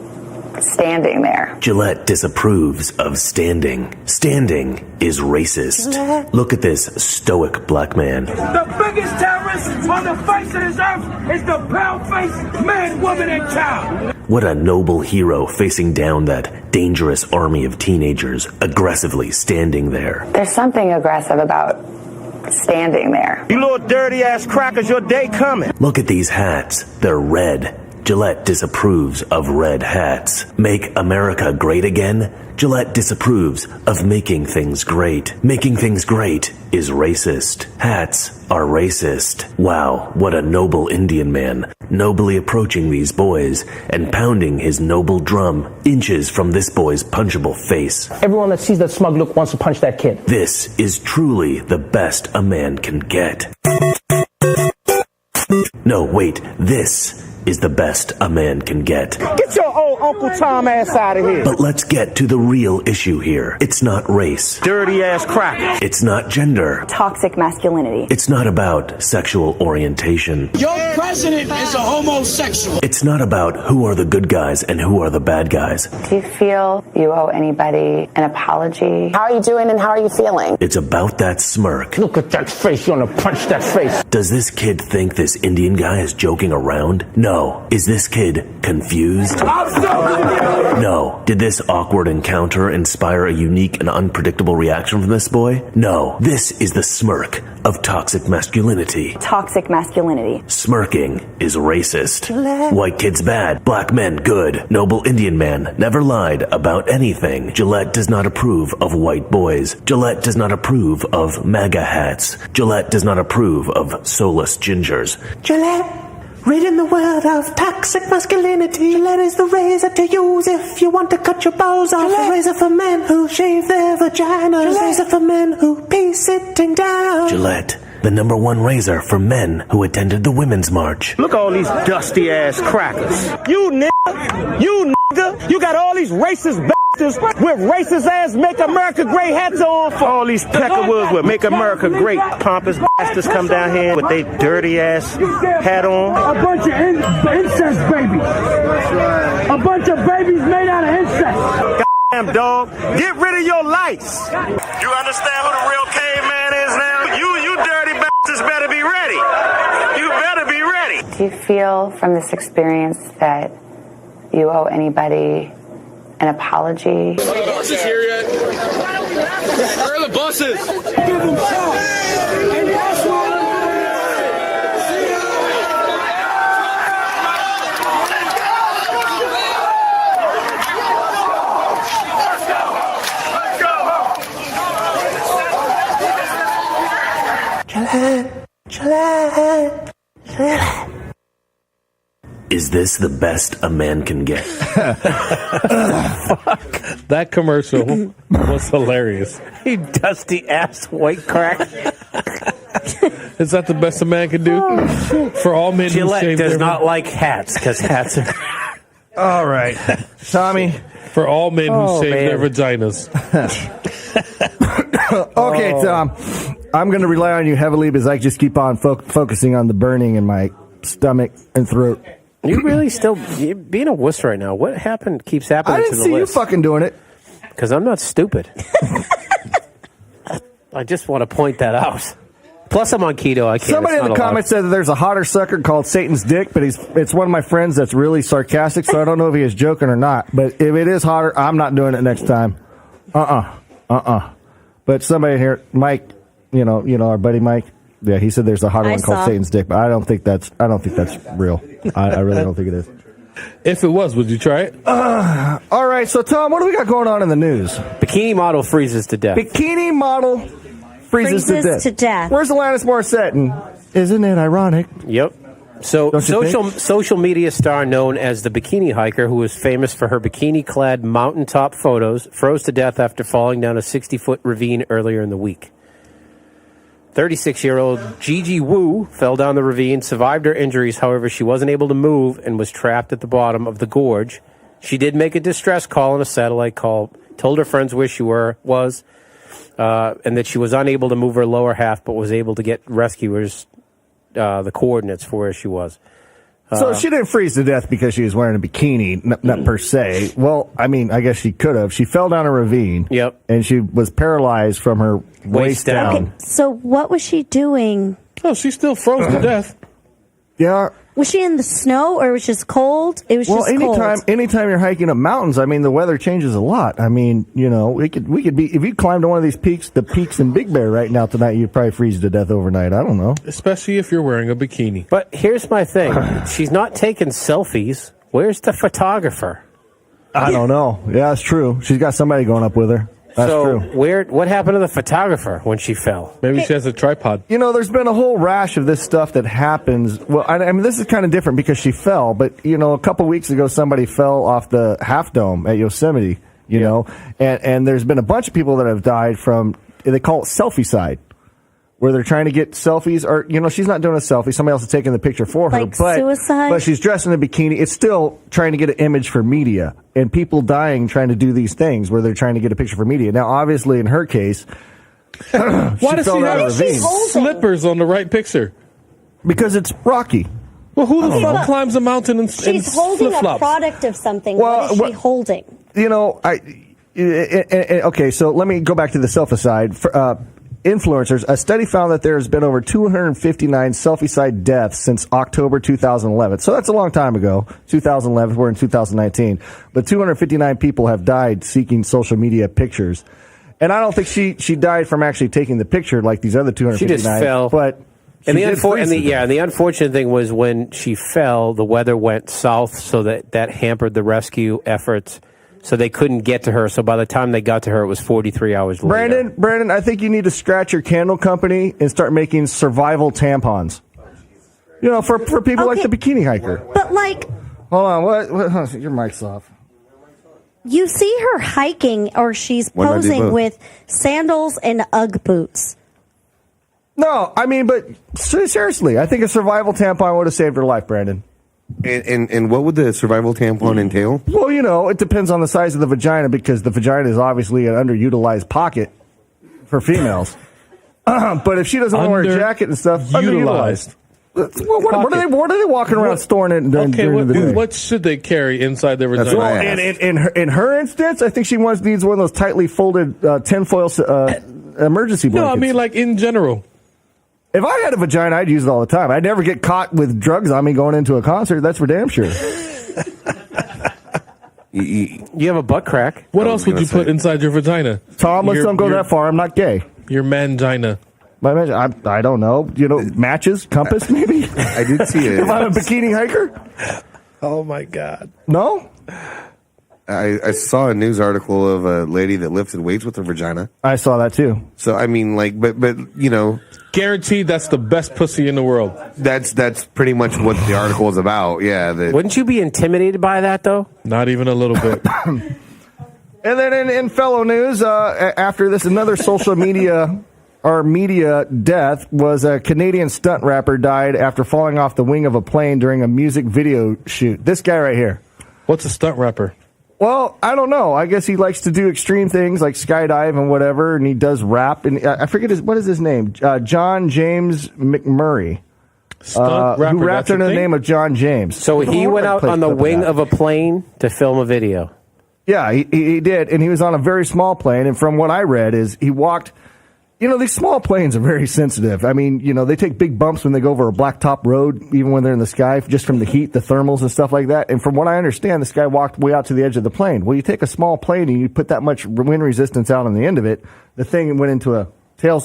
Q: standing there.
P: Gillette disapproves of standing. Standing is racist. Look at this stoic black man.
M: The biggest terrorist on the face of this earth is the pale-faced man, woman, and child.
P: What a noble hero facing down that dangerous army of teenagers, aggressively standing there.
Q: There's something aggressive about standing there.
M: You little dirty-ass crackers, your day coming.
P: Look at these hats. They're red. Gillette disapproves of red hats. Make America great again? Gillette disapproves of making things great. Making things great is racist. Hats are racist. Wow, what a noble Indian man, nobly approaching these boys and pounding his noble drum inches from this boy's punchable face.
R: Everyone that sees that smug look wants to punch that kid.
P: This is truly the best a man can get. No, wait, this is the best a man can get.
R: Get your old Uncle Tom ass out of here.
P: But let's get to the real issue here. It's not race.
R: Dirty ass crackers.
P: It's not gender.
Q: Toxic masculinity.
P: It's not about sexual orientation.
R: Your president is a homosexual.
P: It's not about who are the good guys and who are the bad guys.
Q: Do you feel you owe anybody an apology? How are you doing and how are you feeling?
P: It's about that smirk.
R: Look at that face. You want to punch that face.
P: Does this kid think this Indian guy is joking around? No. Is this kid confused? No. Did this awkward encounter inspire a unique and unpredictable reaction from this boy? No. This is the smirk of toxic masculinity.
Q: Toxic masculinity.
P: Smirking is racist. White kids bad, black men good. Noble Indian man never lied about anything. Gillette does not approve of white boys. Gillette does not approve of MAGA hats. Gillette does not approve of soulless gingers.
R: Gillette. Ridding the world of toxic masculinity. Gillette is the razor to use if you want to cut your balls off. Gillette. A razor for men who shave their vaginas. Gillette. A razor for men who pee sitting down.
P: Gillette, the #1 razor for men who attended the Women's March.
R: Look at all these dusty ass crackers. You nigga, you got all these racist bastards with racist ass Make America Great hats on for all these peckerwoods with Make America Great pompous bastards come down here with their dirty ass hat on.
S: A bunch of incest babies. A bunch of babies made out of incest.
R: Goddamn dog, get rid of your lights. You understand who the real caveman is now? You dirty bastards better be ready. You better be ready.
Q: Do you feel from this experience that you owe anybody an apology?
T: Are the buses here yet? Where are the buses?
S: Give them shot. And that's what
P: Is this the best a man can get?
G: That commercial was hilarious.
F: You dusty ass white crack.
G: Is that the best a man can do? For all men who
F: Gillette
G: shave
F: does
G: their
F: not like hats because hats are.
A: All right, Tommy.
G: For all men who shave
F: man.
G: their vaginas.
A: Okay, Tom. I'm going to rely on you heavily because I just keep on focusing on the burning in my stomach and throat.
F: You really still being a wuss right now. What happened? Keeps happening
A: I
F: to
A: didn't
F: the
A: see
F: list.
A: you fucking doing it.
F: Because I'm not stupid. I just want to point that out. Plus, I'm on keto. I can't.
A: Somebody in the comments said that there's a hotter sucker called Satan's Dick, but it's one of my friends that's really sarcastic, so I don't know if he is joking or not. But if it is hotter, I'm not doing it next time. But somebody here, Mike, you know, our buddy Mike. Yeah, he said there's a hotter one called Satan's Dick, but I don't think that's real. I really don't think it is.
G: If it was, would you try it?
A: All right, so Tom, what do we got going on in the news?
F: Bikini model freezes to death.
A: Bikini model freezes to death. Where's Alanis Morissette? And isn't it ironic?
F: Yep. So social media star known as the Bikini Hiker, who is famous for her bikini-clad mountaintop photos, froze to death after falling down a 60-foot ravine earlier in the week. 36-year-old Gigi Wu fell down the ravine, survived her injuries. However, she wasn't able to move and was trapped at the bottom of the gorge. She did make a distress call and a satellite call, told her friends where she was, and that she was unable to move her lower half, but was able to get rescuers the coordinates for where she was.
A: So she didn't freeze to death because she was wearing a bikini, not per se. Well, I mean, I guess she could have. She fell down a ravine.
F: Yep.
A: And she was paralyzed from her waist down.
E: Okay, so what was she doing?
G: Oh, she still froze to death.
A: Yeah.
E: Was she in the snow or it was just cold? It was just cold.
A: anytime you're hiking up mountains, I mean, the weather changes a lot. I mean, we could be, if you climbed one of these peaks, the peaks in Big Bear right now tonight, you'd probably freeze to death overnight. I don't know.
G: Especially if you're wearing a bikini.
F: But here's my thing. She's not taking selfies. Where's the photographer?
A: I don't know. Yeah, that's true. She's got somebody going up with her. That's true.
F: What happened to the photographer when she fell?
G: Maybe she has a tripod.
A: There's been a whole rash of this stuff that happens. Well, I mean, this is kind of different because she fell, but, a couple weeks ago, somebody fell off the Half Dome at Yosemite, know, and there's been a bunch of people that have died from, they call it selfie-side, where they're trying to get selfies, or, she's not doing a selfie, somebody else is taking the picture for her.
E: Like suicide?
A: But she's dressed in a bikini. It's still trying to get an image for media, and people dying trying to do these things where they're trying to get a picture for media. Now, obviously, in her case,
G: why does she have slippers on the right picture?
A: Because it's rocky.
G: Well, who the fuck climbs a mountain in
E: She's holding
G: flip-flops?
E: a product of something. What is she holding?
A: Okay, so let me go back to the selfie side. Influencers, a study found that there's been over 259 selfie-side deaths since October 2011. So that's a long time ago. 2011, we're in 2019. But 259 people have died seeking social media pictures. And I don't think she died from actually taking the picture like these other 259.
F: She just fell.
A: But
F: and the unfortunate thing was when she fell, the weather went south, so that hampered the rescue efforts. So they couldn't get to her. So by the time they got to her, it was 43 hours later.
A: Brandon, I think you need to scratch your candle company and start making survival tampons. For people like the bikini hiker.
E: But
A: hold on, what? Your mic's off.
E: You see her hiking, or she's posing with sandals and Ugg boots.
A: No, I mean, but seriously, I think a survival tampon would have saved her life, Brandon.
H: And what would the survival tampon entail?
A: Well, it depends on the size of the vagina, because the vagina is obviously an underutilized pocket for females. But if she doesn't want to wear a jacket and stuff, underutilized. What are they walking around storing it during the day?
G: What should they carry inside their vagina?
A: Well, in her instance, I think she needs one of those tightly folded tinfoil emergency blankets.
G: No, I mean like in general.
A: If I had a vagina, I'd use it all the time. I'd never get caught with drugs on me going into a concert. That's for damn sure.
F: You have a butt crack.
G: What else would you put inside your vagina?
A: Tom, let's don't go that far. I'm not gay.
G: Your mangina.
A: I don't know. Matches, compass, maybe?
H: I did see it.
A: If I'm a bikini hiker?
G: Oh, my God.
A: No?
H: I saw a news article of a lady that lifted weights with her vagina.
A: I saw that, too.
H: So, I mean, but
G: guaranteed that's the best pussy in the world.
H: That's pretty much what the article is about, yeah.
F: Wouldn't you be intimidated by that, though?
G: Not even a little bit.
A: And then in fellow news, after this, another social media death was a Canadian stunt rapper died after falling off the wing of a plane during a music video shoot. This guy right here.
G: What's a stunt rapper?
A: Well, I don't know. I guess he likes to do extreme things like skydive and whatever, and he does rap. And I forget what is his name? John James McMurray.
G: Stunt rapper,
A: who rapped under the name of John James.
F: So he went out on the wing of a plane to film a video.
A: Yeah, he did, and he was on a very small plane. And from what I read, is he walked. These small planes are very sensitive. I mean, they take big bumps when they go over a blacktop road, even when they're in the sky, just from the heat, the thermals and stuff like that. And from what I understand, this guy walked way out to the edge of the plane. Well, you take a small plane and you put that much wind resistance out on the end of it, the thing went into a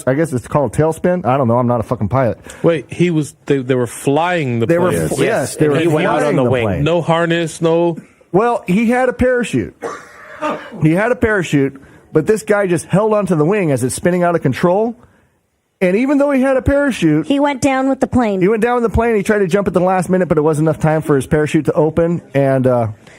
A: I guess it's called tailspin. I don't know. I'm not a fucking pilot.
G: Wait, they were flying the plane.
A: Yes, they were
F: he went out on the wing.
A: Plane.
G: No harness, no.
A: Well, he had a parachute. But this guy just held onto the wing as it's spinning out of control. And even though he had a parachute...
E: He went down with the plane.
A: He went down with the plane. He tried to jump at the last minute, but it wasn't enough time for his parachute to open. And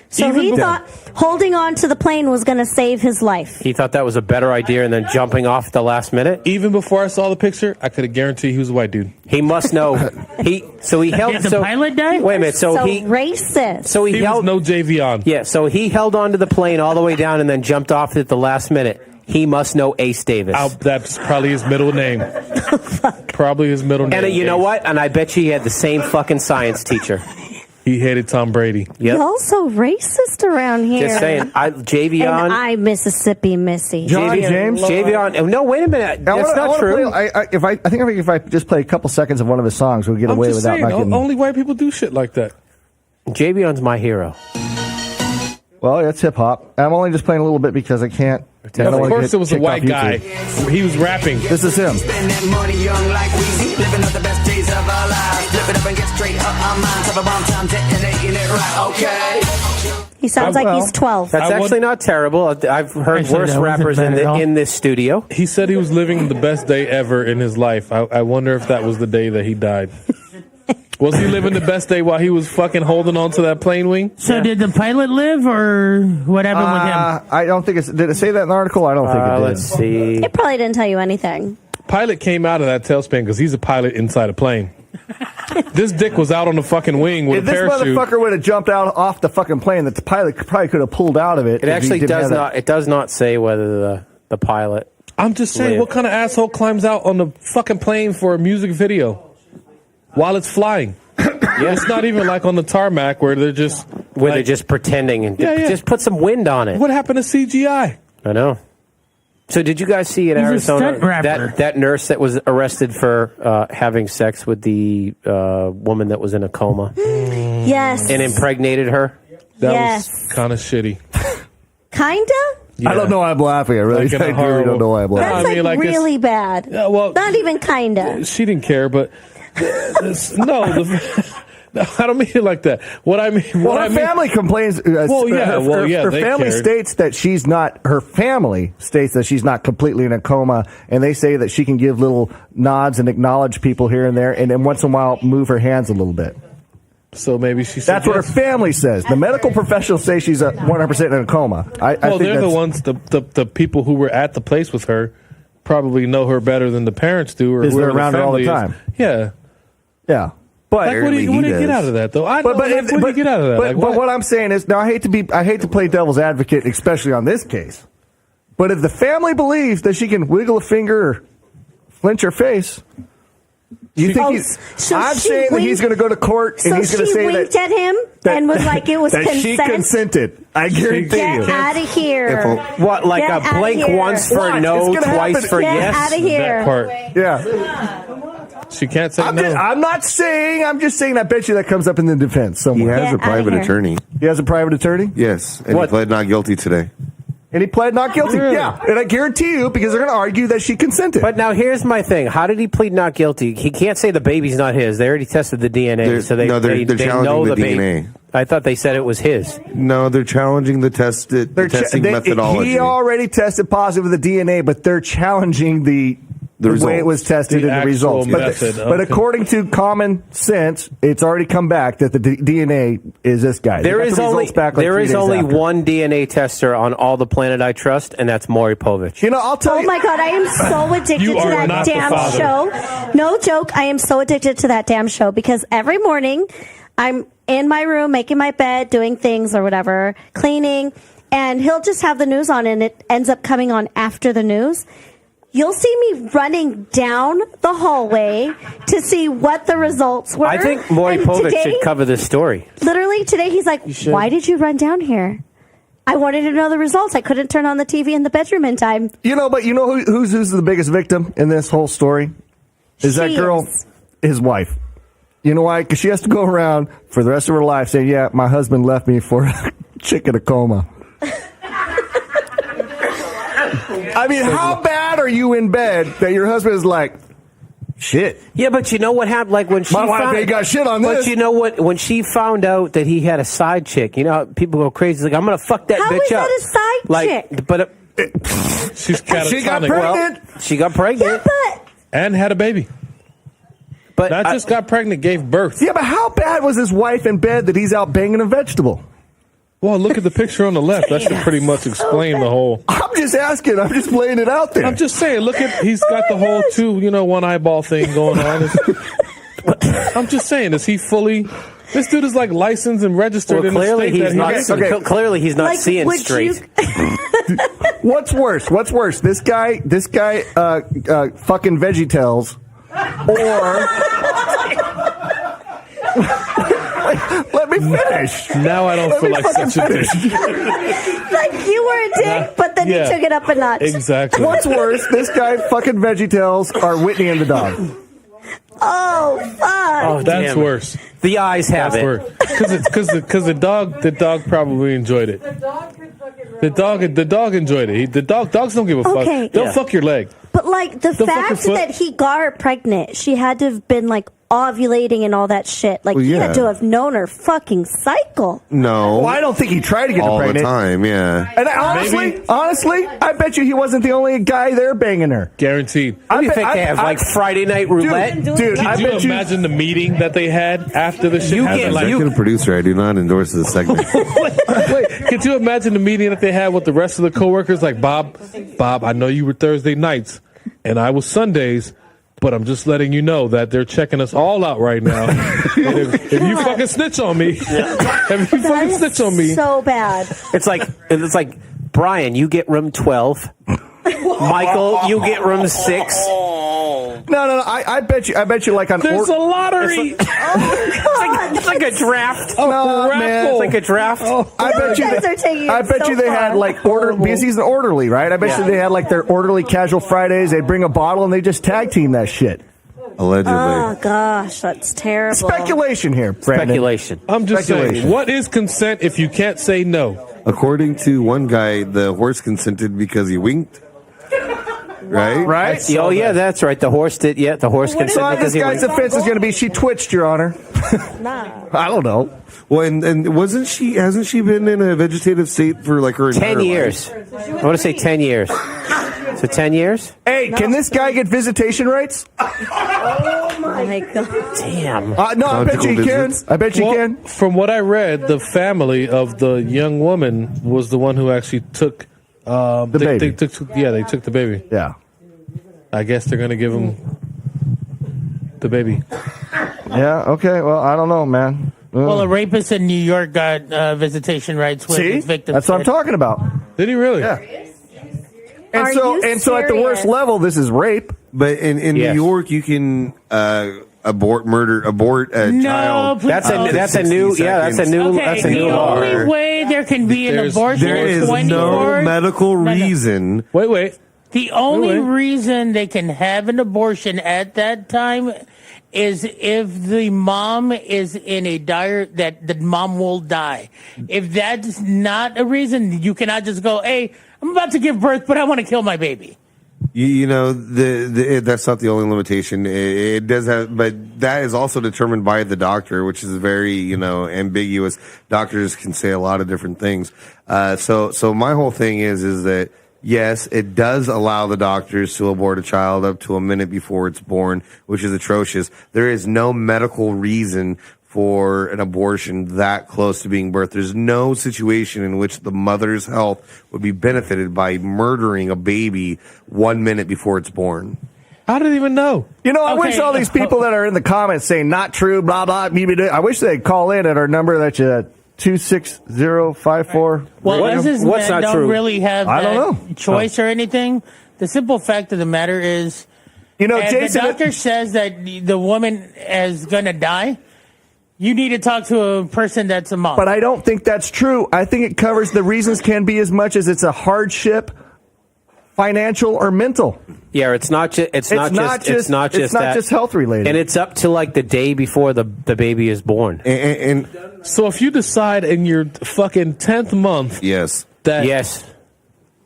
E: so he thought holding on to the plane was going to save his life.
F: He thought that was a better idea and then jumping off at the last minute?
G: Even before I saw the picture, I could have guaranteed he was a white dude.
F: He must know. Did the
D: pilot die?
F: Wait a minute.
E: So racist.
F: So he held
G: no JV on.
F: Yeah, so he held onto the plane all the way down and then jumped off at the last minute. He must know Ace Davis.
G: That's probably his middle name. Probably his middle name.
F: And you know what? And I bet you he had the same fucking science teacher.
G: He hated Tom Brady.
F: Yep.
E: Y'all so racist around here.
F: Just saying. Javion.
E: And I'm Mississippi Missy.
F: Javion. No, wait a minute. That's not true.
A: I think if I just play a couple seconds of one of his songs, we'll get away
G: just
A: without
G: saying,
A: not getting.
G: only white people do shit like that.
F: Javion's my hero.
A: Well, that's hip hop. I'm only just playing a little bit because I can't.
G: Of course, it was a white guy. He was rapping.
A: This is him.
U: Spend that money young like Weezy, living up the best days of our lives. Flip it up and get straight up our minds. Have a bomb time, detonating it right, okay?
E: He sounds like he's 12.
F: That's actually not terrible. I've heard worse rappers in this studio.
G: He said he was living the best day ever in his life. I wonder if that was the day that he died. Was he living the best day while he was fucking holding on to that plane wing?
D: So did the pilot live, or what happened with him?
A: I don't think did it say that in the article? I don't think it did.
F: Let's see.
E: It probably didn't tell you anything.
G: Pilot came out of that tailspin because he's a pilot inside a plane. This dick was out on the fucking wing with
A: If
G: a
A: this
G: parachute.
A: motherfucker would have jumped out off the fucking plane, that the pilot probably could have pulled out of it.
F: It actually does not. It does not say whether the pilot.
G: I'm just saying,
F: lived.
G: what kind of asshole climbs out on the fucking plane for a music video while it's flying? Yeah. It's not even like on the tarmac where they're just
F: they're just pretending and just put some wind on it.
G: What happened to CGI?
F: I know. So did you guys see in
D: He's a
F: Arizona
D: stunt rapper.
F: that nurse that was arrested for having sex with the woman that was in a coma?
E: Yes.
F: And impregnated her?
G: That was kind of shitty.
E: Kinda?
A: I don't know why I'm laughing. I really,
G: Like in a
A: I really
G: horrible-
A: don't know why I'm laughing.
E: That's
G: I mean, like it's-
E: really bad.
G: Yeah, well,
E: Not even kinda.
G: she didn't care, but no, I don't mean it like that. What I mean,
A: Well, her family complains.
G: Well, yeah,
A: her
G: they
A: family
G: cared.
A: states that she's not. Her family states that she's not completely in a coma, and they say that she can give little nods and acknowledge people here and there, and then once in a while move her hands a little bit.
G: So maybe she.
A: That's what her family says. The medical professionals say she's 100% in a coma. I
G: Well,
A: think
G: they're the
A: that's-
G: ones. The people who were at the place with her probably know her better than the parents do, or
A: Is they're
G: whoever
A: around her all the
G: family is.
A: time.
G: Yeah.
A: Yeah. But
G: Like, what do you get out of that, though? I know,
A: But
G: what do you get out of that?
A: But,
G: Like,
A: but what I'm saying is, now I hate to play devil's advocate, especially on this case. But if the family believes that she can wiggle a finger or flinch her face, you think he's?
E: so
A: I'm
E: she
A: saying that he's
E: winked-
A: going to go to court and
E: So
A: he's going to
E: she
A: say
E: winked
A: that
E: at him and was like, it was
A: that
E: consent.
A: she consented. I guarantee
E: Get
A: you.
E: out of here.
F: What, like
E: Get
F: a
E: outta
F: blink
E: here.
F: once for
A: Watch,
F: no,
A: it's gonna
F: twice
A: happen.
F: for
E: Get
F: yes?
E: out of here.
G: That part.
A: Yeah.
G: She can't say no.
A: I'm not saying. I'm just saying. I bet you that comes up in the defense
H: He
A: somewhere.
H: has a private attorney.
A: He has a private attorney.
H: Yes, and he pled not guilty today.
A: And he pled not guilty.
F: Really?
A: Yeah, and I guarantee you, because they're going to argue that she consented.
F: But now here's my thing. How did he plead not guilty? He can't say the baby's not his. They already tested the DNA, so they
H: they're
F: they
H: challenging
F: know
H: the
F: baby.
H: DNA.
F: I thought they said it was his.
H: No, they're challenging the testing methodology.
A: He already tested positive with the DNA, but they're challenging the way
H: results.
A: it was tested
G: The
A: and the
G: actual
A: results.
G: method,
A: But
G: okay.
A: according to common sense, it's already come back that the DNA is this guy. They
F: There
A: got
F: is
A: the
F: only
A: results back like 3 days
F: only
A: after.
F: one DNA tester on all the planet I trust, and that's Maury Povich.
A: You know, I'll tell
E: Oh
A: you.
E: my God, I am so addicted
G: You
E: to
G: are
E: that
G: not the
E: damn
G: father.
E: show. No joke, I am so addicted to that damn show because every morning I'm in my room making my bed, doing things or whatever, cleaning, and he'll just have the news on and it ends up coming on after the news. You'll see me running down the hallway to see what the results were.
F: I think Maury
E: And
F: Povich
E: today,
F: should cover this story.
E: literally today, he's like,
F: should.
E: why did you run down here? I wanted to know the results. I couldn't turn on the TV in the bedroom in time.
A: You know, but you know who's the biggest victim in this whole story? Is that
E: She
A: girl,
E: is.
A: his wife. You know why? Because she has to go around for the rest of her life saying, yeah, my husband left me for a chick in a coma. I mean, how bad are you in bed that your husband is like, shit?
F: Yeah, but you know what happened? Like when she
A: My wife
F: found,
A: ain't got shit on this.
F: But you know what? When she found out that he had a side chick, you know how people go crazy. Like I'm gonna fuck that
E: How
F: bitch
E: is
F: up.
E: that a side
F: like,
E: chick?
F: But
G: She's catatonic.
A: She got pregnant.
F: she got pregnant.
G: And had a baby.
F: But
G: Not just got pregnant, gave birth.
A: Yeah, but how bad was his wife in bed that he's out banging a vegetable?
G: Well, look at the picture on the left. That should pretty much explain the whole.
A: I'm just asking. I'm just laying it out there.
G: I'm just saying, look at, he's got the whole one eyeball thing going on. I'm just saying, is he fully, this dude is like licensed and registered
F: Well,
G: in the
F: clearly
G: state
F: he's
G: that
F: not.
G: he
F: Clearly he's not
E: Like,
F: seeing
E: would
F: straight.
A: What's worse? What's worse? This guy, fucking VeggieTales, or let me finish.
G: Now I don't feel like such a dick.
E: Like you were a dick, but then you took it up a notch.
G: Exactly.
A: What's worse, this guy fucking VeggieTales or Whitney and the dog?
E: Oh fuck!
F: Oh,
G: That's
F: damn it.
G: worse.
F: The eyes have
G: That's
F: it.
G: worse. Because the dog probably enjoyed it. The dog enjoyed it. Dogs don't give a
E: Okay.
G: fuck. They'll fuck your leg.
E: But like the
G: Don't fuck your
E: fact
G: foot.
E: that he got her pregnant, she had to have been like ovulating and all that shit. Like
H: Well,
E: he
H: yeah.
E: had to have known her fucking cycle.
H: No.
A: Well, I don't think he tried to get her
H: all the
A: pregnant.
H: time. Yeah.
A: And honestly, I bet you he wasn't the only guy there banging her.
G: Guaranteed.
F: What do you think they have? Like Friday Night Roulette?
A: Dude, I
G: Could you
A: bet you.
G: imagine the meeting that they had after the shit
F: You
G: happened?
F: get-
H: As
F: you-
H: executive producer, I do not endorse this segment.
G: Wait, could you imagine the meeting that they had with the rest of the coworkers? Like, Bob, I know you were Thursday nights, and I was Sundays, but I'm just letting you know that they're checking us all out right now. And if you fucking snitch on me, if you fucking snitch on me,
E: So bad.
F: It's like Brian, you get room 12. Michael, you get room 6.
A: No. I bet you like on.
G: there's a lottery.
F: It's like a draft.
A: No, man.
F: It's like a draft.
A: I bet you.
E: guys are taking it
A: I bet
E: so
A: you they
E: far.
A: had like order because he's an orderly, right? I bet you they had like their orderly casual Fridays. They bring a bottle and they just tag team that shit.
H: Allegedly.
E: Oh gosh, that's terrible.
A: Speculation here, Brandon.
F: Speculation.
G: I'm just
A: Speculation.
G: saying, what is consent if you can't say no?
H: According to one guy, the horse consented because he winked. Right?
A: Right?
F: Oh, yeah, that's right. The horse did. Yeah, the horse
A: So
F: consented because
A: this
F: he
A: guy's
F: was.
A: defense is going to be she twitched, Your Honor.
E: Nah.
A: I don't know.
H: Well, and hasn't she been in a vegetative state for like her entire
F: 10 years.
H: life?
F: I want to say 10 years. So 10 years?
A: Hey, can this guy get visitation rights?
E: Oh my god.
F: Damn.
A: No, I bet you he can.
H: visits?
A: I bet you
G: Well,
A: can.
G: from what I read, the family of the young woman was the one who actually took the
A: baby.
G: They took the baby.
A: Yeah.
G: I guess they're gonna give him the baby.
A: Yeah. Okay. Well, I don't know, man.
D: Well, a rapist in New York got visitation rights with
A: See,
D: his victim.
A: that's what I'm talking about.
G: Did he really?
A: Yeah. And
E: Are
A: so,
E: you
A: and so, at the worst
E: serious?
A: level, this is rape.
H: But in
F: Yes.
H: New York, you can abort a
D: No,
H: child.
D: please
F: That's a
D: don't.
F: that's a new that's a new
D: Okay,
F: that's a
D: the
F: new law.
D: only way there can be an abortion
H: There
D: in
H: is
D: 24
H: no medical
D: No, no.
H: reason.
G: Wait.
D: The only
G: Wait.
D: reason they can have an abortion at that time is if the mom is in a dire that the mom will die. If that's not a reason, you cannot just go, "Hey, I'm about to give birth, but I want to kill my baby."
H: You know, that's not the only limitation. It does have, but that is also determined by the doctor, which is very, ambiguous. Doctors can say a lot of different things. So my whole thing is that yes, it does allow the doctors to abort a child up to a minute before it's born, which is atrocious. There is no medical reason for an abortion that close to being birthed. There's no situation in which the mother's health would be benefited by murdering a baby 1 minute before it's born.
G: How did he even know?
A: I wish all these people that are in the comments saying not true, blah blah. I wish they'd call in at our number that's 26054.
D: Well, as this
F: what's
D: men
F: not
D: don't
F: true?
D: really have
A: I don't
D: that
A: know.
D: choice or anything. The simple fact of the matter is, if
A: Jason,
D: the doctor says that the woman is going to die, you need to talk to a person that's a mom.
A: but I don't think that's true. I think it covers the reasons can be as much as it's a hardship, financial or mental.
F: Yeah, it's not just
A: health related.
F: and it's up to like the day before the baby is born.
H: And
G: So if you decide in your fucking 10th month,
H: yes,
G: that
F: Yes,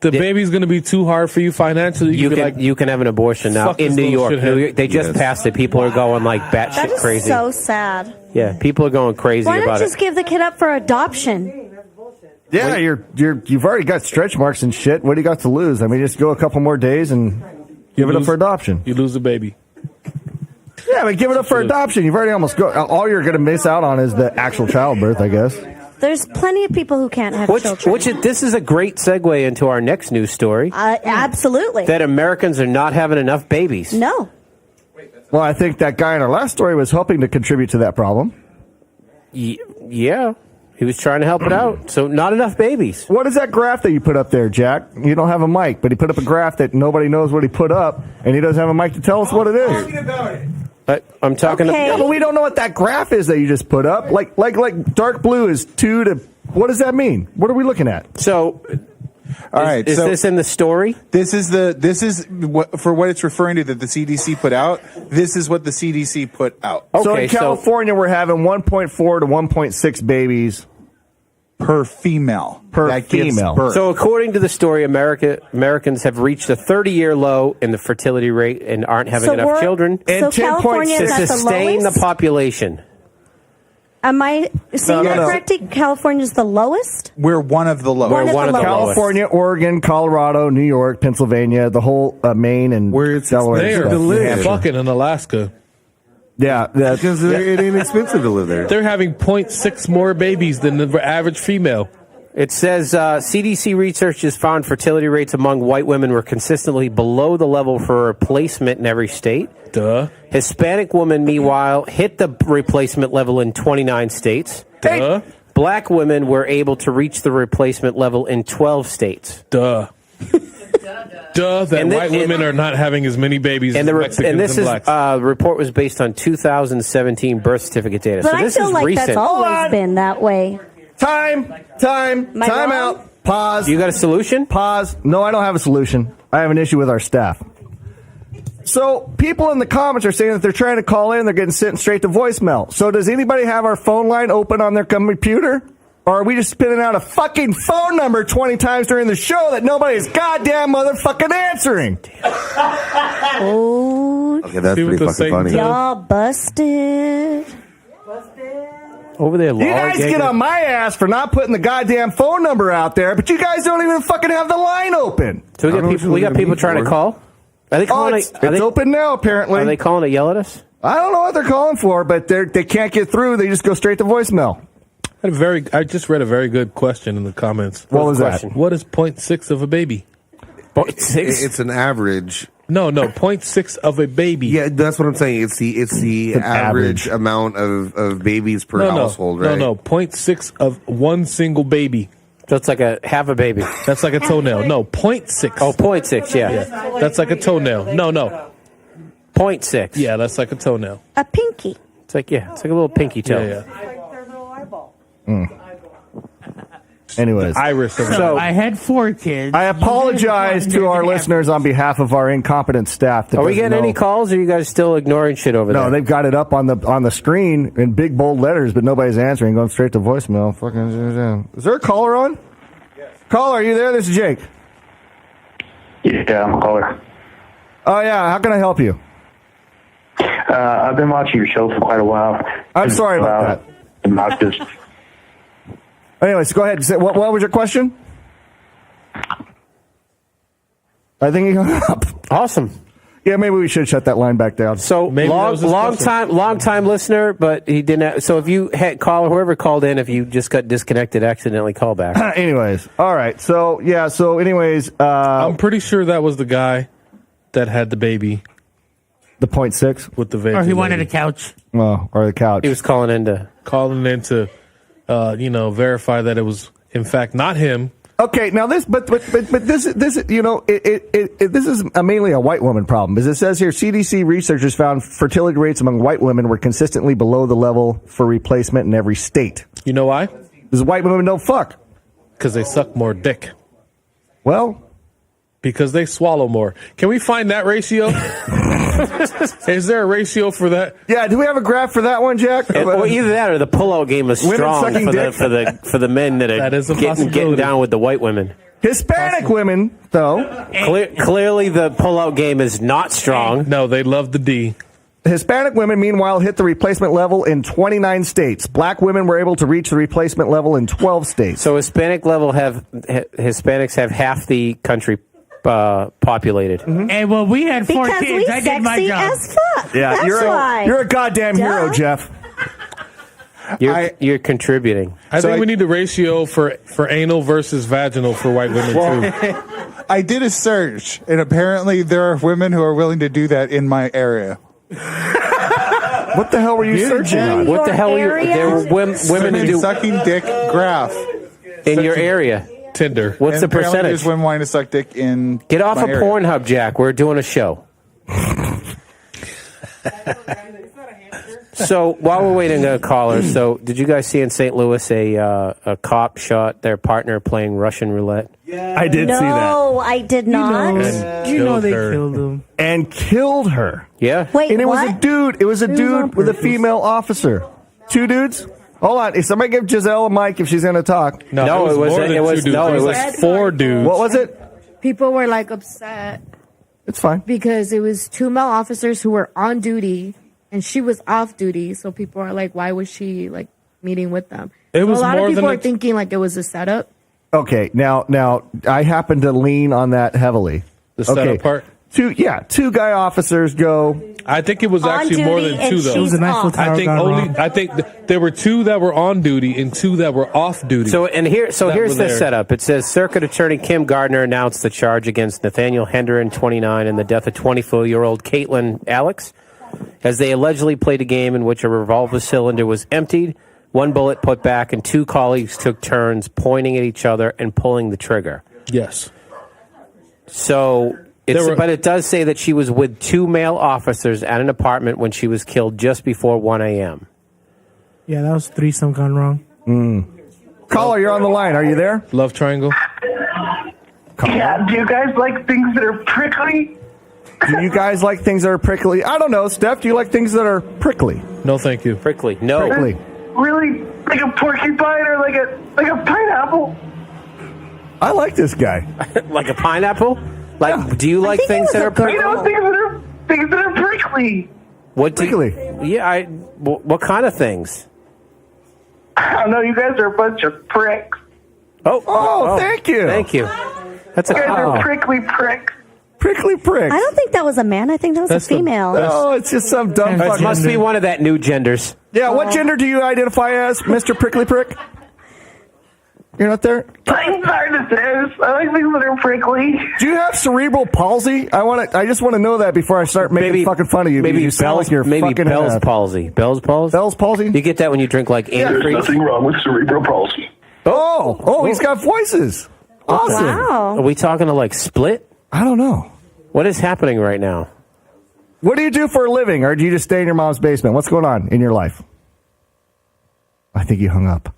G: the baby's going to be too hard for you financially,
F: you
G: be
F: can
G: like,
F: you can have an abortion now
G: Fuck
F: in
G: this
F: New
G: little
F: York.
G: shithead.
F: New York. They just
H: Yes.
F: passed it. People are going like
E: That
F: batshit
E: is
F: crazy.
E: so sad.
F: Yeah, people are going crazy
E: Why
F: about
E: not
F: it.
E: just give the kid up for adoption?
A: Yeah, you've already got stretch marks and shit. What do you got to lose? I mean, just go a couple more days and give it up for adoption.
G: You lose the baby.
A: Yeah, but give it up for adoption. You've already almost all you're going to miss out on is the actual childbirth, I guess.
E: There's plenty of people who can't have children.
F: This is a great segue into our next news story.
E: Absolutely.
F: That Americans are not having enough babies.
E: No.
A: Well, I think that guy in our last story was helping to contribute to that problem.
F: Yeah, he was trying to help it out. So not enough babies.
A: What is that graph that you put up there, Jack? You don't have a mic, but he put up a graph that nobody knows what he put up, and he doesn't have a mic to tell us what it is.
F: I'm talking.
E: Okay.
A: Yeah, but we don't know what that graph is that you just put up. Like dark blue is 2 to. What does that mean? What are we looking at?
F: So,
I: all right.
F: Is this in the story?
I: This is what, for what it's referring to that the CDC put out. This is what the CDC put out.
A: Okay, so in California, we're having 1.4 to 1.6 babies
I: per female.
A: Per female.
F: So according to the story, Americans have reached a 30-year low in the fertility rate and aren't having enough children.
E: So California is
F: to
E: at the
F: sustain
E: lowest?
F: the population.
E: Am I seeing that correctly? California's the lowest?
I: We're one of the lowest.
E: One of the lowest.
A: California, Oregon, Colorado, New York, Pennsylvania, the whole Maine and Delaware.
G: They are fucking in Alaska.
A: Yeah,
H: because it ain't expensive to live there.
G: They're having 0.6 more babies than the average female.
F: It says CDC research has found fertility rates among white women were consistently below the level for replacement in every state.
G: Duh.
F: Hispanic women, meanwhile, hit the replacement level in 29 states.
G: Duh.
F: Black women were able to reach the replacement level in 12 states.
G: Duh. Duh, that white women are not having as many babies as Mexicans
F: and this
G: and blacks.
F: report was based on 2017 birth certificate data.
E: But
F: so this
E: I feel
F: is
E: like
F: recent.
E: that's always been that way.
A: Time out. Pause.
F: You got a solution?
A: Pause. No, I don't have a solution. I have an issue with our staff. So people in the comments are saying that they're trying to call in, they're getting sent straight to voicemail. So does anybody have our phone line open on their computer? Or are we just spitting out a fucking phone number 20 times during the show that nobody's goddamn motherfucking answering?
E: Oh,
H: Okay, that's pretty fucking funny.
E: y'all busted.
F: Over there,
A: You guys get on my ass for not putting the goddamn phone number out there, but you guys don't even fucking have the line open.
F: So we got people trying to call? Are they calling
A: it's open now, apparently.
F: Are they calling to yell at us?
A: I don't know what they're calling for, but they can't get through. They just go straight to voicemail.
G: I just read a very good question in the comments.
A: What was that?
G: What is 0.6 of a baby?
F: 0.6?
H: It's an average.
G: No, 0.6 of a baby.
H: Yeah, that's what I'm saying. It's the average amount of babies per household, right?
G: No, 0.6 of one single baby.
F: So it's like half a baby.
G: That's like a toenail. No, 0.6.
F: Oh, 0.6, yeah.
G: That's like a toenail. No.
F: 0.6.
G: Yeah, that's like a toenail.
E: A pinky.
F: It's like a little pinky toe.
G: Yeah.
A: Anyways.
G: Iris.
D: So I had 4 kids.
A: I apologize to our listeners on behalf of our incompetent staff.
F: Are we getting any calls, or are you guys still ignoring shit over there?
A: No, they've got it up on the screen in big bold letters, but nobody's answering. Going straight to voicemail. Fucking. Is there a caller on? Yes. Caller, are you there? This is Jake.
B: Yeah, I'm a caller.
A: Oh yeah, how can I help you?
B: I've been watching your show for quite a while.
A: I'm sorry about
B: that. Not just.
A: Anyways, go ahead. What was your question? I think he hung up.
F: Awesome.
A: Yeah, maybe we should shut that line back down.
F: So long time listener, but he didn't. So if you had whoever called in, if you just got disconnected, accidentally call back.
A: Anyways, all right. So yeah. So anyways,
G: I'm pretty sure that was the guy that had the baby.
A: The 0.6
G: with the baby.
D: Or he wanted a couch.
A: Oh, or the couch.
F: He was calling in to
G: verify that it was in fact not him.
A: Okay, now this, but this, this is mainly a white woman problem. As it says here, CDC researchers found fertility rates among white women were consistently below the level for replacement in every state.
G: You know why?
A: Because white women don't fuck.
G: Because they suck more dick.
A: Well,
G: because they swallow more. Can we find that ratio? Is there a ratio for that?
A: Yeah, do we have a graph for that one, Jack?
F: Well, either that or the pullout game is strong for the men that are getting down with the white women.
A: Hispanic women, though.
F: Clearly, the pullout game is not strong.
G: No, they love the D.
A: Hispanic women, meanwhile, hit the replacement level in 29 states. Black women were able to reach the replacement level in 12 states.
F: So Hispanics have half the country populated.
D: Mm-hmm. Hey, well, we had 4
E: because
D: kids.
E: we
D: I did my
E: sexy
D: job.
E: as fuck.
A: Yeah,
E: That's why.
A: you're a goddamn hero, Jeff.
F: You're contributing.
G: I think we need the ratio for anal versus vaginal for white women too.
I: I did a search, and apparently there are women who are willing to do that in my area.
A: What the hell were you searching on?
F: What the hell were you? There were women who do
I: sucking dick graph
F: in your area.
G: Tinder.
F: What's the percentage?
I: There's women wanting to suck dick in.
F: Get off
I: my
F: of
I: area.
F: Pornhub, Jack. We're doing a show. So while we're waiting a caller, so did you guys see in St. Louis a cop shot their partner playing Russian roulette?
A: I did see that.
E: No, I did not.
K: You know they killed him.
A: And killed her.
F: Yeah.
E: Wait,
A: and it
E: what?
A: was a dude. It was a dude with a female officer. 2 dudes. Hold on. If somebody give Giselle a mic if she's going to talk.
F: No, it was 4 dudes.
A: What was it?
J: People were like upset
A: It's fine.
J: because it was 2 male officers who were on duty and she was off duty. So people are like, why was she like meeting with them?
G: It was
J: a lot
G: more
J: of people
G: than
J: are thinking like it was a setup.
A: Okay, now I happen to lean on that heavily.
G: The setup part?
A: 2 guy officers go.
G: I think it was
E: On
G: actually more
E: duty
G: than 2
E: and
G: though.
E: she's It was an Eiffel off.
G: I
K: Tower
G: think
K: gone
G: only
K: wrong.
G: I think there were 2 that were on duty and 2 that were off duty.
F: So here's
G: That
F: the
G: were there.
F: setup. It says Circuit Attorney Kim Gardner announced the charge against Nathaniel Hendren, 29, and the death of 24-year-old Caitlin Alex, as they allegedly played a game in which a revolver cylinder was emptied, 1 bullet put back, and 2 colleagues took turns pointing at each other and pulling the trigger.
G: Yes.
F: So, but it does say that she was with 2 male officers at an apartment when she was killed just before 1 a.m.
K: Yeah, that was threesome gone wrong.
A: Caller, you're on the line. Are you there?
G: Love triangle.
B: Yeah, do you guys like things that are prickly?
A: Do you guys like things that are prickly? I don't know, Steph. Do you like things that are prickly?
G: No, thank you.
F: Prickly. No.
A: Prickly.
B: Really, like a porcupine or like a pineapple?
A: I like this guy.
F: Like a pineapple? Like, do you like things that are
B: You
F: prickly?
B: know, things that are prickly.
F: What do
A: Prickly.
F: Yeah, what kind of things?
B: I don't know. You guys are a bunch of pricks.
A: Oh, thank you.
F: Thank you. That's
B: You guys
F: a
B: are prickly pricks.
A: Prickly pricks.
E: I don't think that was a man. I think that was a female.
A: Oh, it's just some dumb
F: It
A: fuck.
F: must be one of that new genders.
A: Yeah, what gender do you identify as, Mr. Prickly Prick? You're not there?
B: It's hard to say. I like things that are prickly.
A: Do you have cerebral palsy? I just want to know that before I start making fucking fun of you.
F: Maybe
A: you sound like you're fucking
F: Bell's palsy. Bell's palsy.
A: Bell's palsy.
F: You get that when you drink like antifreeze.
B: wrong with cerebral palsy.
A: Oh, he's got voices. Awesome.
E: Wow.
F: Are we talking to like Split?
A: I don't know.
F: What is happening right now?
A: What do you do for a living, or do you just stay in your mom's basement? What's going on in your life? I think you hung up.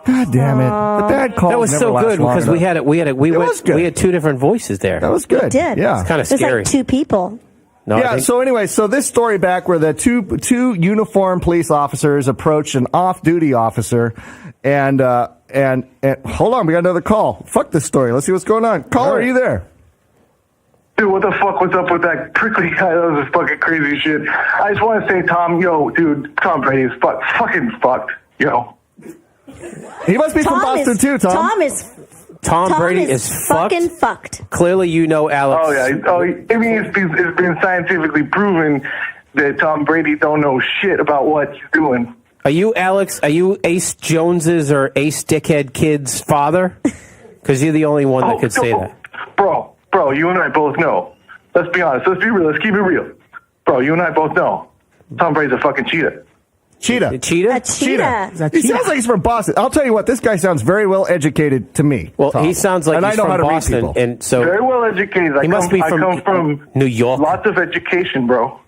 A: God damn it! The bad call.
F: That was so good because we had 2 different voices there.
A: That was good.
E: It did.
A: Yeah,
F: It's kind of
E: There's
F: scary.
E: like 2 people.
F: No,
A: yeah. So anyway, so this story back where the two uniformed police officers approached an off-duty officer, and hold on, we got another call. Fuck this story. Let's see what's going on. Caller, are you there?
B: Dude, what the fuck was up with that prickly guy? That was just fucking crazy shit. I just want to say, Tom, Tom Brady is fucking fucked, yo.
A: He must be from Boston too, Tom.
F: Tom Brady is
E: fucking fucked.
F: Clearly, you know Alex.
B: Oh yeah. I mean, it's been scientifically proven that Tom Brady don't know shit about what he's doing.
F: Are you Alex? Are you Ace Jones's or Ace Dickhead Kid's father? Because you're the only one that could say that.
B: Bro, you and I both know. Let's be honest. Let's be real. Let's keep it real. Bro, you and I both know. Tom Brady's a fucking cheetah.
A: Cheetah.
E: A cheetah.
A: He sounds like he's from Boston. I'll tell you what, this guy sounds very well educated to me.
F: Well,
A: Tom.
F: he sounds like
A: and
F: he's
A: I know
F: from
A: how to read
F: Boston,
A: people.
F: and so
B: Very well educated.
F: He must be
B: I come from
F: New York.
B: Lots of education, bro.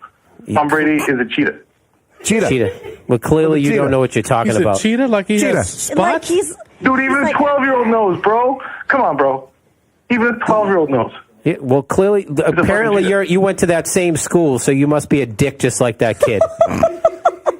B: Tom Brady is a cheetah.
F: Cheetah. Well, clearly you don't know what you're talking
G: He's
F: about.
G: a cheetah? Like he has spots?
E: Like he's
B: Dude, even a 12-year-old knows, bro. Come on, bro. Even a 12-year-old knows.
F: Yeah, well, clearly, apparently you went to that same school, so you must be a dick just like that kid.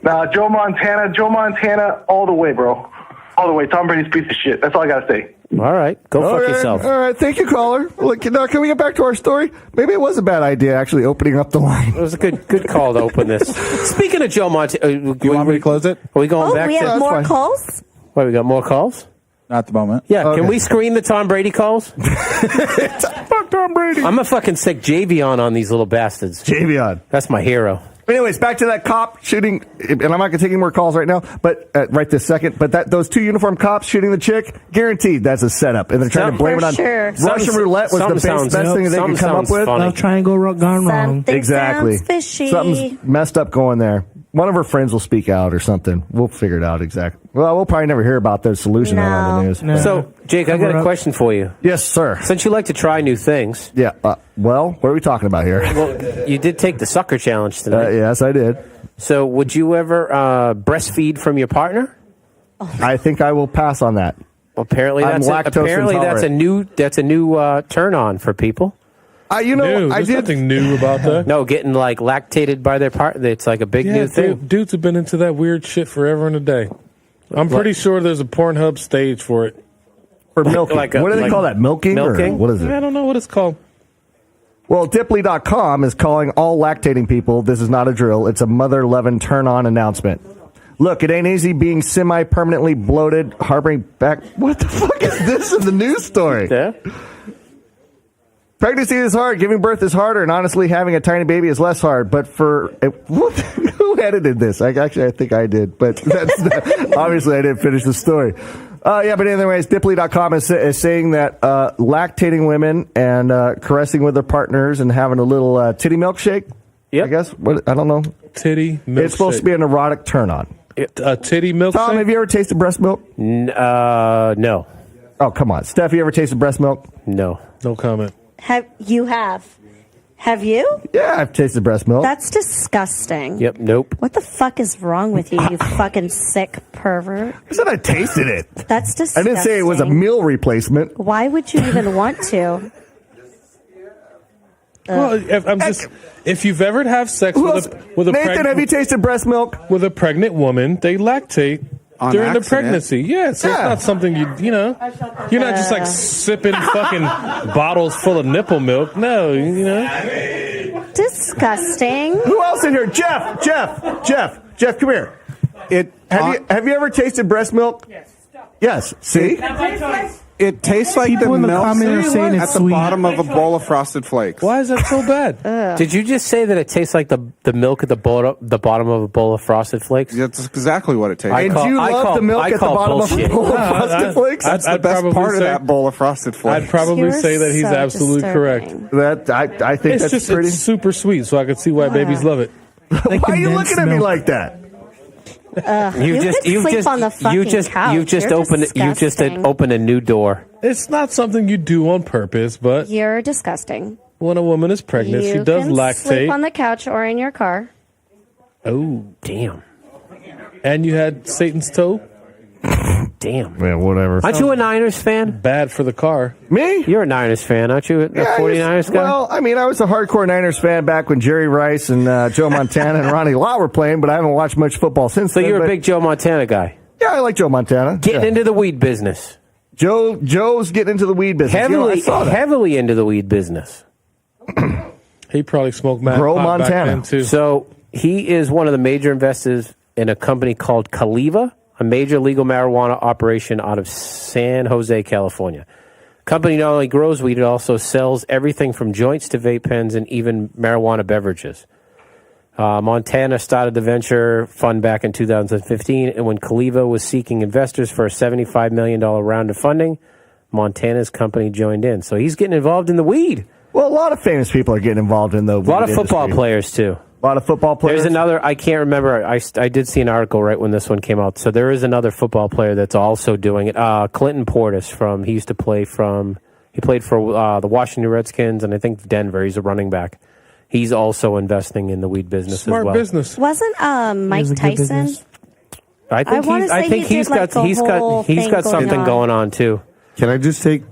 B: Nah, Joe Montana, all the way, bro. All the way. Tom Brady's a piece of shit. That's all I gotta say.
F: All right, go fuck yourself.
A: All right, thank you, caller. Look, now, can we get back to our story? Maybe it was a bad idea actually opening up the line.
F: It was a good call to open this. Speaking of Joe Montana,
I: you want me to close it?
F: Are we going back
E: we
F: to
E: have more calls?
F: Wait, we got more calls?
I: Not at the moment.
F: Yeah,
A: Okay.
F: can we screen the Tom Brady calls?
A: Fuck Tom Brady.
F: I'm a fucking sick Javion on these little bastards.
A: Javion.
F: That's my hero.
A: Anyways, back to that cop shooting, and I'm not going to take any more calls right now, but right this second. But those 2 uniformed cops shooting the chick, guaranteed that's a setup, and they're trying to blame it on Russian roulette was the best thing that they could come up with.
K: Love triangle gone wrong.
E: Something
A: Exactly.
E: sounds fishy.
A: Something's messed up going there. One of her friends will speak out or something. We'll figure it out exactly. Well, we'll probably never hear about the solution on the news.
K: No.
F: So, Jake, I got a question for you.
A: Yes, sir.
F: Since you like to try new things.
A: Yeah. Well, what are we talking about here?
F: Well, you did take the sucker challenge tonight.
A: Yes, I did.
F: So, would you ever breastfeed from your partner?
A: I think I will pass on that.
F: Well, apparently,
A: I'm lactose intolerant.
F: that's a new turn on for people.
A: I
G: There's
A: did
G: nothing new about that.
F: No, getting like lactated by their partner. It's like a big new thing.
G: Dudes have been into that weird shit forever and a day. I'm pretty sure there's a Pornhub stage for it.
A: For milking. What do they call that? Milking?
F: Milking?
A: Or what is it?
G: I don't know what it's called.
A: Well, Dipley.com is calling all lactating people, this is not a drill, it's a mother-loving turn-on announcement. Look, it ain't easy being semi-permanently bloated, harboring back... What the fuck is this in the news story?
F: Yeah.
A: Pregnancy is hard, giving birth is harder, and honestly, having a tiny baby is less hard. But who edited this? I think I did, but obviously I didn't finish the story. But anyways, Dipley.com is saying that lactating women and caressing with their partners and having a little titty milkshake, I guess. I don't know.
G: Titty milkshake.
A: It's supposed to be an erotic turn-on.
G: A titty milkshake?
A: Tom, have you ever tasted breast milk?
F: No.
A: Oh, come on. Steph, you ever tasted breast milk?
F: No.
G: No comment.
E: Have you?
A: Yeah, I've tasted breast milk.
E: That's disgusting.
F: Yep, nope.
E: What the fuck is wrong with you, you fucking sick pervert?
A: I said I tasted it.
E: That's disgusting.
A: I didn't say it was a meal replacement.
E: Why would you even want to?
G: Well, if you've ever had sex with a
A: Nathan, have you tasted breast milk?
G: With a pregnant woman, they lactate during the pregnancy. Yeah, so it's not something you're not just like sipping fucking bottles full of nipple milk. No,
E: Disgusting.
A: Who else in here? Jeff, come here. Have you ever tasted breast milk? Yes. See?
L: It tastes like
K: People
L: the
K: in the
L: milk
K: comments are saying
L: at
K: it's
L: the
K: sweet.
L: bottom of a bowl of Frosted Flakes.
G: Why is that so bad?
F: Did you just say that it tastes like the milk at the bottom of a bowl of Frosted Flakes?
L: That's exactly what it tastes like.
A: And you love the milk at the bottom of a bowl of Frosted Flakes?
L: That's the best part of that bowl of Frosted Flakes.
G: I'd probably say that he's absolutely correct.
A: I think that's pretty.
G: It's super sweet, so I could see why babies love it.
A: Why are you looking at me like that?
E: You just opened
F: a new door.
G: It's not something you do on purpose, but
E: You're disgusting.
G: when a woman is pregnant, she
E: You
G: does
E: can
G: lactate.
E: sleep on the couch or in your car.
G: Oh,
F: damn!
G: And you had Satan's toe.
F: Damn.
A: Man, whatever.
F: Aren't you a Niners fan?
G: Bad for the car.
A: Me?
F: You're a Niners fan, aren't you? A 49ers guy?
A: Well, I mean, I was a hardcore Niners fan back when Jerry Rice and Joe Montana and Ronnie Lott were playing, but I haven't watched much football since
F: So
A: then.
F: you're a big Joe Montana guy.
A: Yeah, I like Joe Montana.
F: Getting into the weed business.
A: Joe's getting into the weed business.
F: Heavily into the weed business.
G: He probably smoked mad
A: Grow
G: pot back
A: Montana.
G: then, too.
F: So he is one of the major investors in a company called Caliva, a major legal marijuana operation out of San Jose, California. Company not only grows weed, it also sells everything from joints to vape pens and even marijuana beverages. Montana started the venture fund back in 2015, and when Caliva was seeking investors for a $75 million round of funding, Montana's company joined in. So he's getting involved in the weed.
A: Well, a lot of famous people are getting involved in the weed
F: A lot of football
A: industry.
F: players, too.
A: A lot of football players.
F: There's another, I can't remember, I did see an article right when this one came out. So there is another football player that's also doing it. Clinton Portis he played for the Washington Redskins and I think Denver. He's a running back. He's also investing in the weed business
G: Smart
F: as well.
G: business.
E: Wasn't Mike Tyson?
F: I think he's got something going on too.
H: Can I just take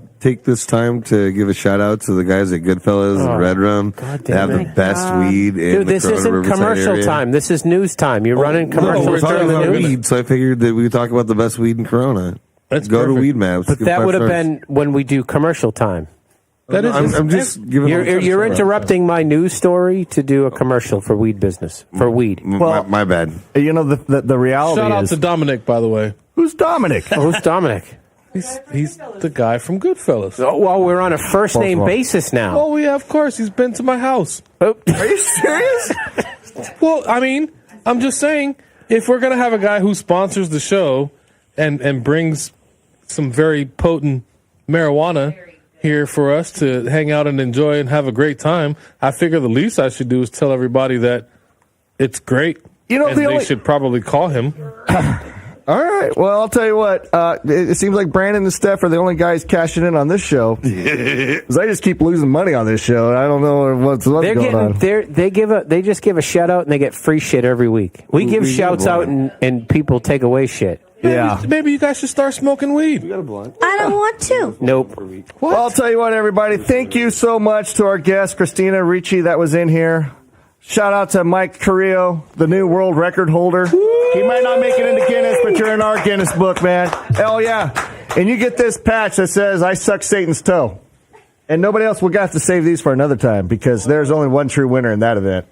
H: this time to give a shout out to the guys at Goodfellas and Red Rum? They have the best weed in
F: Dude,
H: the
F: this
H: Corona
F: isn't
H: Riverside
F: commercial
H: area.
F: time. This is news time. You're running
H: No,
F: commercials
H: we're talking
F: during the
H: about
F: news.
H: weed, so I figured that we would talk about the best weed in Corona.
G: That's
H: Go to
G: perfect.
H: Weed Maps.
F: But
H: Give
F: that
H: 5
F: would have
H: stars.
F: been when we do commercial time.
H: I'm just giving.
F: You're interrupting my news story to do a commercial for weed business for weed.
A: Well,
H: my bad.
A: You know the reality
G: Shout out
A: is
G: to Dominic, by the way.
A: who's Dominic?
F: Who's Dominic?
G: He's the guy from Goodfellas.
F: Oh, well, we're on a first name basis now.
G: Oh yeah, of course. He's been to my house.
F: Oh.
A: Are you serious?
G: Well, I mean, I'm just saying, if we're gonna have a guy who sponsors the show and brings some very potent marijuana here for us to hang out and enjoy and have a great time, I figure the least I should do is tell everybody that it's great.
A: You know,
G: and they should probably call him.
A: All right. Well, I'll tell you what. It seems like Brandon and Steph are the only guys cashing in on this show. Because I just keep losing money on this show. And I don't know what's going on.
F: They just give a shout out and they get free shit every week. We give shouts out and people take away shit.
G: Maybe you guys should start smoking weed.
E: I don't want to.
F: Nope.
A: Well, I'll tell you what, everybody. Thank you so much to our guest, Kristina Richie, that was in here. Shout out to Mike Carrillo, the new world record holder. He might not make it into Guinness, but you're in our Guinness book, man. Hell yeah. And you get this patch that says, I suck Satan's toe. And nobody else will have to save these for another time because there's only one true winner in that event.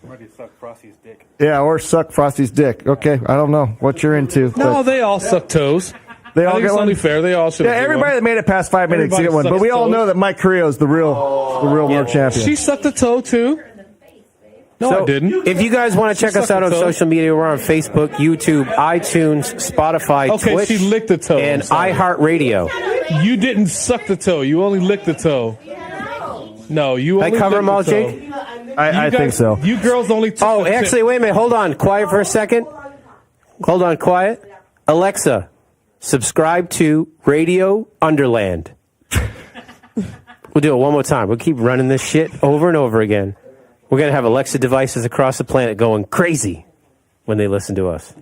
A: Yeah, or suck Frosty's dick. Okay, I don't know what you're into.
G: No, they all suck toes.
A: They all
G: I think
A: get
G: it's
A: one?
G: only fair. They all should.
A: Yeah, everybody that made it past 5 minutes
G: Everybody
A: get one. But
G: sucks
A: we all
G: toes.
A: know that Mike Carrillo is the real world champion.
G: She sucked a toe too. No, I didn't.
F: If you guys want to check us out on social media, we're on Facebook, YouTube, iTunes, Spotify,
G: Okay,
F: Twitch,
G: she licked the toe.
F: and
G: I'm sorry.
F: iHeartRadio.
G: You didn't suck the toe. You only licked the toe. No, you
F: I
G: only
F: cover
G: licked
F: them all,
G: the toe.
F: Jake?
A: I think so.
G: You girls only took
F: Oh,
G: the tip.
F: actually, wait a minute. Hold on. Quiet for a second. Hold on, quiet. Alexa, subscribe to Radio Underland. We'll do it one more time. We'll keep running this shit over and over again. We're going to have Alexa devices across the planet going crazy when they listen to us.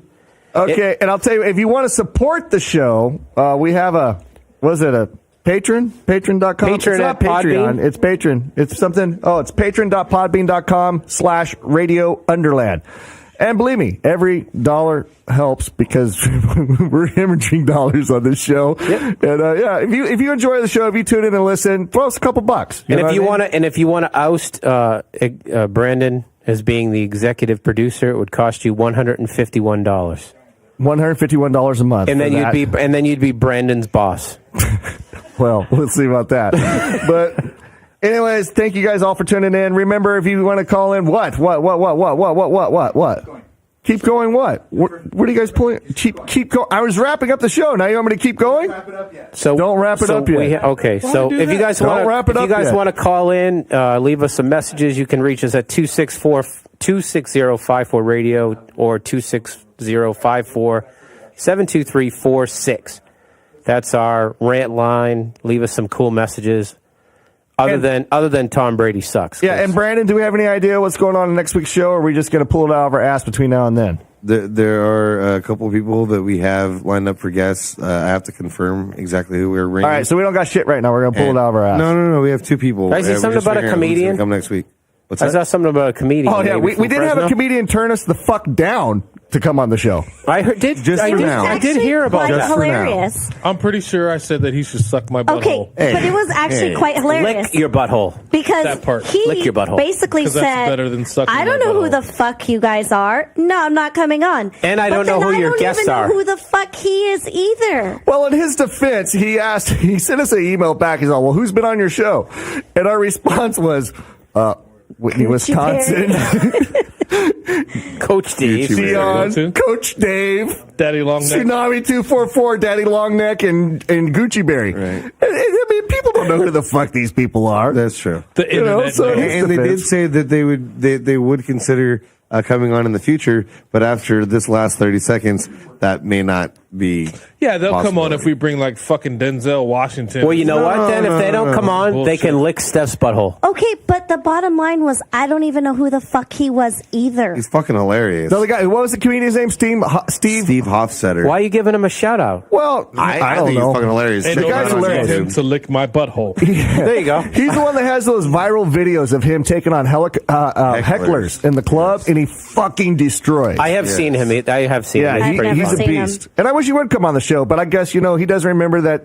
A: Okay, and I'll tell you, if you want to support the show, we have a Patreon? Patreon.com?
F: Patreon
A: It's not
F: at Podbean?
A: Patreon. It's Patreon. It's something. Oh, it's patreon.podbean.com/Radio Underland. And believe me, every dollar helps because we're hemorrhaging dollars on this show.
F: Yep.
A: And if you enjoy the show, if you tune in and listen, throw us a couple bucks.
F: And if you want to oust Brandon as being the executive producer, it would cost you $151.
A: $151 a month.
F: And then
A: for that.
F: you'd be Brandon's boss.
A: Well, we'll see about that. But anyways, thank you guys all for tuning in. Remember, if you want to call in, what? Keep going. What are you guys pulling? Keep going. I was wrapping up the show. Now you want me to keep going?
F: So
A: don't wrap it up yet.
F: Okay. So if you guys want to call in, leave us some messages. You can reach us at 260-54 radio or 260-54-72346. That's our rant line. Leave us some cool messages. Other than Tom Brady sucks.
A: Yeah, and Brandon, do we have any idea what's going on in next week's show, or are we just going to pull it out of our ass between now and then?
H: There are a couple of people that we have lined up for guests. I have to confirm exactly who we're ringing.
A: All right, so we don't got shit right now. We're going to pull it out of our ass.
H: No. We have two people.
F: I see something about a comedian.
H: Come next week. What's
F: I
H: that?
F: saw something about a comedian.
A: Oh, yeah, we did have a comedian turn us the fuck down to come on the show.
F: I did hear about that.
E: Hilarious.
G: I'm pretty sure I said that he should suck my butthole.
E: Okay, but it was actually quite hilarious.
F: Lick your butthole.
E: Because
G: That part.
E: he
F: Lick your butthole.
E: basically
G: 'Cause
E: said,
G: that's better than sucking
E: I don't
G: my
E: know who
G: butthole.
E: the fuck you guys are. No, I'm not coming on.
F: And I
E: But
F: don't know
E: then
F: who your guests
E: I
F: are.
E: don't even know who the fuck he is either.
A: Well, in his defense, he sent us an email back. He's all, well, who's been on your show? And our response was, Whitney, Wisconsin.
F: Coach Dave.
A: Dion, Coach Dave.
G: Daddy Longneck.
A: Tsunami 244, Daddy Longneck, and Gucci Berry.
H: Right.
A: I mean, people don't know who the fuck these people are.
H: That's true.
G: The internet.
A: so in his
H: And they did
A: defense-
H: say that they would consider coming on in the future, but after this last 30 seconds, that may not be.
G: Yeah, they'll come on
H: possible.
G: if we bring like fucking Denzel Washington.
F: Well, you know what? Then if they don't come on, they
G: Bullshit.
F: can lick Steph's butthole.
E: Okay, but the bottom line was I don't even know who the fuck he was either.
H: He's fucking hilarious.
A: No, the guy, what was the comedian's name? Steve
H: Hofstetter.
F: Why are you giving him a shout out?
A: Well,
H: I
A: don't
H: think
A: know.
H: he's fucking hilarious.
G: And
A: The
H: Check
A: guy's
H: him out on
A: hilarious.
G: him
H: YouTube.
G: to lick my butthole.
F: There you go.
A: He's the one that has those viral videos of him taking on hecklers in the club, and he fucking destroys.
F: I have seen him. I have seen him.
A: Yeah,
F: He's pretty
A: he's a
F: funny.
A: beast. And I wish he would come on the show, but I guess, he doesn't remember that,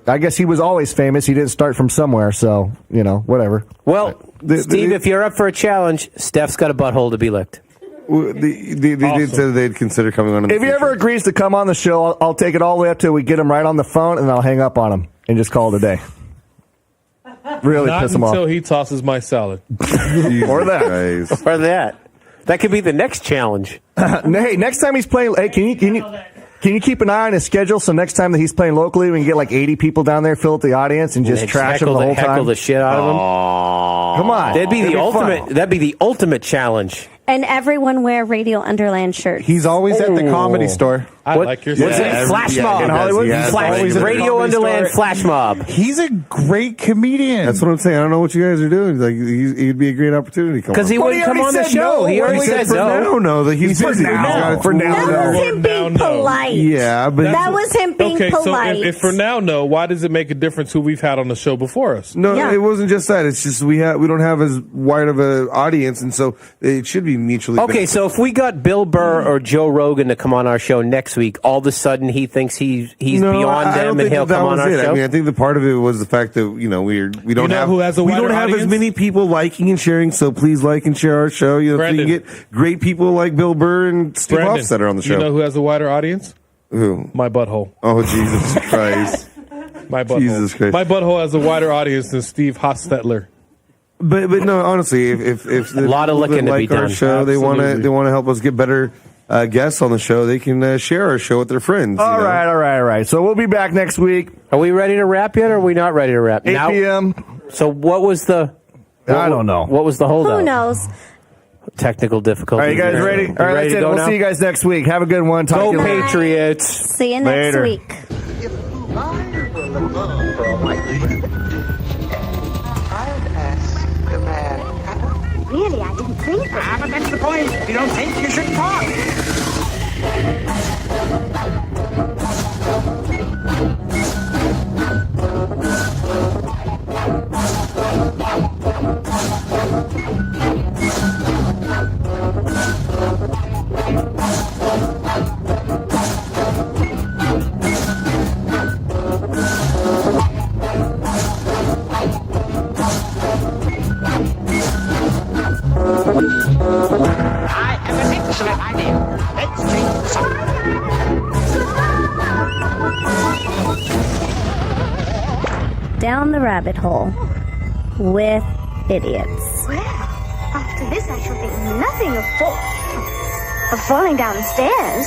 A: I guess he was always famous. He didn't start from somewhere, so, whatever.
F: Well, Steve, if you're up for a challenge, Steph's got a butthole to be licked.
H: They did say that they'd consider coming on in the
A: If he
H: future.
A: ever agrees to come on the show, I'll take it all the way up till we get him right on the phone, and I'll hang up on him and just call it a day. Really
G: Not
A: piss him off.
G: until he tosses my salad.
A: Or that.
H: Christ.
F: Or that. That could be the next challenge.
A: Hey, next time he's playing, hey, can you keep an eye on his schedule so next time that he's playing locally, we can get like 80 people down there, fill up the audience, and just trash him the whole
F: heckle
A: time?
F: the shit out of him.
A: Come on.
F: That'd be
A: It'd
F: the
A: fun.
F: ultimate. That'd be the ultimate challenge.
E: And everyone wear Radio Underland shirts.
I: He's always at the comedy store.
G: I like your
F: What's
G: style.
F: it? Flash mob
A: in Hollywood.
F: Radio Underland flash mob.
I: He's a great comedian.
H: That's what I'm saying. I don't know what you guys are doing. Like, he'd be a great opportunity.
F: Because he wouldn't come on the show. He already said
H: for
F: no.
H: now, no. That he's busy.
A: For now,
E: That was him being polite.
H: Yeah, but
E: That was him being
G: Okay,
E: polite.
G: so if for now, no, why does it make a difference who we've had on the show before us?
H: no,
E: Yeah.
H: it wasn't just that. It's just we don't have as wide of an audience, and so it should be mutually.
F: Okay, so if we got Bill Burr or Joe Rogan to come on our show next week, all of a sudden he thinks he's beyond
H: I
F: them
H: don't
F: and
H: think
F: he'll
H: that
F: come on
H: was
F: our
H: it.
F: show.
H: I mean, I think the part of it was the fact that we don't
G: know
H: have
G: who has a
H: we
G: wider
H: don't have as
G: audience?
H: many people liking and sharing. So please like and share our show. So you
G: Brandon.
H: can get great people like Bill Burr and Steve
G: Brandon,
H: Hofstetter on the show.
G: You know who has a wider audience?
H: Who?
G: My butthole.
H: Oh, Jesus Christ.
G: My butthole.
H: Jesus Christ.
G: My butthole has a wider audience than Steve Hostetler.
H: But no, honestly, if the
F: A lot of
H: people
F: looking
H: that
F: to be
H: like our
F: done.
H: show, they want
G: Absolutely.
H: to help us get better guests on the show. They can share our show with their friends.
A: All right. So we'll be back next week.
F: Are we ready to wrap yet, or are we not ready to wrap?
A: 8 p.m.
F: So what was the...
A: I don't know.
F: What was the holdup?
E: Who knows?
F: Technical difficulty.
A: All right, you guys ready? All right, that's it. We'll see you guys next week. Have a good one. Talk to
F: Go
A: you later.
F: Patriots.
E: See you next
A: Later.
E: week.
C: Really, I didn't think that. But that's the point. If you don't think, you shouldn't talk. I have an excellent idea. Let's change the subject.
E: Down the rabbit hole with idiots.
C: Well, after this, I shall think nothing of falling down the stairs.